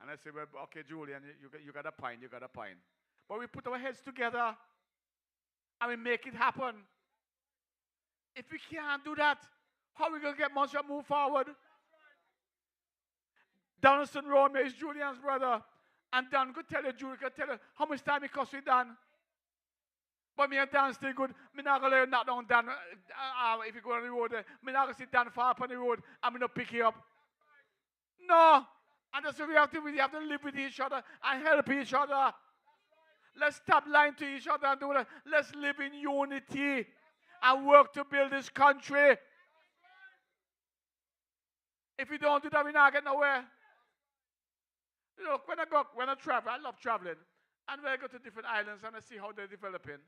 And I said, well, okay, Julian, you got a point. But we put our heads together and we make it happen. If we can't do that, how are we going to get Montserrat move forward? Donaldson Romeo is Julian's brother. And Dan could tell you, Julian could tell you how much time it cost with Dan. But me and Dan still good. Me not going to let you knock down Dan. If you go on the road, me not going to sit Dan far up on the road and me not pick you up. No. And that's what we have to live with each other and help each other. Let's stop lying to each other and do that. Let's live in unity and work to build this country. If we don't do that, we're not getting nowhere. Look, when I travel, I love traveling. And when I go to different islands and I see how they're developing.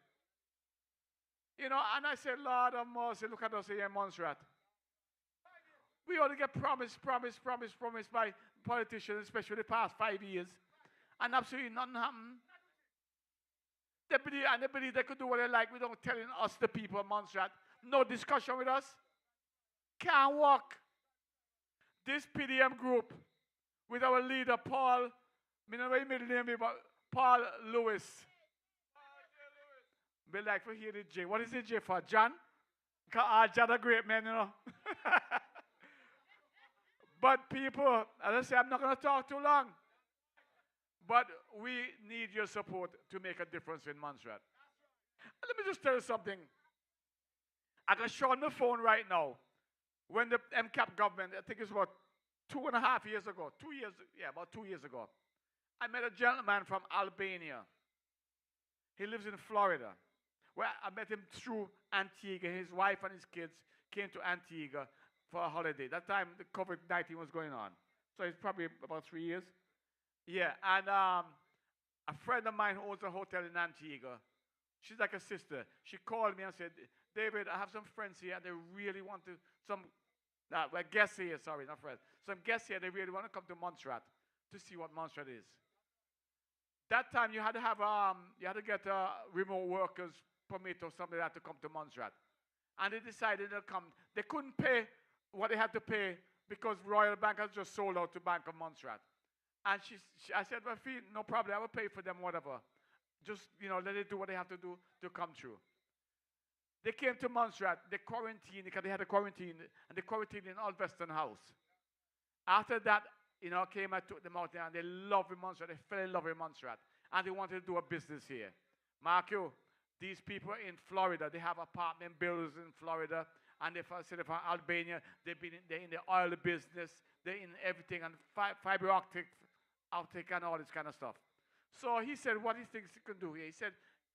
You know, and I say, Lord of mercy, look at us here in Montserrat. We only get promised by politicians, especially the past 5 years. And absolutely nothing happened. They believe they could do what they like without telling us, the people of Montserrat. No discussion with us. Can't walk. This PDM group with our leader, Paul, I don't know what middle name is, but Paul Lewis. Be like for hear the J. What is the J for? John? John a great man, you know. But people, as I say, I'm not going to talk too long. But we need your support to make a difference in Montserrat. Let me just tell you something. I can show on the phone right now. When the MCAP government, I think it's about 2.5 years ago, about 2 years ago, I met a gentleman from Albania. He lives in Florida. Well, I met him through Antigua. His wife and his kids came to Antigua for a holiday. That time the COVID-19 was going on. So it's probably about 3 years. Yeah, and a friend of mine who owns a hotel in Antigua, she's like a sister. She called me and said, David, I have some friends here. They really want to, guests here, sorry, not friends. Some guests here, they really want to come to Montserrat to see what Montserrat is. That time you had to have, you had to get a remote workers permit or something like that to come to Montserrat. And they decided to come. They couldn't pay what they had to pay because Royal Bank has just sold out to Bank of Montserrat. And I said, well, no problem. I will pay for them, whatever. Just, let it do what they have to do to come through. They came to Montserrat. They quarantined because they had a quarantine, and they quarantined in Old Western House. After that, I took them out there, and they loved Montserrat. They fell in love with Montserrat, and they wanted to do a business here. Mark you, these people in Florida, they have apartment buildings in Florida, and they're from Albania. They're in the oil business. They're in everything, and fiber optic and all this kind of stuff. So he said, what he thinks he can do here. He said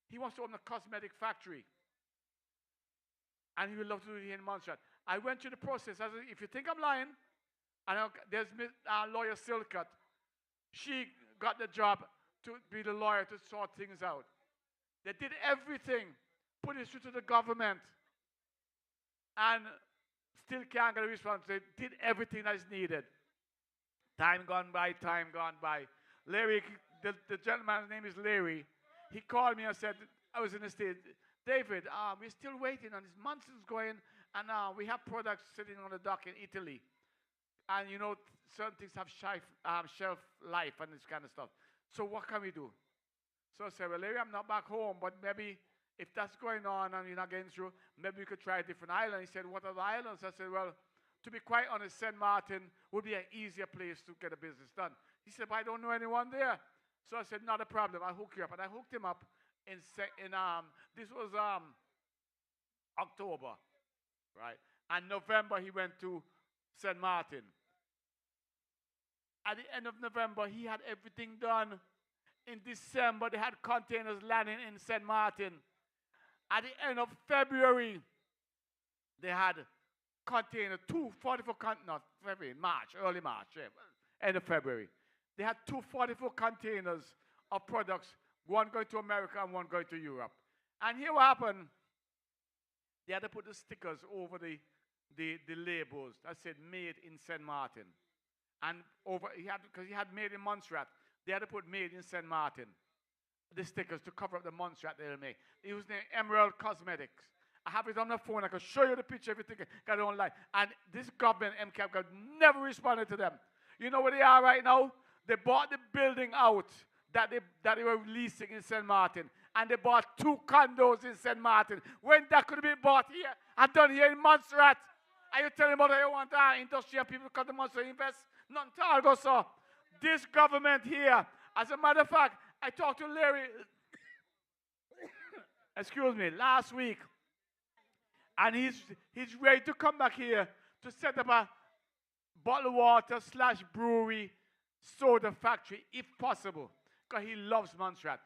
he wants to open a cosmetic factory. And he would love to do it here in Montserrat. I went through the process. I said, if you think I'm lying, and there's lawyer Silcutt. She got the job to be the lawyer to sort things out. They did everything, put it through to the government, and still can't get a response. They did everything that is needed. Time gone by. Larry, the gentleman's name is Larry. He called me and said, I was in the States. David, we're still waiting, and this month is going, and we have products sitting on the dock in Italy. And, certain things have shelf life and this kind of stuff. So what can we do? So I said, well, Larry, I'm not back home, but maybe if that's going on and you're not getting through, maybe we could try a different island. He said, what are the islands? I said, well, to be quite honest, St. Martin would be an easier place to get a business done. He said, but I don't know anyone there. So I said, not a problem. I'll hook you up. And I hooked him up this was October, right? And November, he went to St. Martin. At the end of November, he had everything done. In December, they had containers landing in St. Martin. At the end of February, they had container, early March, end of February. They had 244 containers of products, one going to America and one going to Europe. And here what happened, they had to put the stickers over the labels that said made in St. Martin. And because he had made in Montserrat, they had to put made in St. Martin, the stickers to cover up the Montserrat they'll make. It was named Emerald Cosmetics. I have it on the phone. I can show you the picture if you think I don't lie. And this government, MCAP, never responded to them. You know where they are right now? They bought the building out that they were leasing in St. Martin. And they bought 2 condos in St. Martin. When that could have been bought here and done here in Montserrat. Are you telling me that you want industrial people to come to Montserrat invest? None to all go, so. This government here, as a matter of fact, I talked to Larry, excuse me, last week. And he's ready to come back here to set up a bottled water / brewery soda factory, if possible, because he loves Montserrat.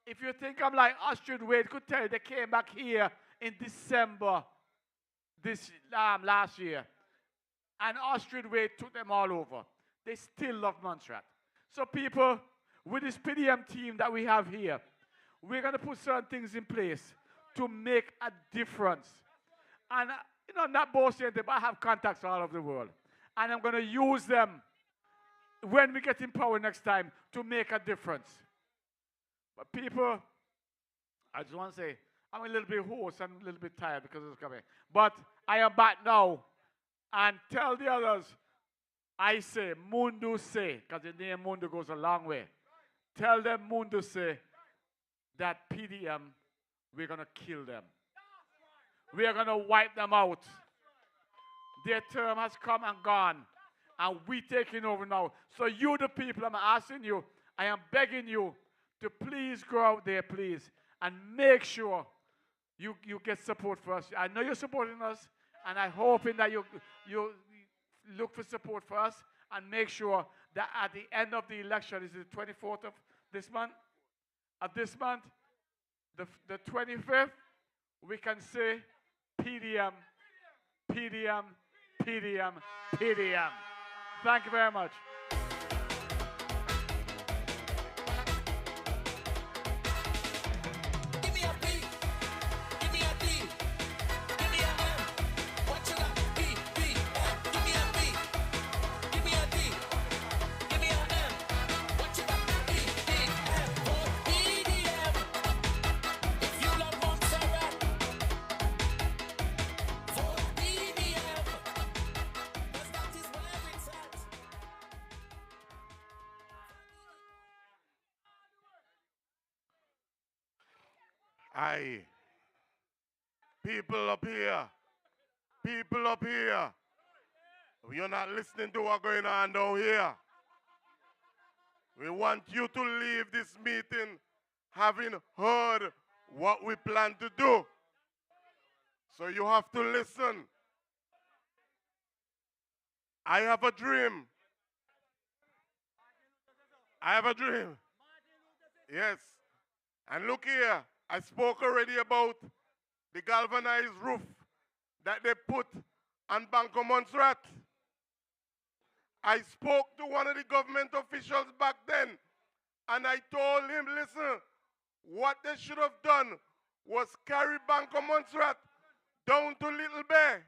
If you think I'm like Astrid Wade, could tell you they came back here in December last year. And Astrid Wade took them all over. They still love Montserrat. So people, with this PDM team that we have here, we're going to put certain things in place to make a difference. And, not boasting, but I have contacts all over the world. And I'm going to use them when we get in power next time to make a difference. But people, I just want to say, I'm a little bit hoarse and a little bit tired because it's coming. But I am back now. And tell the others, I say, Mundo say, because the name Mundo goes a long way. Tell them Mundo say that PDM, we're going to kill them. We are going to wipe them out. Their term has come and gone. And we're taking over now. So you, the people, I'm asking you, I am begging you to please go out there, please, and make sure you get support for us. I know you're supporting us, and I'm hoping that you look for support for us and make sure that at the end of the election, is it the 24th of this month? The 25th, we can say PDM PDM, PDM, PDM. Thank you very much.
Give me a P, give me a D, give me a M. What you got? P, M. Give me a P, give me a D, give me a M. What you got? P, M. Vote PDM. If you love Montserrat, vote PDM. 'Cause that is where it's at.
Aye. People up here. People up here. You're not listening to what's going on down here. We want you to leave this meeting having heard what we plan to do. So you have to listen. I have a dream. I have a dream. Yes. And look here, I spoke already about the galvanized roof that they put on Banco Montserrat. I spoke to one of the government officials back then, and I told him, listen, what they should have done was carry Banco Montserrat down to Little Bay.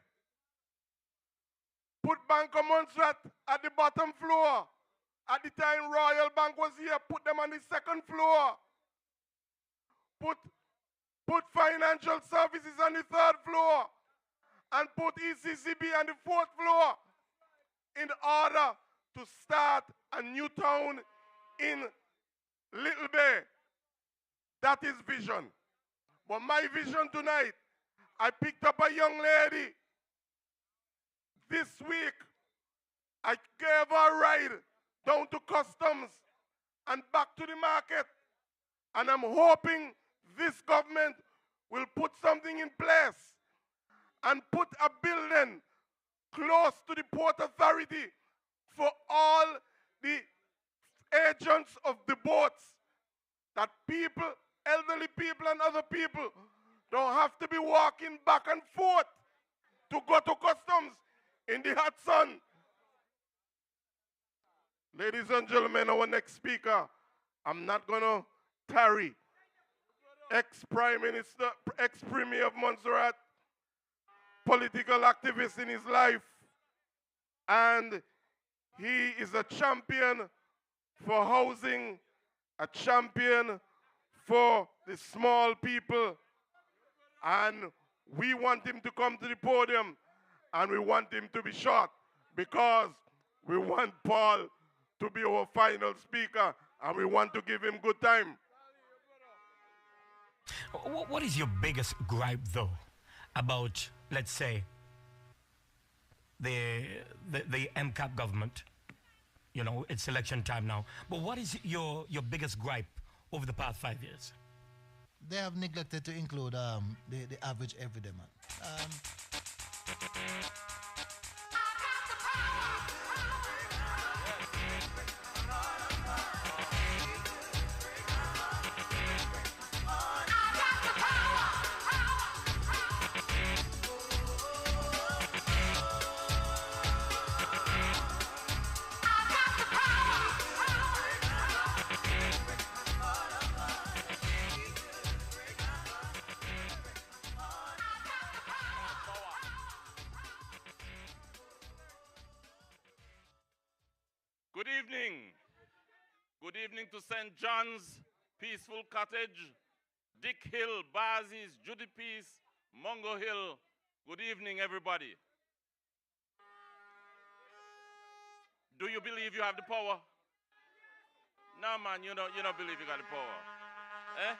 Put Banco Montserrat at the bottom floor. At the time Royal Bank was here, put them on the second floor. Put financial services on the third floor. And put ECCB on the fourth floor in order to start a new town in Little Bay. That is vision. But my vision tonight, I picked up a young lady. This week, I gave her a ride down to customs and back to the market. And I'm hoping this government will put something in place and put a building close to the Port Authority for all the agents of the boats, that people, elderly people and other people, don't have to be walking back and forth to go to customs in the hot sun. Ladies and gentlemen, our next speaker, I'm not going to tarry. Ex-Prime Minister, ex-Premier of Montserrat, political activist in his life, and he is a champion for housing, a champion for the small people, and we want him to come to the podium, and we want him to be short, because we want Paul to be our final speaker, and we want to give him good time.
What is your biggest gripe, though, about, let's say, the MCAP government? You know, it's election time now. But what is your biggest gripe over the past 5 years?
They have neglected to include the average everyday man.
Good evening. Good evening to St. John's, Peaceful Cottage, Dick Hill, Bazis, Judy Peace, Mungo Hill. Good evening, everybody. Do you believe you have the power? No, man, you don't believe you got the power. Eh?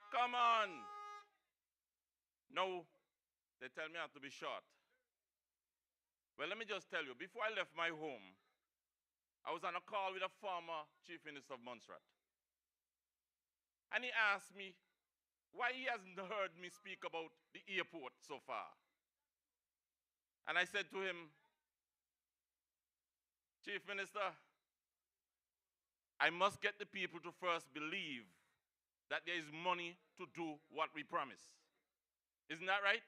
Come on. No, they tell me I have to be short. Well, let me just tell you, before I left my home, I was on a call with a former Chief Minister of Montserrat. And he asked me why he hasn't heard me speak about the airport so far. And I said to him, Chief Minister, I must get the people to first believe that there is money to do what we promise. Isn't that right?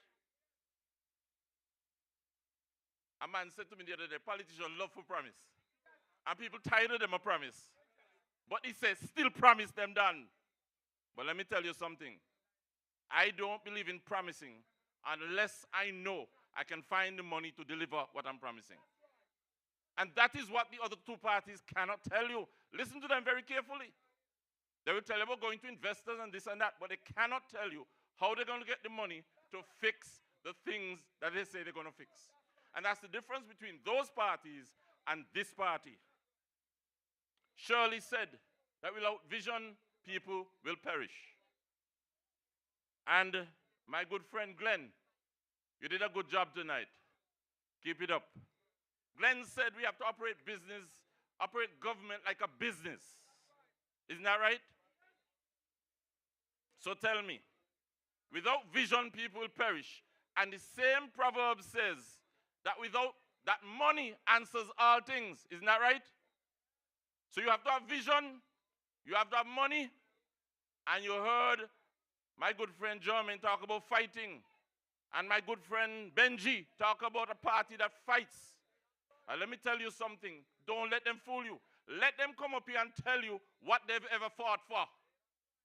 A man said to me the other day, politicians love for promise. And people tired of them a promise. But he says, still promise them done. But let me tell you something. I don't believe in promising unless I know I can find the money to deliver what I'm promising. And that is what the other two parties cannot tell you. Listen to them very carefully. They will tell you about going to investors and this and that, but they cannot tell you how they're going to get the money to fix the things that they say they're going to fix. And that's the difference between those parties and this party. Shirley said that without vision, people will perish. And my good friend Glenn, you did a good job tonight. Keep it up. Glenn said we have to operate government like a business. Isn't that right? So tell me, without vision, people will perish. And the same proverb says that that money answers all things. Isn't that right? So you have to have vision, you have to have money, and you heard my good friend Jermaine talk about fighting, and my good friend Benji talk about a party that fights. And let me tell you something. Don't let them fool you. Let them come up here and tell you what they've ever fought for.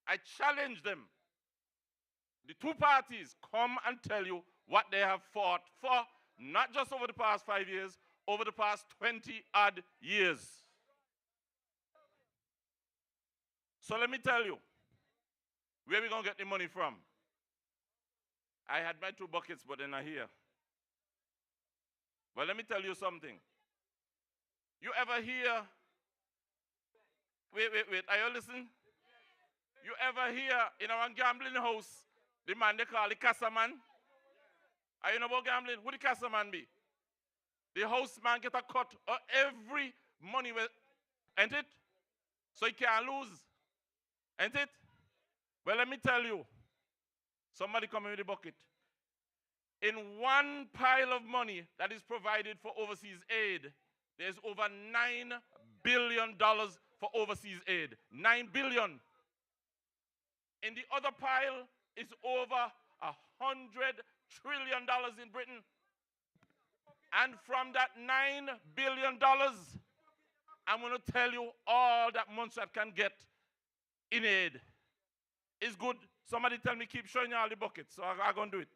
I challenge them. The two parties come and tell you what they have fought for, not just over the past 5 years, over the past 20-odd years. So let me tell you, where are we going to get the money from? I had my 2 buckets, but they're not here. But let me tell you something. You ever hear, wait, are you listening? You ever hear in our gambling house, the man they call the casa man? Are you know about gambling? Who the casa man be? The house man get a cut of every money, ain't it? So he can't lose, ain't it? Well, let me tell you, somebody come in with the bucket. In one pile of money that is provided for overseas aid, there's over $9 billion for overseas aid. $9 billion. In the other pile is over $100 trillion in Britain. And from that $9 billion, I'm going to tell you all that Montserrat can get in aid. It's good. Somebody tell me, keep showing you all the buckets, so I'm going to do it.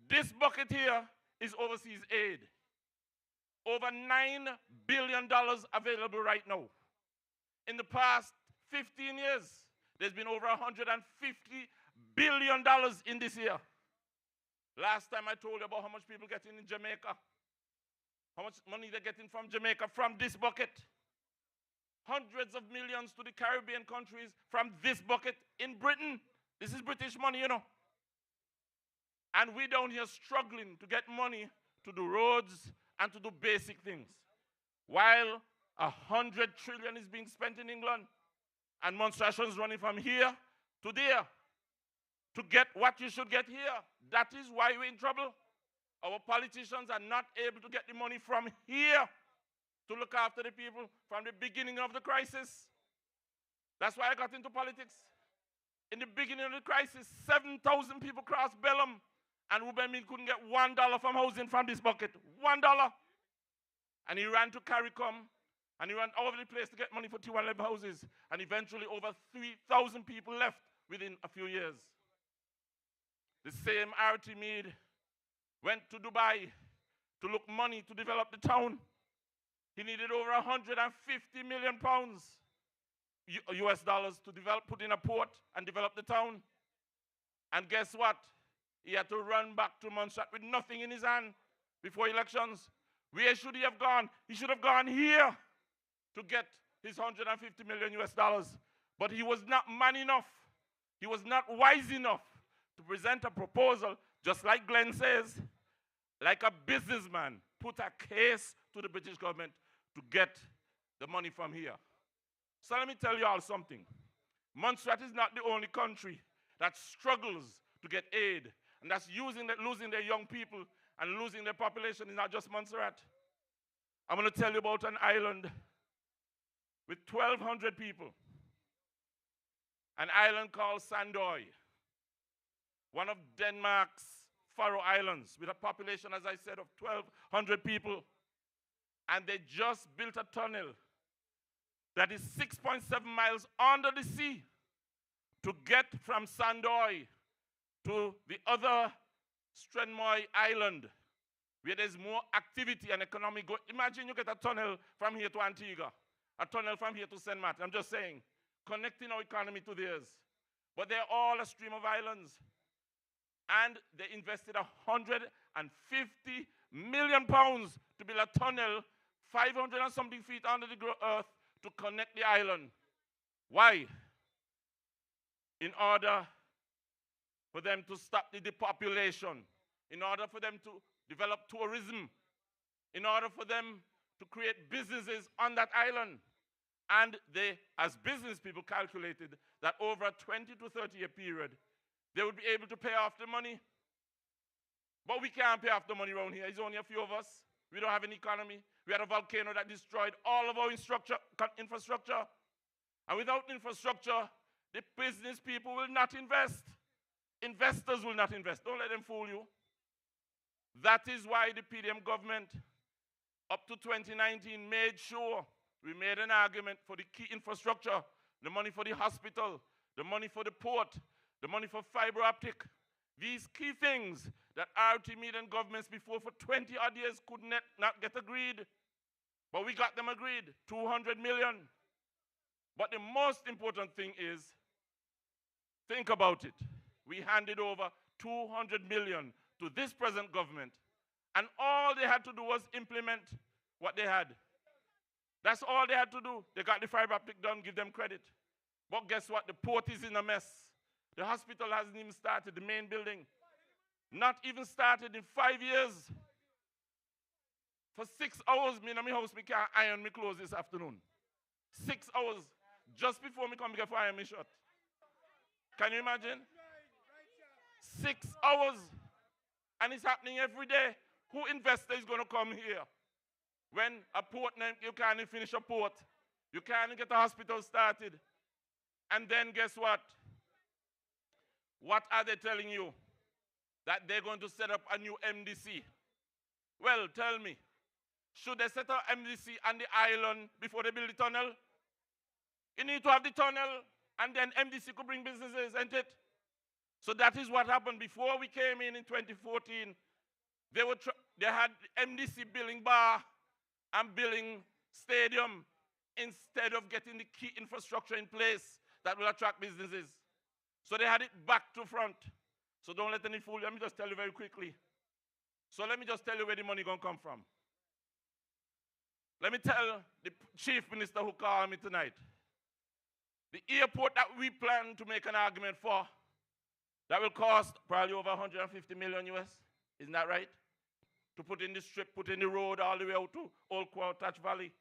This bucket here is overseas aid. Over $9 billion available right now. In the past 15 years, there's been over $150 billion in this year. Last time I told you about how much people getting in Jamaica. How much money they're getting from Jamaica from this bucket. Hundreds of millions to the Caribbean countries from this bucket in Britain. This is British money, you know. And we down here struggling to get money to do roads and to do basic things. While $100 trillion is being spent in England and monstrations running from here to there to get what you should get here. That is why we're in trouble. Our politicians are not able to get the money from here to look after the people from the beginning of the crisis. That's why I got into politics. In the beginning of the crisis, 7,000 people crossed Bellum, and Ruben Mead couldn't get $1 from housing from this bucket. $1. And he ran to CARICOM, and he ran all over the place to get money for T1 level houses. And eventually over 3,000 people left within a few years. The same R.T. Mead went to Dubai to look money to develop the town. He needed over 150 million pounds, US dollars, to put in a port and develop the town. And guess what? He had to run back to Montserrat with nothing in his hand before elections. Where should he have gone? He should have gone here to get his 150 million US dollars. But he was not man enough. He was not wise enough to present a proposal, just like Glenn says, like a businessman, put a case to the British government to get the money from here. So let me tell you all something. Montserrat is not the only country that struggles to get aid, and that's losing their young people and losing their population. Is not just Montserrat. I'm going to tell you about an island with 1,200 people. An island called Sandoy, one of Denmark's Faroe Islands with a population, as I said, of 1,200 people. And they just built a tunnel that is 6.7 miles under the sea to get from Sandoy to the other Stranmoy Island, where there's more activity and economic growth. Imagine you get a tunnel from here to Antigua, a tunnel from here to St. Martin. I'm just saying, connecting our economy to theirs. But they're all a stream of islands. And they invested 150 million pounds to build a tunnel 500 and something feet under the earth to connect the island. Why? In order for them to stop the depopulation, in order for them to develop tourism, in order for them to create businesses on that island. And they, as business people, calculated that over a 20 to 30 year period, they would be able to pay off the money. But we can't pay off the money around here. It's only a few of us. We don't have an economy. We had a volcano that destroyed all of our infrastructure. And without infrastructure, the business people will not invest. Investors will not invest. Don't let them fool you. That is why the PDM government, up to 2019, made sure we made an argument for the key infrastructure, the money for the hospital, the money for the port, the money for fiber optic. These key things that RT and governments before for 20 odd years could not get agreed. But we got them agreed, 200 million. But the most important thing is, think about it. We handed over 200 million to this present government, and all they had to do was implement what they had. That's all they had to do. They got the fiber optic done, give them credit. But guess what? The port is in a mess. The hospital hasn't even started, the main building. Not even started in 5 years. For 6 hours, me in my house, me can't iron my clothes this afternoon. 6 hours, just before me come here for iron my shirt. Can you imagine? 6 hours. And it's happening every day. Who investor is going to come here? When a port, you can't finish a port. You can't get a hospital started. And then guess what? What are they telling you? That they're going to set up a new MDC. Well, tell me, should they set up MDC on the island before they build the tunnel? You need to have the tunnel, and then MDC could bring businesses, ain't it? So that is what happened before we came in 2014. They had MDC building bar and building stadium instead of getting the key infrastructure in place that will attract businesses. So they had it back to front. So don't let any fool you. Let me just tell you very quickly. So let me just tell you where the money gonna come from. Let me tell the chief minister who called me tonight. The airport that we plan to make an argument for, that will cost probably over 150 million US. Isn't that right? To put in the strip, put in the road all the way out to Old Touch Valley.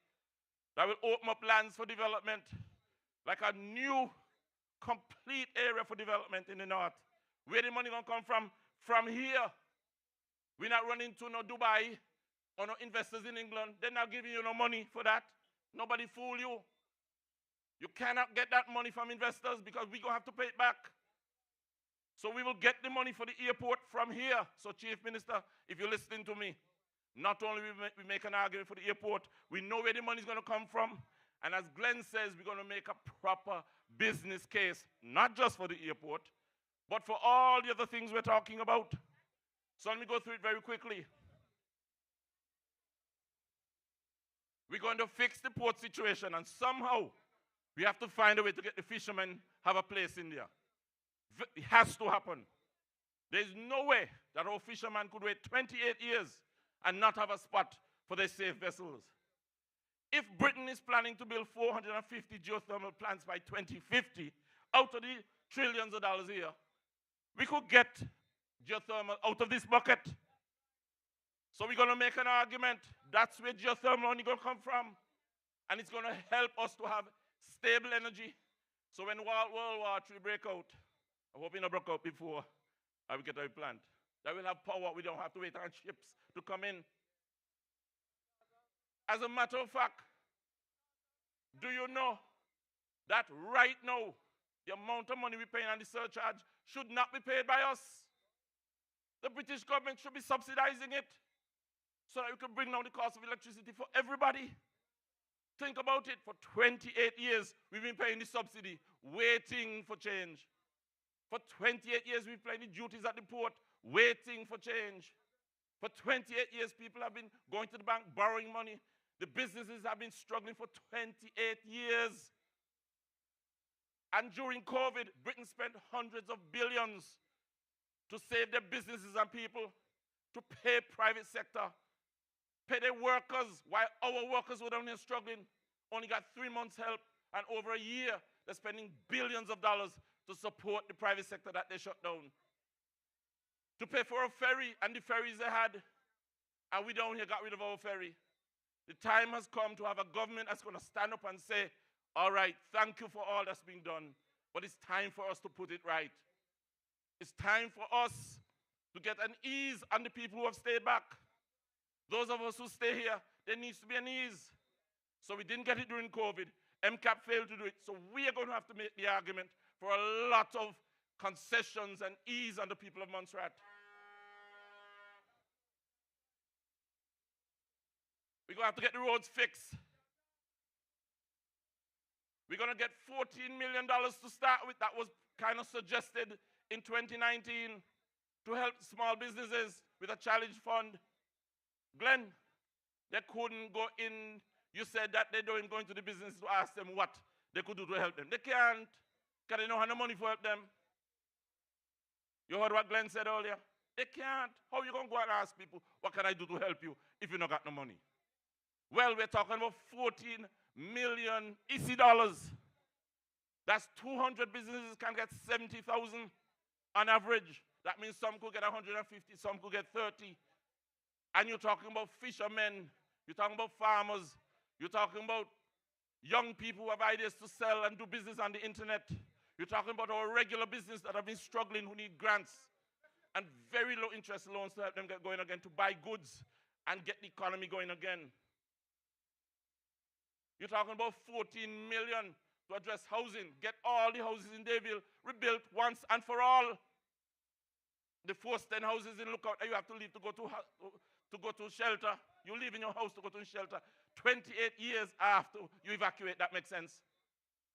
That will open up lands for development, like a new, complete area for development in the north. Where the money gonna come from? From here. We're not running to no Dubai or no investors in England. They're not giving you no money for that. Nobody fool you. You cannot get that money from investors because we're gonna have to pay it back. So we will get the money for the airport from here. So Chief Minister, if you're listening to me, not only we make an argument for the airport, we know where the money is going to come from. And as Glenn says, we're going to make a proper business case, not just for the airport, but for all the other things we're talking about. So let me go through it very quickly. We're going to fix the port situation, and somehow we have to find a way to get the fishermen have a place in there. It has to happen. There's no way that our fishermen could wait 28 years and not have a spot for their safe vessels. If Britain is planning to build 450 geothermal plants by 2050, out of the trillions of dollars a year, we could get geothermal out of this bucket. So we're going to make an argument. That's where geothermal only going to come from. And it's going to help us to have stable energy. So when World War III break out, I hope it not broke out before we get our plant, that will have power. We don't have to wait on ships to come in. As a matter of fact, do you know that right now, the amount of money we're paying on the surcharge should not be paid by us? The British government should be subsidizing it so that we can bring down the cost of electricity for everybody. Think about it. For 28 years, we've been paying the subsidy, waiting for change. For 28 years, we've paying the duties at the port, waiting for change. For 28 years, people have been going to the bank, borrowing money. The businesses have been struggling for 28 years. And during COVID, Britain spent hundreds of billions to save their businesses and people, to pay private sector, pay their workers, while our workers were down here struggling, only got 3 months help, and over a year, they're spending billions of dollars to support the private sector that they shut down. To pay for a ferry and the ferries they had, and we down here got rid of our ferry. The time has come to have a government that's going to stand up and say, all right, thank you for all that's been done, but it's time for us to put it right. It's time for us to get an ease on the people who have stayed back. Those of us who stay here, there needs to be an ease. So we didn't get it during COVID. MCAP failed to do it. So we are going to have to make the argument for a lot of concessions and ease on the people of Montserrat. We're going to have to get the roads fixed. We're going to get $14 million to start with. That was kind of suggested in 2019 to help small businesses with a challenge fund. Glenn, they couldn't go in. You said that they don't go into the business to ask them what they could do to help them. They can't, because they don't have no money to help them. You heard what Glenn said earlier? They can't. How are you going to go and ask people, what can I do to help you if you don't got no money? Well, we're talking about 14 million EC dollars. That's 200 businesses can get 70,000 on average. That means some could get 150, some could get 30. And you're talking about fishermen, you're talking about farmers, you're talking about young people who have ideas to sell and do business on the internet. You're talking about our regular business that have been struggling, who need grants and very low interest loans to help them get going again, to buy goods and get the economy going again. You're talking about 14 million to address housing, get all the houses in Daville rebuilt once and for all. The first 10 houses in Lookout that you have to leave to go to shelter. You live in your house to go to shelter 28 years after you evacuate. That makes sense.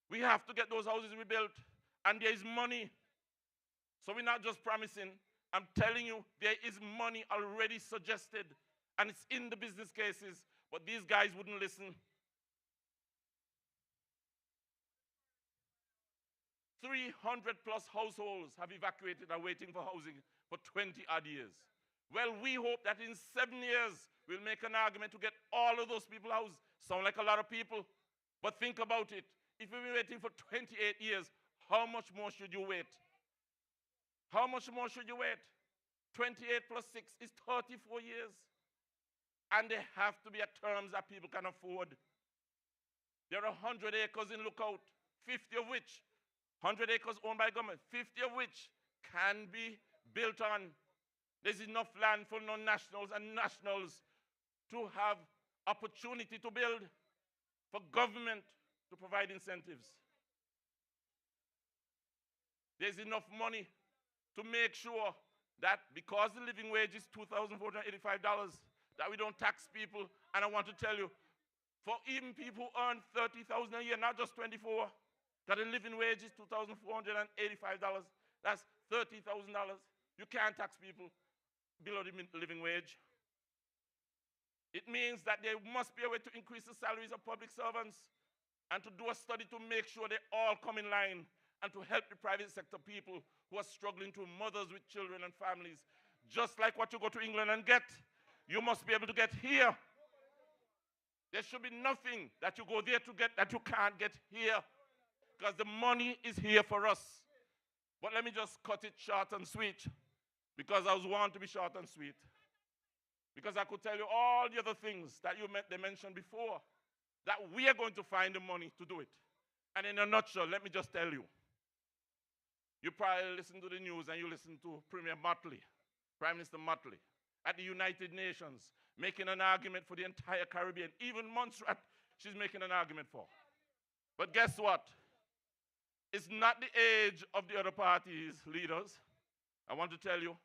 We have to get those houses rebuilt, and there is money. So we're not just promising. I'm telling you, there is money already suggested, and it's in the business cases, but these guys wouldn't listen. 300 plus households have evacuated and waiting for housing for 20 odd years. Well, we hope that in 7 years, we'll make an argument to get all of those people housed. Sound like a lot of people, but think about it. If we've been waiting for 28 years, how much more should you wait? How much more should you wait? 28 plus 6 is 34 years. And they have to be at terms that people can afford. There are 100 acres in Lookout, 50 of which 100 acres owned by government, 50 of which can be built on. There's enough land for non-nationals and nationals to have opportunity to build, for government to provide incentives. There's enough money to make sure that because the living wage is $2,485, that we don't tax people. And I want to tell you, for even people who earn $30,000 a year, not just 24, that the living wage is $2,485. That's $30,000. You can't tax people below the living wage. It means that there must be a way to increase the salaries of public servants and to do a study to make sure they all come in line and to help the private sector people who are struggling, to mothers with children and families. Just like what you go to England and get, you must be able to get here. There should be nothing that you go there to get that you can't get here, because the money is here for us. But let me just cut it short and sweet, because I was wanting to be short and sweet. Because I could tell you all the other things that they mentioned before, that we are going to find the money to do it. And in a nutshell, let me just tell you. You probably listen to the news and you listen to Premier Motley, Prime Minister Motley, at the United Nations, making an argument for the entire Caribbean. Even Montserrat, she's making an argument for. But guess what? It's not the age of the other parties' leaders. I want to tell you,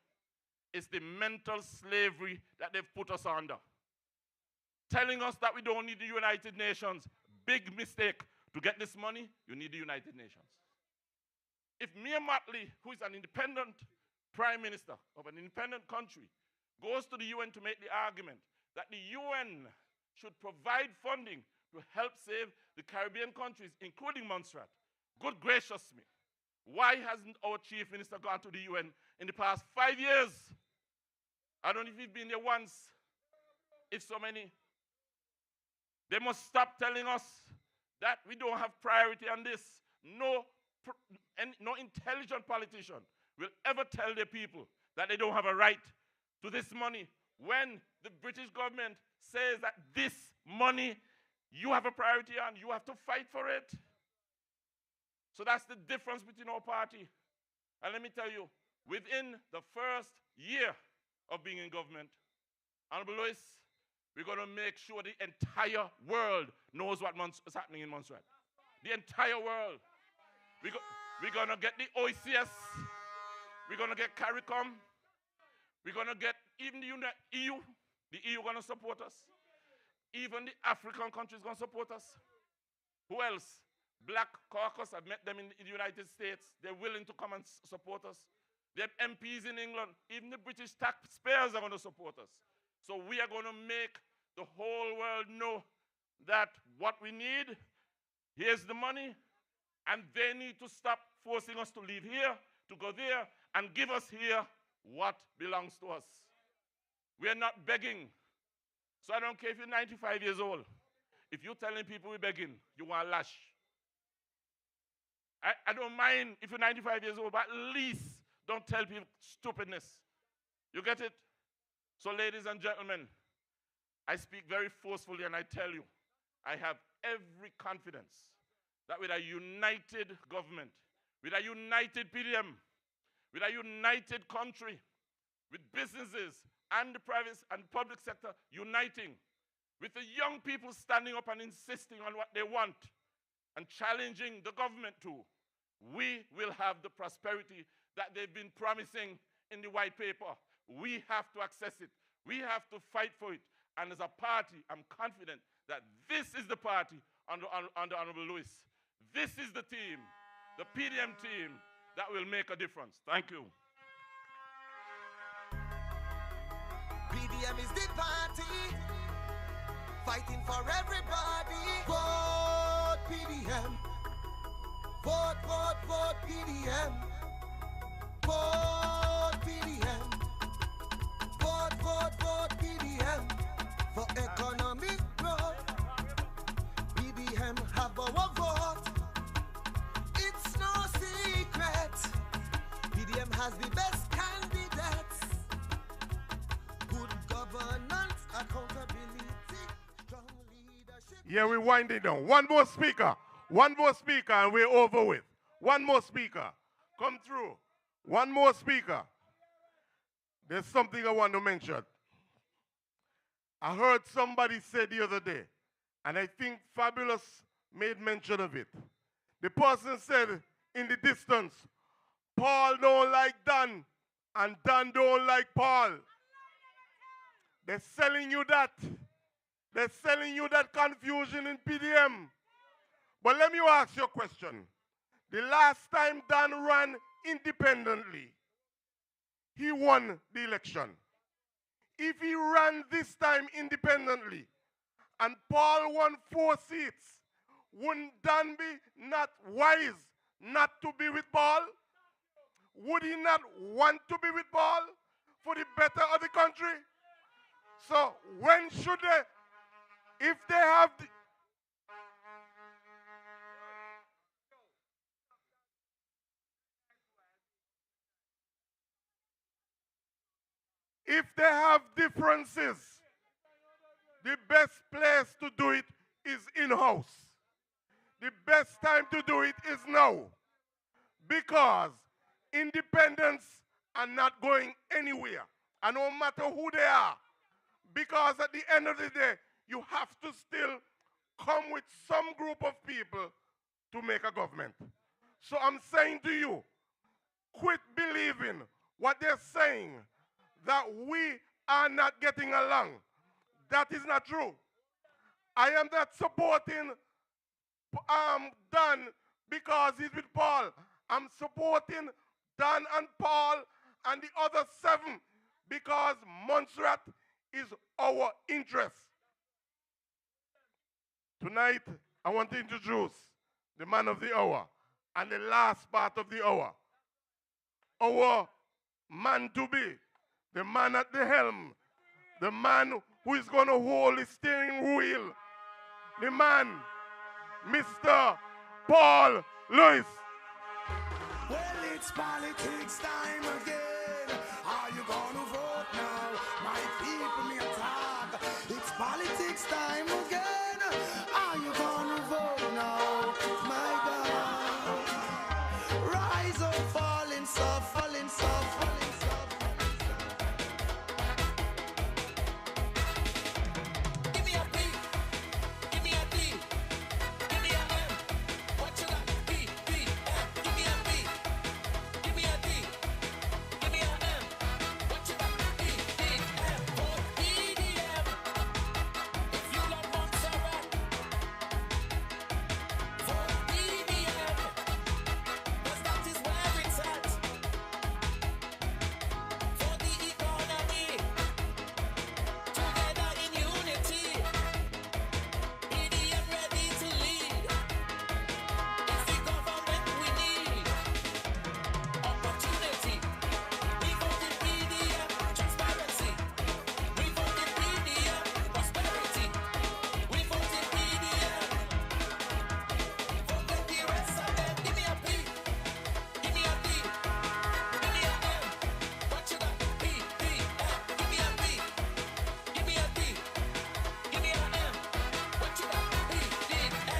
is the mental slavery that they've put us under. Telling us that we don't need the United Nations. Big mistake. To get this money, you need the United Nations. If Mia Mottley, who is an independent prime minister of an independent country, goes to the UN to make the argument that the UN should provide funding to help save the Caribbean countries, including Montserrat, good gracious me, why hasn't our chief minister gone to the UN in the past 5 years? I don't know if he's been there once, if so many. They must stop telling us that we don't have priority on this. No intelligent politician will ever tell their people that they don't have a right to this money when the British government says that this money you have a priority on, you have to fight for it. So that's the difference between our party. And let me tell you, within the first year of being in government, Honorable Louis, we're going to make sure the entire world knows what's happening in Montserrat. The entire world. We're going to get the OECS. We're going to get CARICOM. We're going to get even the EU. The EU going to support us. Even the African countries going to support us. Who else? Black Caucus, I've met them in the United States. They're willing to come and support us. They have MPs in England. Even the British taxpayers are going to support us. So we are going to make the whole world know that what we need, here's the money, and they need to stop forcing us to leave here, to go there, and give us here what belongs to us. We are not begging. So I don't care if you're 95 years old. If you're telling people we're begging, you want a lash. I don't mind if you're 95 years old, but at least don't tell people stupidness. You get it? So ladies and gentlemen, I speak very forcefully and I tell you, I have every confidence that with a united government, with a united PDM, with a united country, with businesses and the private and public sector uniting, with the young people standing up and insisting on what they want and challenging the government to, we will have the prosperity that they've been promising in the white paper. We have to access it. We have to fight for it. And as a party, I'm confident that this is the party under Honorable Louis. This is the team, the PDM team, that will make a difference. Thank you.
PDM is the party, fighting for everybody. Vote PDM. Vote, vote, vote PDM. Vote PDM. Vote, vote, vote PDM. For economic growth, PDM have our vote. It's no secret. PDM has the best candidates. Good governance, accountability, strong leadership.
Yeah, we're winding down. One more speaker. One more speaker and we're over with. One more speaker. Come through. One more speaker. There's something I want to mention. I heard somebody say the other day, and I think Fabulous made mention of it. The person said in the distance, Paul don't like Dan, and Dan don't like Paul. They're selling you that. They're selling you that confusion in PDM. But let me ask you a question. The last time Dan ran independently, he won the election. If he ran this time independently and Paul won 4 seats, wouldn't Dan be not wise not to be with Paul? Would he not want to be with Paul for the better of the country? So when should they, if they have the, if they have differences, the best place to do it is in-house. The best time to do it is now. Because independents are not going anywhere. And no matter who they are. Because at the end of the day, you have to still come with some group of people to make a government. So I'm saying to you, quit believing what they're saying, that we are not getting along. That is not true. I am not supporting Dan because he's with Paul. I'm supporting Dan and Paul and the other 7 because Montserrat is our interest. Tonight, I want to introduce the man of the hour and the last part of the hour. Our man to be, the man at the helm, the man who is going to hold the steering wheel, the man, Mr. Paul Lewis.
Well, it's politics time again. Are you gonna vote now? My people may talk. It's politics time again. Are you gonna vote now? My God. Rise up, falling soft, falling soft, falling soft. Give me a P. Give me a D. Give me a M. What you got? P, D, M. Give me a P. Give me a D. Give me a M. What you got? P, D, M. Vote PDM. If you love Montserrat, vote PDM. 'Cause that is where it's at. For the economy, together in unity. PDM ready to lead. It's the government we need. Opportunity. We voted PDM. Transparency. We voted PDM. Prosperity. We voted PDM. Forget the rest of them. Give me a P. Give me a D. Give me a M. What you got? P, D, M. Give me a P. Give me a D. Give me a M. What you got? P, D, M.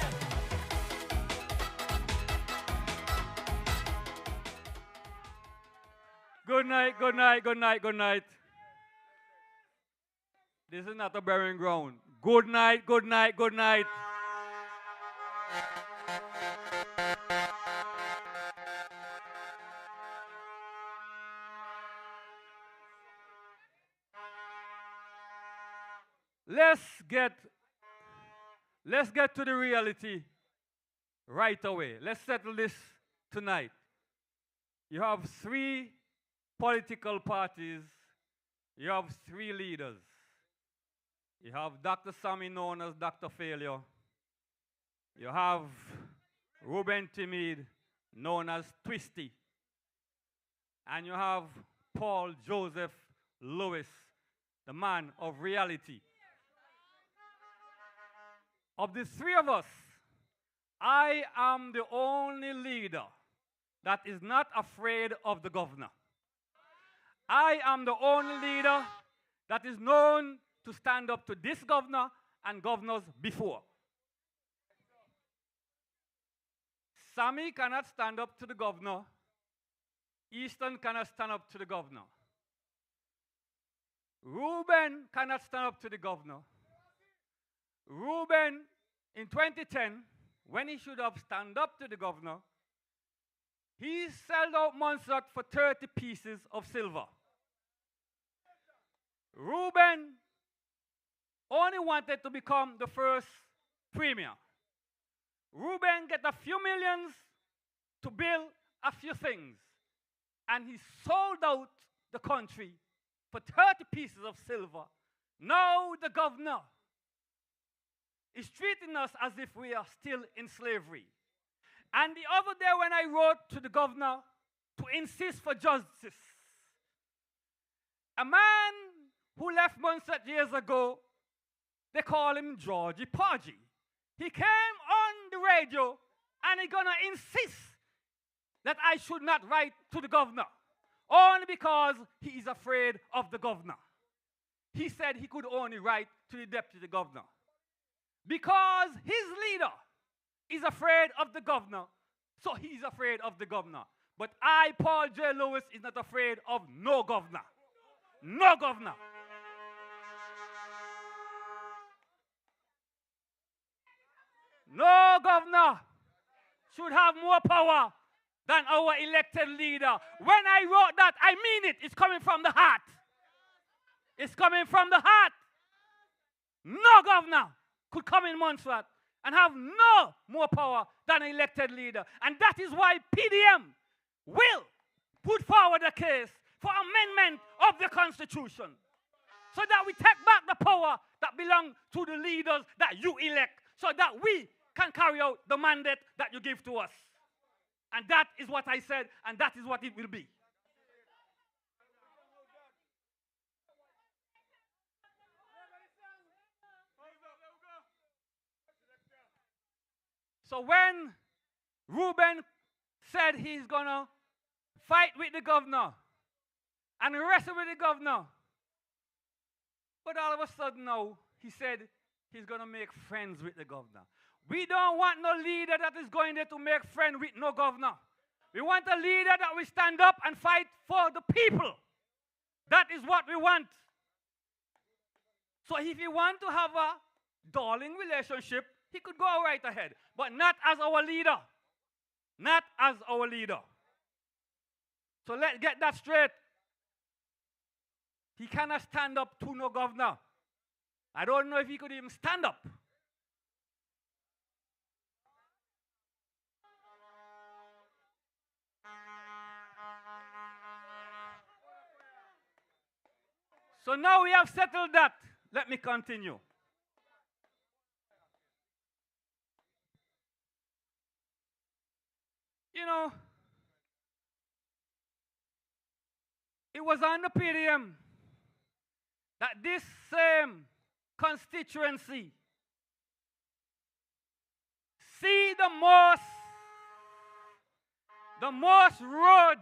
Good night, good night, good night, good night. This is not a burying ground. Good night, good night, good night. Let's get to the reality right away. Let's settle this tonight. You have 3 political parties. You have 3 leaders. You have Dr. Sammy, known as Dr. Failure. You have Ruben Timid, known as Twisty. And you have Paul Joseph Lewis, the man of reality. Of the 3 of us, I am the only leader that is not afraid of the governor. I am the only leader that is known to stand up to this governor and governors before. Sammy cannot stand up to the governor. Easton cannot stand up to the governor. Ruben cannot stand up to the governor. Ruben, in 2010, when he should have stand up to the governor, he sold out Montserrat for 30 pieces of silver. Ruben only wanted to become the first premier. Ruben get a few millions to build a few things, and he sold out the country for 30 pieces of silver. Now the governor is treating us as if we are still in slavery. And the other day when I wrote to the governor to insist for justice, a man who left Montserrat years ago, they call him Georgie Podgy. He came on the radio and he's gonna insist that I should not write to the governor, only because he is afraid of the governor. He said he could only write to the deputy governor. Because his leader is afraid of the governor, so he's afraid of the governor. But I, Paul J. Lewis, is not afraid of no governor. No governor. No governor should have more power than our elected leader. When I wrote that, I mean it. It's coming from the heart. It's coming from the heart. No governor could come in Montserrat and have no more power than an elected leader. And that is why PDM will put forward a case for amendment of the Constitution so that we take back the power that belongs to the leaders that you elect so that we can carry out the mandate that you give to us. And that is what I said, and that is what it will be. So when Reuben said he's going to fight with the governor and wrestle with the governor, but all of a sudden now, he said he's going to make friends with the governor. We don't want no leader that is going there to make friends with no governor. We want a leader that will stand up and fight for the people. That is what we want. So if you want to have a darling relationship, he could go right ahead, but not as our leader. Not as our leader. So let's get that straight. He cannot stand up to no governor. I don't know if he could even stand up. So now we have settled that. Let me continue. You know, it was on the PDM that this same constituency see the most roads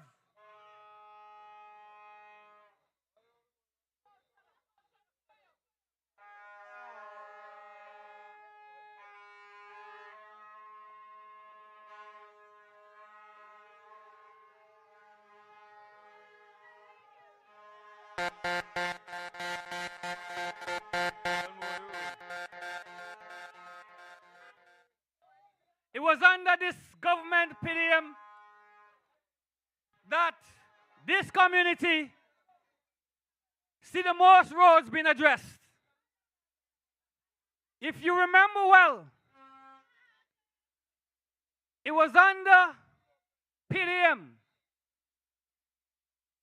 It was under this government PDM that this community see the most roads being addressed. If you remember well, it was under PDM,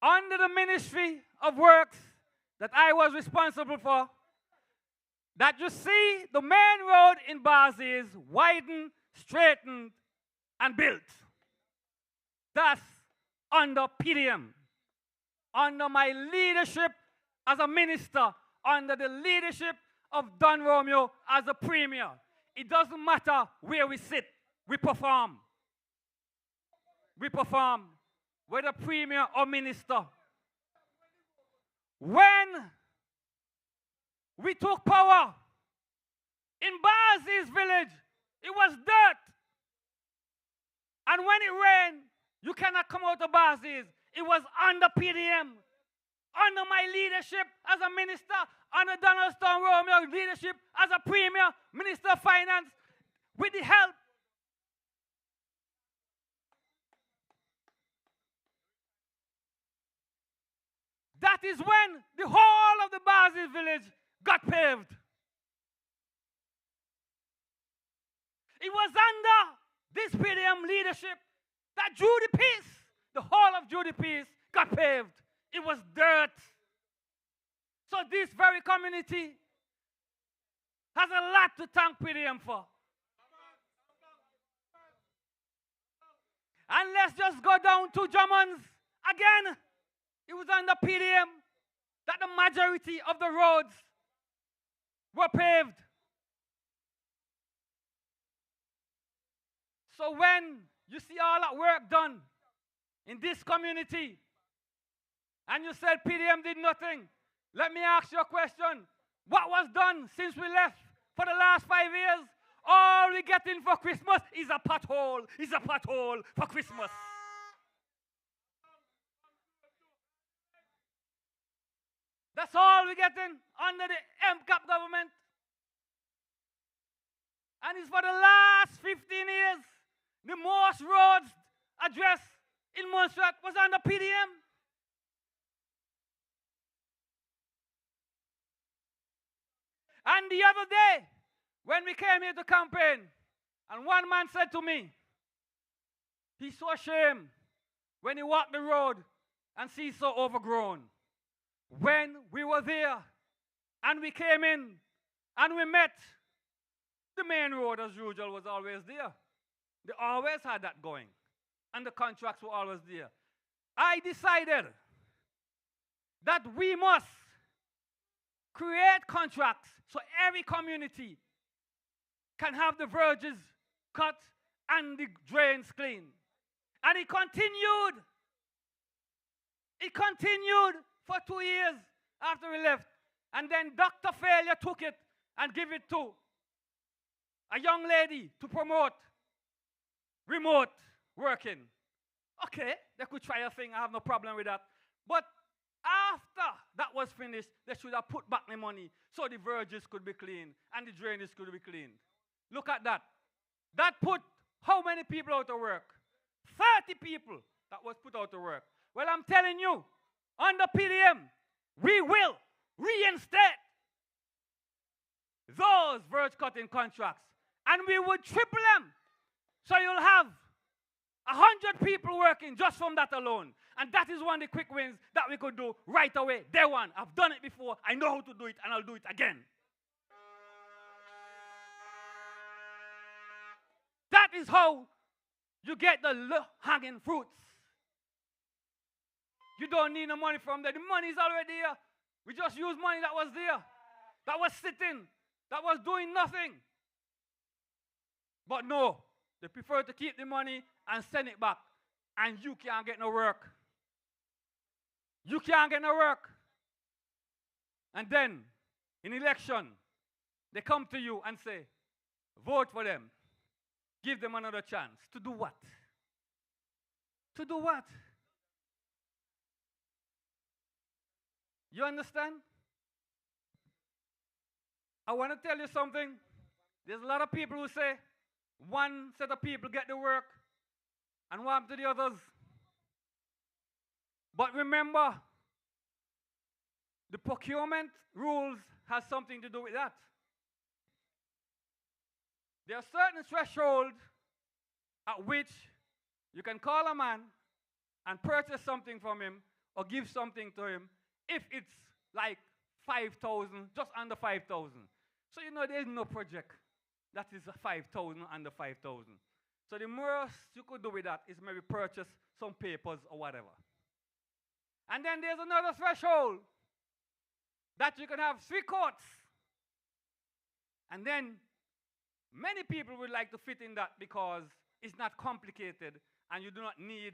under the Ministry of Works that I was responsible for, that you see the main road in Bazi is widened, straightened, and built. That's under PDM, under my leadership as a minister, under the leadership of Don Romeo as a premier. It doesn't matter where we sit, we perform. We perform, whether premier or minister. When we took power in Bazi's village, it was dirt. And when it rained, you cannot come out of Bazi's. It was under PDM, under my leadership as a minister, under Donald Stone Romeo's leadership as a premier, minister of finance, with the help. That is when the whole of the Bazi's village got paved. It was under this PDM leadership that Judy Peace, the whole of Judy Peace, got paved. It was dirt. So this very community has a lot to thank PDM for. And let's just go down to Drummond's again. It was under PDM that the majority of the roads were paved. So when you see all that work done in this community, and you said PDM did nothing, let me ask you a question. What was done since we left for the last 5 years? All we getting for Christmas is a pothole. Is a pothole for Christmas. That's all we're getting under the MCAP government. And it's for the last 15 years, the most roads addressed in Montserrat was under PDM. And the other day, when we came here to campaign, and one man said to me, he's so ashamed when he walked the road and sees so overgrown. When we were there and we came in and we met, the main road as usual was always there. They always had that going. And the contracts were always there. I decided that we must create contracts so every community can have the verges cut and the drains clean. And it continued. It continued for 2 years after we left. And then Dr. Failure took it and gave it to a young lady to promote remote working. Okay, they could try a thing. I have no problem with that. But after that was finished, they should have put back the money so the verges could be clean and the drainage could be cleaned. Look at that. That put how many people out of work? 30 people that was put out of work. Well, I'm telling you, under PDM, we will reinstate those verge cutting contracts. And we would triple them. So you'll have 100 people working just from that alone. And that is one of the quick wins that we could do right away. Day one. I've done it before. I know how to do it, and I'll do it again. That is how you get the low-hanging fruits. You don't need no money from there. The money is already there. We just use money that was there, that was sitting, that was doing nothing. But no, they prefer to keep the money and send it back. And you can't get no work. You can't get no work. And then, in election, they come to you and say, vote for them. Give them another chance. To do what? To do what? You understand? I want to tell you something. There's a lot of people who say one set of people get the work and one to the others. But remember, the procurement rules has something to do with that. There are certain thresholds at which you can call a man and purchase something from him or give something to him if it's like 5,000, just under 5,000. So you know there's no project that is 5,000, under 5,000. So the most you could do with that is maybe purchase some papers or whatever. And then there's another threshold that you can have 3 courts. And then many people would like to fit in that because it's not complicated and you do not need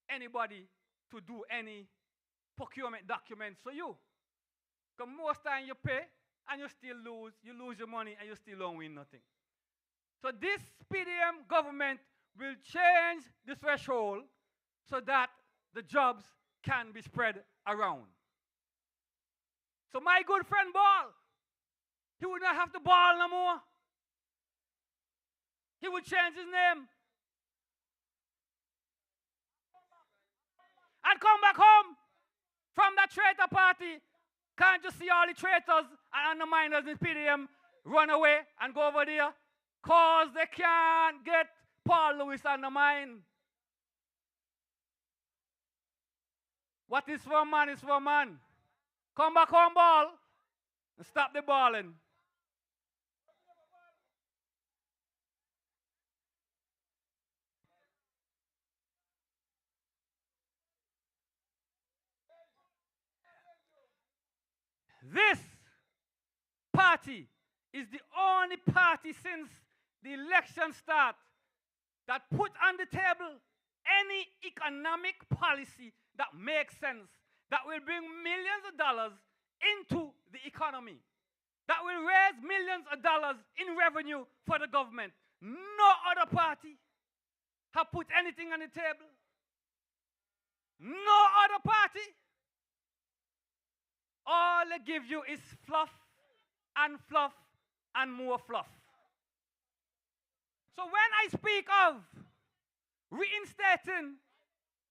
anybody to do any procurement documents for you. Because most time you pay and you still lose. You lose your money and you still don't win nothing. So this PDM government will change the threshold so that the jobs can be spread around. So my good friend Ball, he would not have to ball no more. He would change his name and come back home from that traitor party. Can't you see all the traitors and underminers in PDM run away and go over there? Because they can't get Paul Lewis undermined. What is for man is for man. Come back home, Ball, and stop the balling. This party is the only party since the election start that put on the table any economic policy that makes sense, that will bring millions of dollars into the economy, that will raise millions of dollars in revenue for the government. No other party have put anything on the table. No other party. All they give you is fluff and fluff and more fluff. So when I speak of reinstating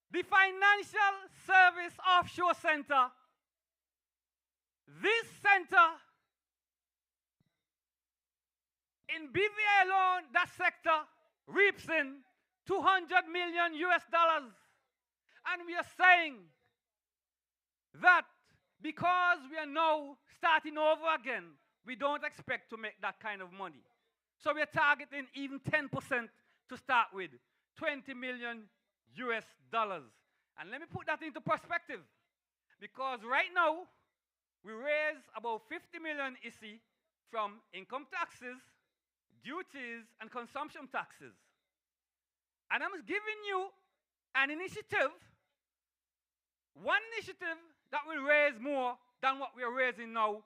the Financial Service Offshore Center, this center In BVI alone, that sector reaps in 200 million US dollars. And we are saying that because we are now starting over again, we don't expect to make that kind of money. So we're targeting even 10% to start with, 20 million US dollars. And let me put that into perspective, because right now, we raise about 50 million ISI from income taxes, duties, and consumption taxes. And I'm giving you an initiative, one initiative that will raise more than what we are raising now,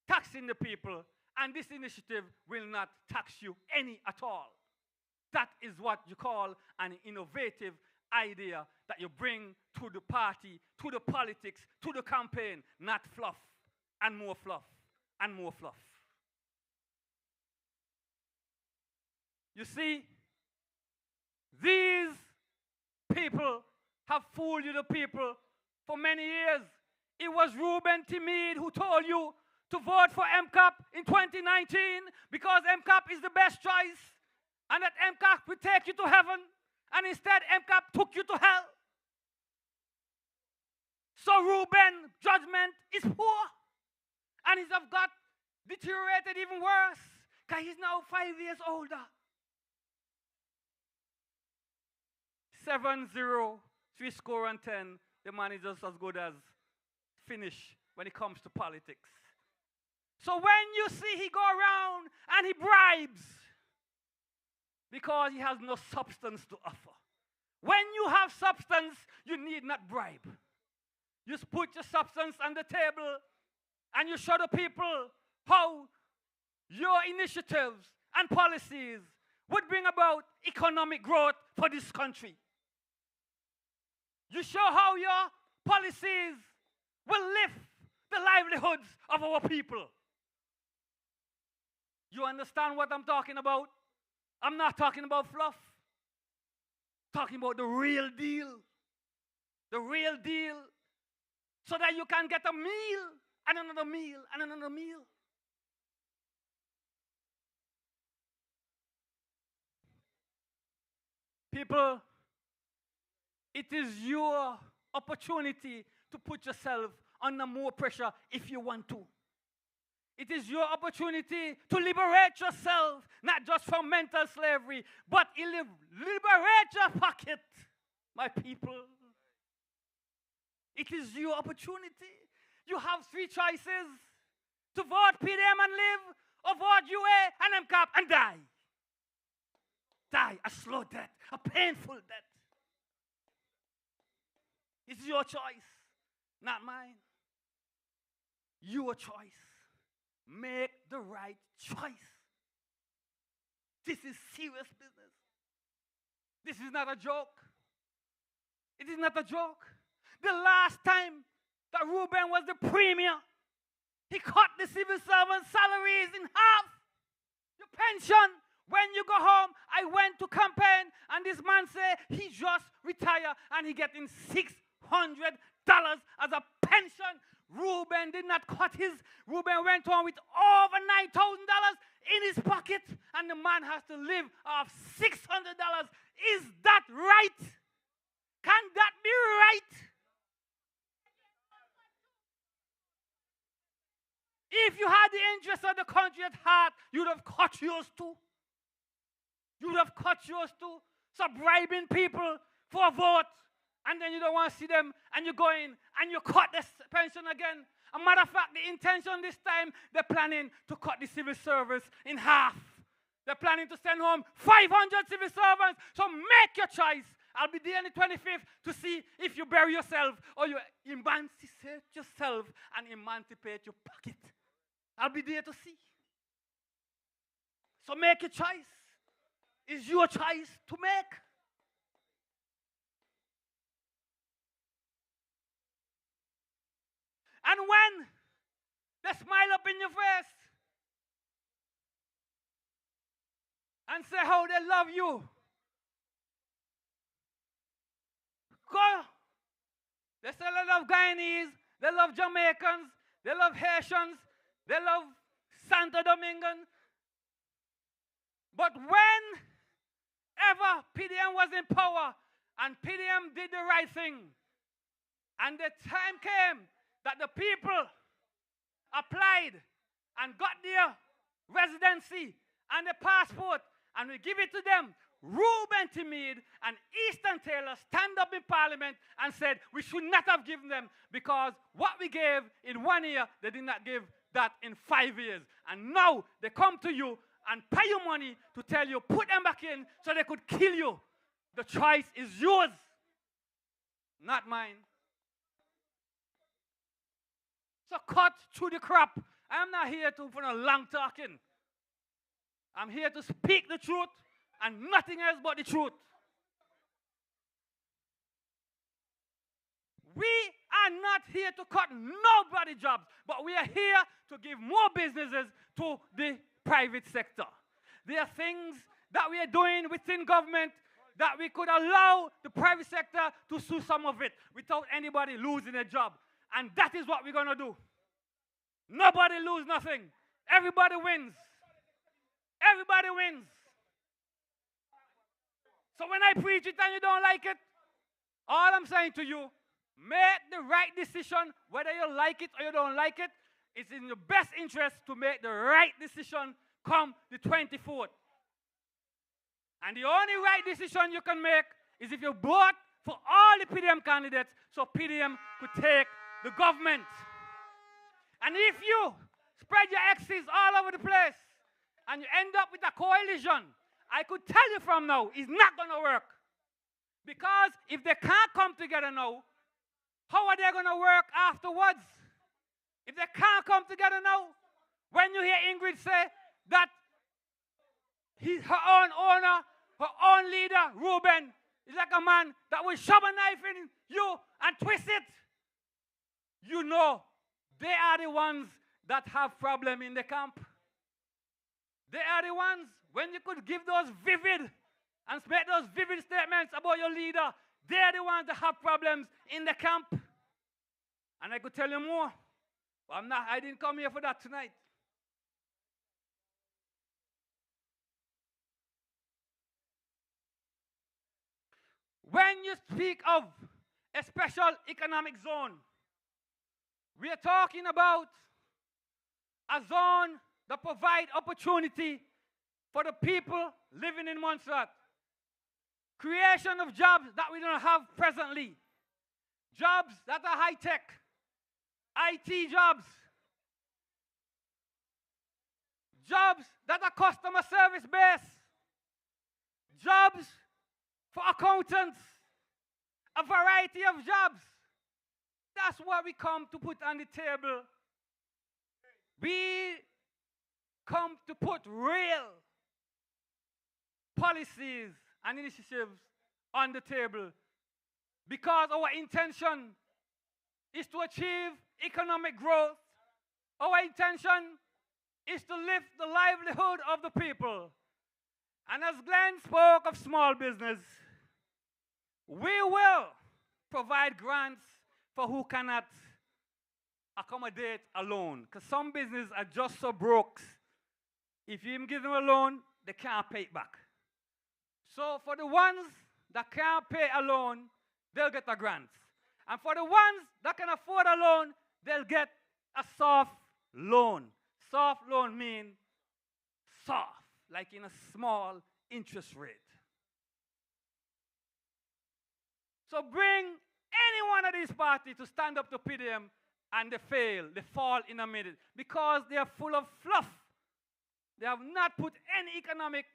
taxing the people. And this initiative will not tax you any at all. That is what you call an innovative idea that you bring to the party, to the politics, to the campaign, not fluff and more fluff and more fluff. You see, these people have fooled you, the people, for many years. It was Ruben Timid who told you to vote for MCAP in 2019 because MCAP is the best choice and that MCAP will take you to heaven, and instead MCAP took you to hell. So Ruben's judgment is poor, and he's have got deteriorated even worse because he's now 5 years older. 7-0, 3-10. The man is just as good as finished when it comes to politics. So when you see he go around and he bribes, because he has no substance to offer. When you have substance, you need not bribe. You put your substance on the table and you show the people how your initiatives and policies would bring about economic growth for this country. You show how your policies will lift the livelihoods of our people. You understand what I'm talking about? I'm not talking about fluff. Talking about the real deal. The real deal. So that you can get a meal and another meal and another meal. People, it is your opportunity to put yourself under more pressure if you want to. It is your opportunity to liberate yourself, not just from mental slavery, but liberate your pocket, my people. It is your opportunity. You have three choices: to vote PDM and live, or vote UA and MCAP and die. Die a slow death, a painful death. It's your choice, not mine. Your choice. Make the right choice. This is serious business. This is not a joke. It is not a joke. The last time that Ruben was the premier, he cut the civil servants' salaries in half. Your pension, when you go home, I went to campaign, and this man said he just retired and he getting $600 as a pension. Ruben did not cut his. Ruben went on with over $9,000 in his pocket, and the man has to live off $600. Is that right? Can that be right? If you had the interest of the country at heart, you would have cut yours too. You would have cut yours too. So bribing people for a vote, and then you don't want to see them, and you go in and you cut the pension again. A matter of fact, the intention this time, they're planning to cut the civil service in half. They're planning to send home 500 civil servants. So make your choice. I'll be there on the 25th to see if you bury yourself or you emancipate yourself and emancipate your pocket. I'll be there to see. So make your choice. It's your choice to make. And when they smile up in your face and say how they love you, go. They say they love Guyanese, they love Jamaicans, they love Haitians, they love Santo Domingans. But whenever PDM was in power and PDM did the right thing, and the time came that the people applied and got their residency and the passport, and we give it to them, Reuben Timid and Easton Taylor stand up in Parliament and said we should not have given them, because what we gave in 1 year, they did not give that in 5 years. And now they come to you and pay you money to tell you put them back in so they could kill you. The choice is yours, not mine. So cut through the crap. I'm not here for no long talking. I'm here to speak the truth and nothing else but the truth. We are not here to cut nobody's jobs, but we are here to give more businesses to the private sector. There are things that we are doing within government that we could allow the private sector to do some of it without anybody losing a job. And that is what we're going to do. Nobody lose nothing. Everybody wins. Everybody wins. So when I preach it and you don't like it, all I'm saying to you, make the right decision, whether you like it or you don't like it. It's in your best interest to make the right decision come the 24th. And the only right decision you can make is if you vote for all the PDM candidates so PDM could take the government. And if you spread your axes all over the place and you end up with a coalition, I could tell you from now, it's not going to work. Because if they can't come together now, how are they going to work afterwards? If they can't come together now, when you hear Ingrid say that her own owner, her own leader, Reuben, is like a man that will shove a knife in you and twist it, you know they are the ones that have problem in the camp. They are the ones, when you could give those vivid and make those vivid statements about your leader, they are the ones that have problems in the camp. And I could tell you more, but I didn't come here for that tonight. When you speak of a special economic zone, we are talking about a zone that provides opportunity for the people living in Montserrat. Creation of jobs that we don't have presently. Jobs that are high-tech. IT jobs. Jobs that are customer service based. Jobs for accountants. A variety of jobs. That's what we come to put on the table. We come to put real policies and initiatives on the table because our intention is to achieve economic growth. Our intention is to lift the livelihood of the people. And as Glenn spoke of small business, we will provide grants for who cannot accommodate a loan. Because some businesses are just so broke. If you even give them a loan, they can't pay it back. So for the ones that can't pay a loan, they'll get a grant. And for the ones that can afford a loan, they'll get a soft loan. Soft loan means soft, like in a small interest rate. So bring any one of these parties to stand up to PDM and they fail, they fall in a minute because they are full of fluff. They have not put any economic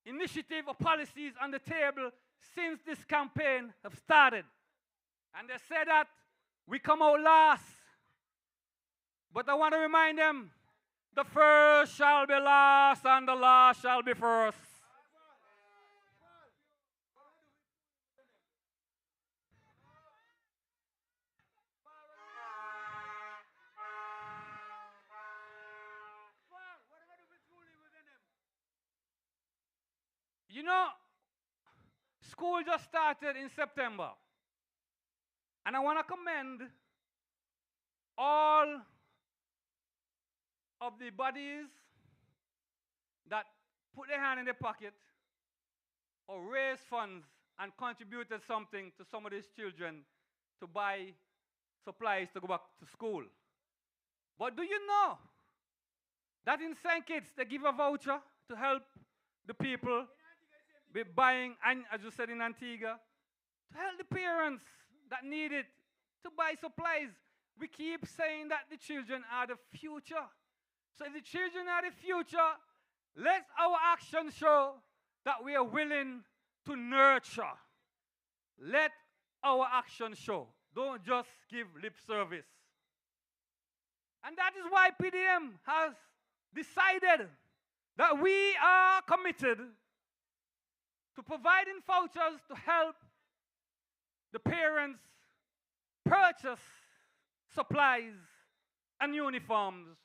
initiative or policies on the table since this campaign have started. And they say that we come out last. But I want to remind them, the first shall be last and the last shall be first. You know, school just started in September. And I want to commend all of the bodies that put their hand in their pocket or raise funds and contributed something to some of these children to buy supplies to go back to school. But do you know that in St. Kitts they give a voucher to help the people with buying, and as you said in Antigua, to help the parents that need it to buy supplies? We keep saying that the children are the future. So if the children are the future, let our actions show that we are willing to nurture. Let our actions show. Don't just give lip service. And that is why PDM has decided that we are committed to providing vouchers to help the parents purchase supplies and uniforms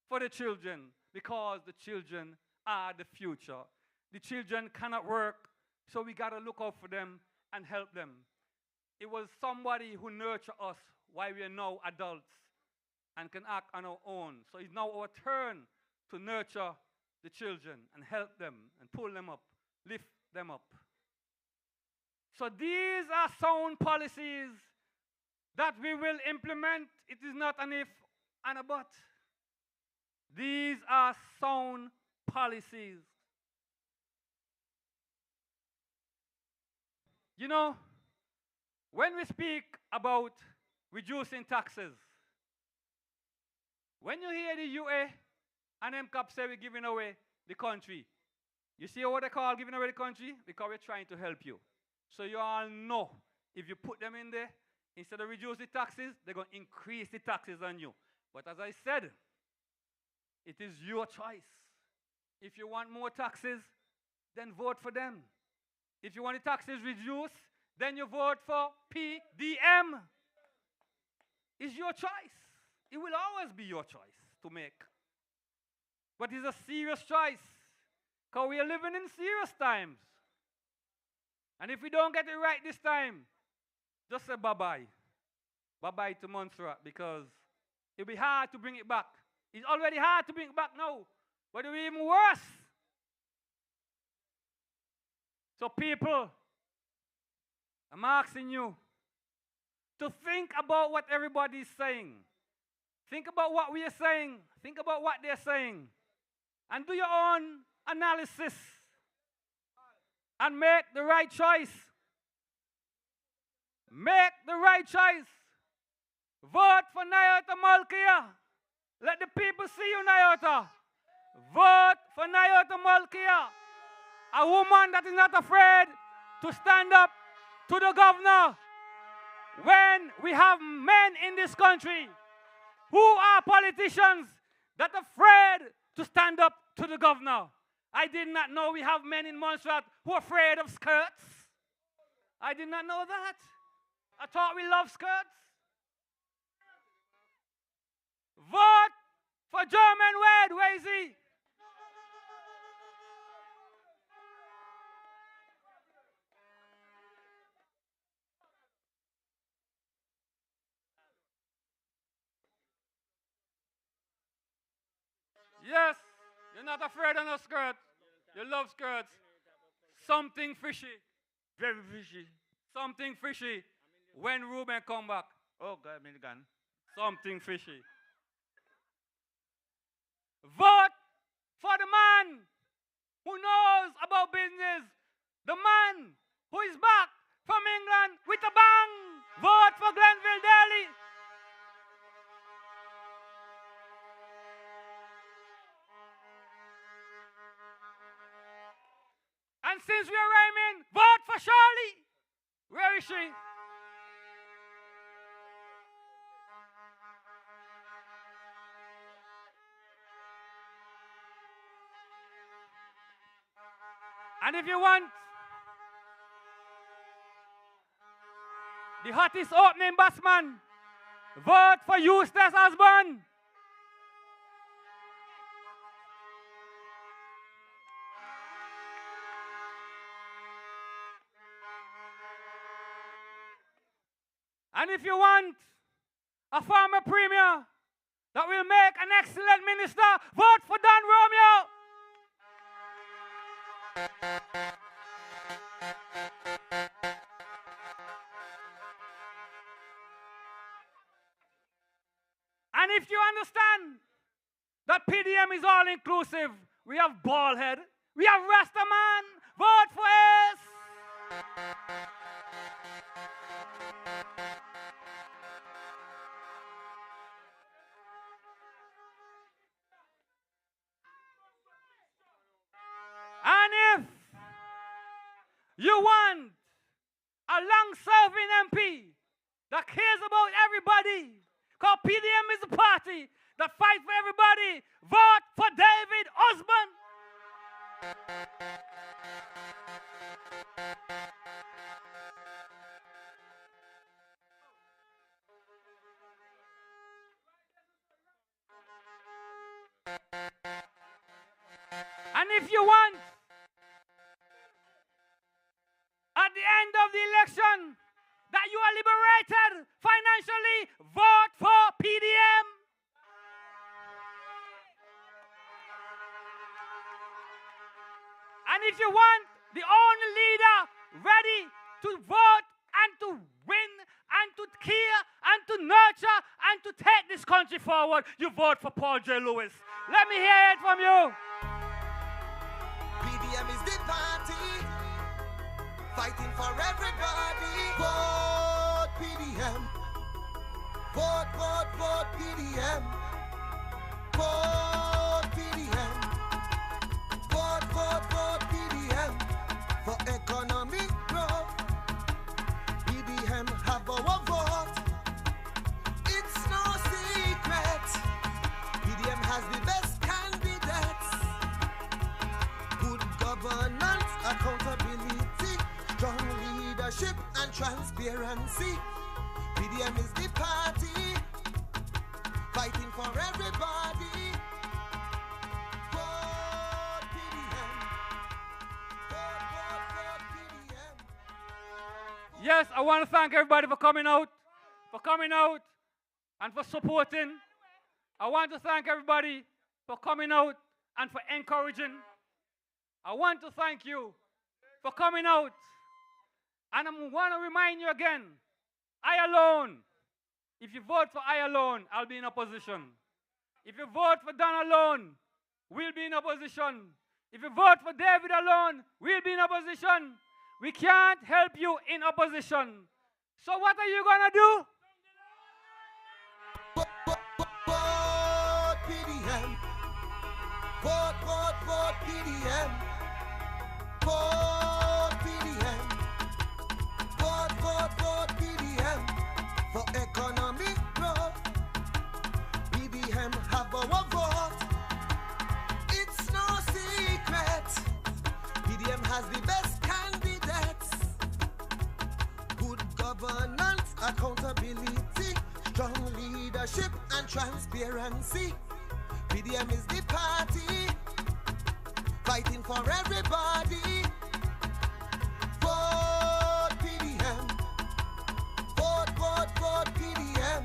for the children, because the children are the future. The children cannot work, so we got to look out for them and help them. It was somebody who nurtured us while we are now adults and can act on our own. So it's now our turn to nurture the children and help them and pull them up, lift them up. So these are sound policies that we will implement. It is not an if and a but. These are sound policies. You know, when we speak about reducing taxes, when you hear the UA and MCAP say we're giving away the country, you see what they call giving away the country? Because we're trying to help you. So you all know, if you put them in there, instead of reduce the taxes, they're going to increase the taxes on you. But as I said, it is your choice. If you want more taxes, then vote for them. If you want the taxes reduced, then you vote for PDM. It's your choice. It will always be your choice to make. But it's a serious choice, because we are living in serious times. And if we don't get it right this time, just say bye-bye. Bye-bye to Montserrat, because it'll be hard to bring it back. It's already hard to bring it back now, but it'll be even worse. So people, I'm asking you to think about what everybody is saying. Think about what we are saying. Think about what they're saying. And do your own analysis. And make the right choice. Make the right choice. Vote for Nyota Malkia. Let the people see you, Nyota. Vote for Nyota Malkia. A woman that is not afraid to stand up to the governor. When we have men in this country who are politicians that are afraid to stand up to the governor. I did not know we have men in Montserrat who are afraid of skirts. I did not know that. I thought we love skirts. Vote for German Wade. Where is he? Yes, you're not afraid of no skirt. You love skirts. Something fishy. Very fishy. Something fishy. When Ruben come back. Oh, God, me the gun. Something fishy. Vote for the man who knows about business. The man who is back from England with a bang. Vote for Glenville Daly. And since we are rhyming, vote for Shirley. Where is she? And if you want the hottest opening batsman, vote for Eustace Osborne. And if you want a former premier that will make an excellent minister, vote for Don Romeo. And if you understand that PDM is all inclusive, we have Baldhead, we have Rastaman, vote for us. And if you want a long-serving MP that cares about everybody, because PDM is a party that fights for everybody, vote for David Osborne. And if you want, at the end of the election, that you are liberated financially, vote for PDM. And if you want the only leader ready to vote and to win and to care and to nurture and to take this country forward, you vote for Paul J. Lewis. Let me hear it from you.
PDM is the party, fighting for everybody. Vote PDM. Vote, vote, vote PDM. Vote PDM. Vote, vote, vote PDM. For economic growth, PDM have our vote. It's no secret. PDM has the best candidates. Good governance, accountability, strong leadership and transparency. PDM is the party, fighting for everybody. Vote PDM. Vote, vote, vote PDM.
Yes, I want to thank everybody for coming out, and for supporting. I want to thank everybody for coming out and for encouraging. I want to thank you for coming out. And I want to remind you again, I alone, if you vote for I alone, I'll be in opposition. If you vote for Don alone, we'll be in opposition. If you vote for David alone, we'll be in opposition. We can't help you in opposition. So what are you going to do?
Vote PDM. Vote, vote, vote PDM. Vote PDM. Vote, vote, vote PDM. For economic growth, PDM have our vote. It's no secret. PDM has the best candidates. Good governance, accountability, strong leadership and transparency. PDM is the party, fighting for everybody. Vote PDM. Vote, vote, vote PDM.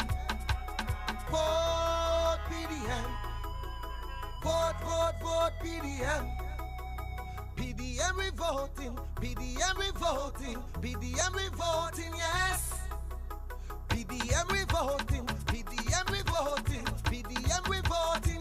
Vote PDM. Vote, vote, vote PDM. PDM we voting, PDM we voting, PDM we voting, yes. PDM we voting, PDM we voting, PDM we voting,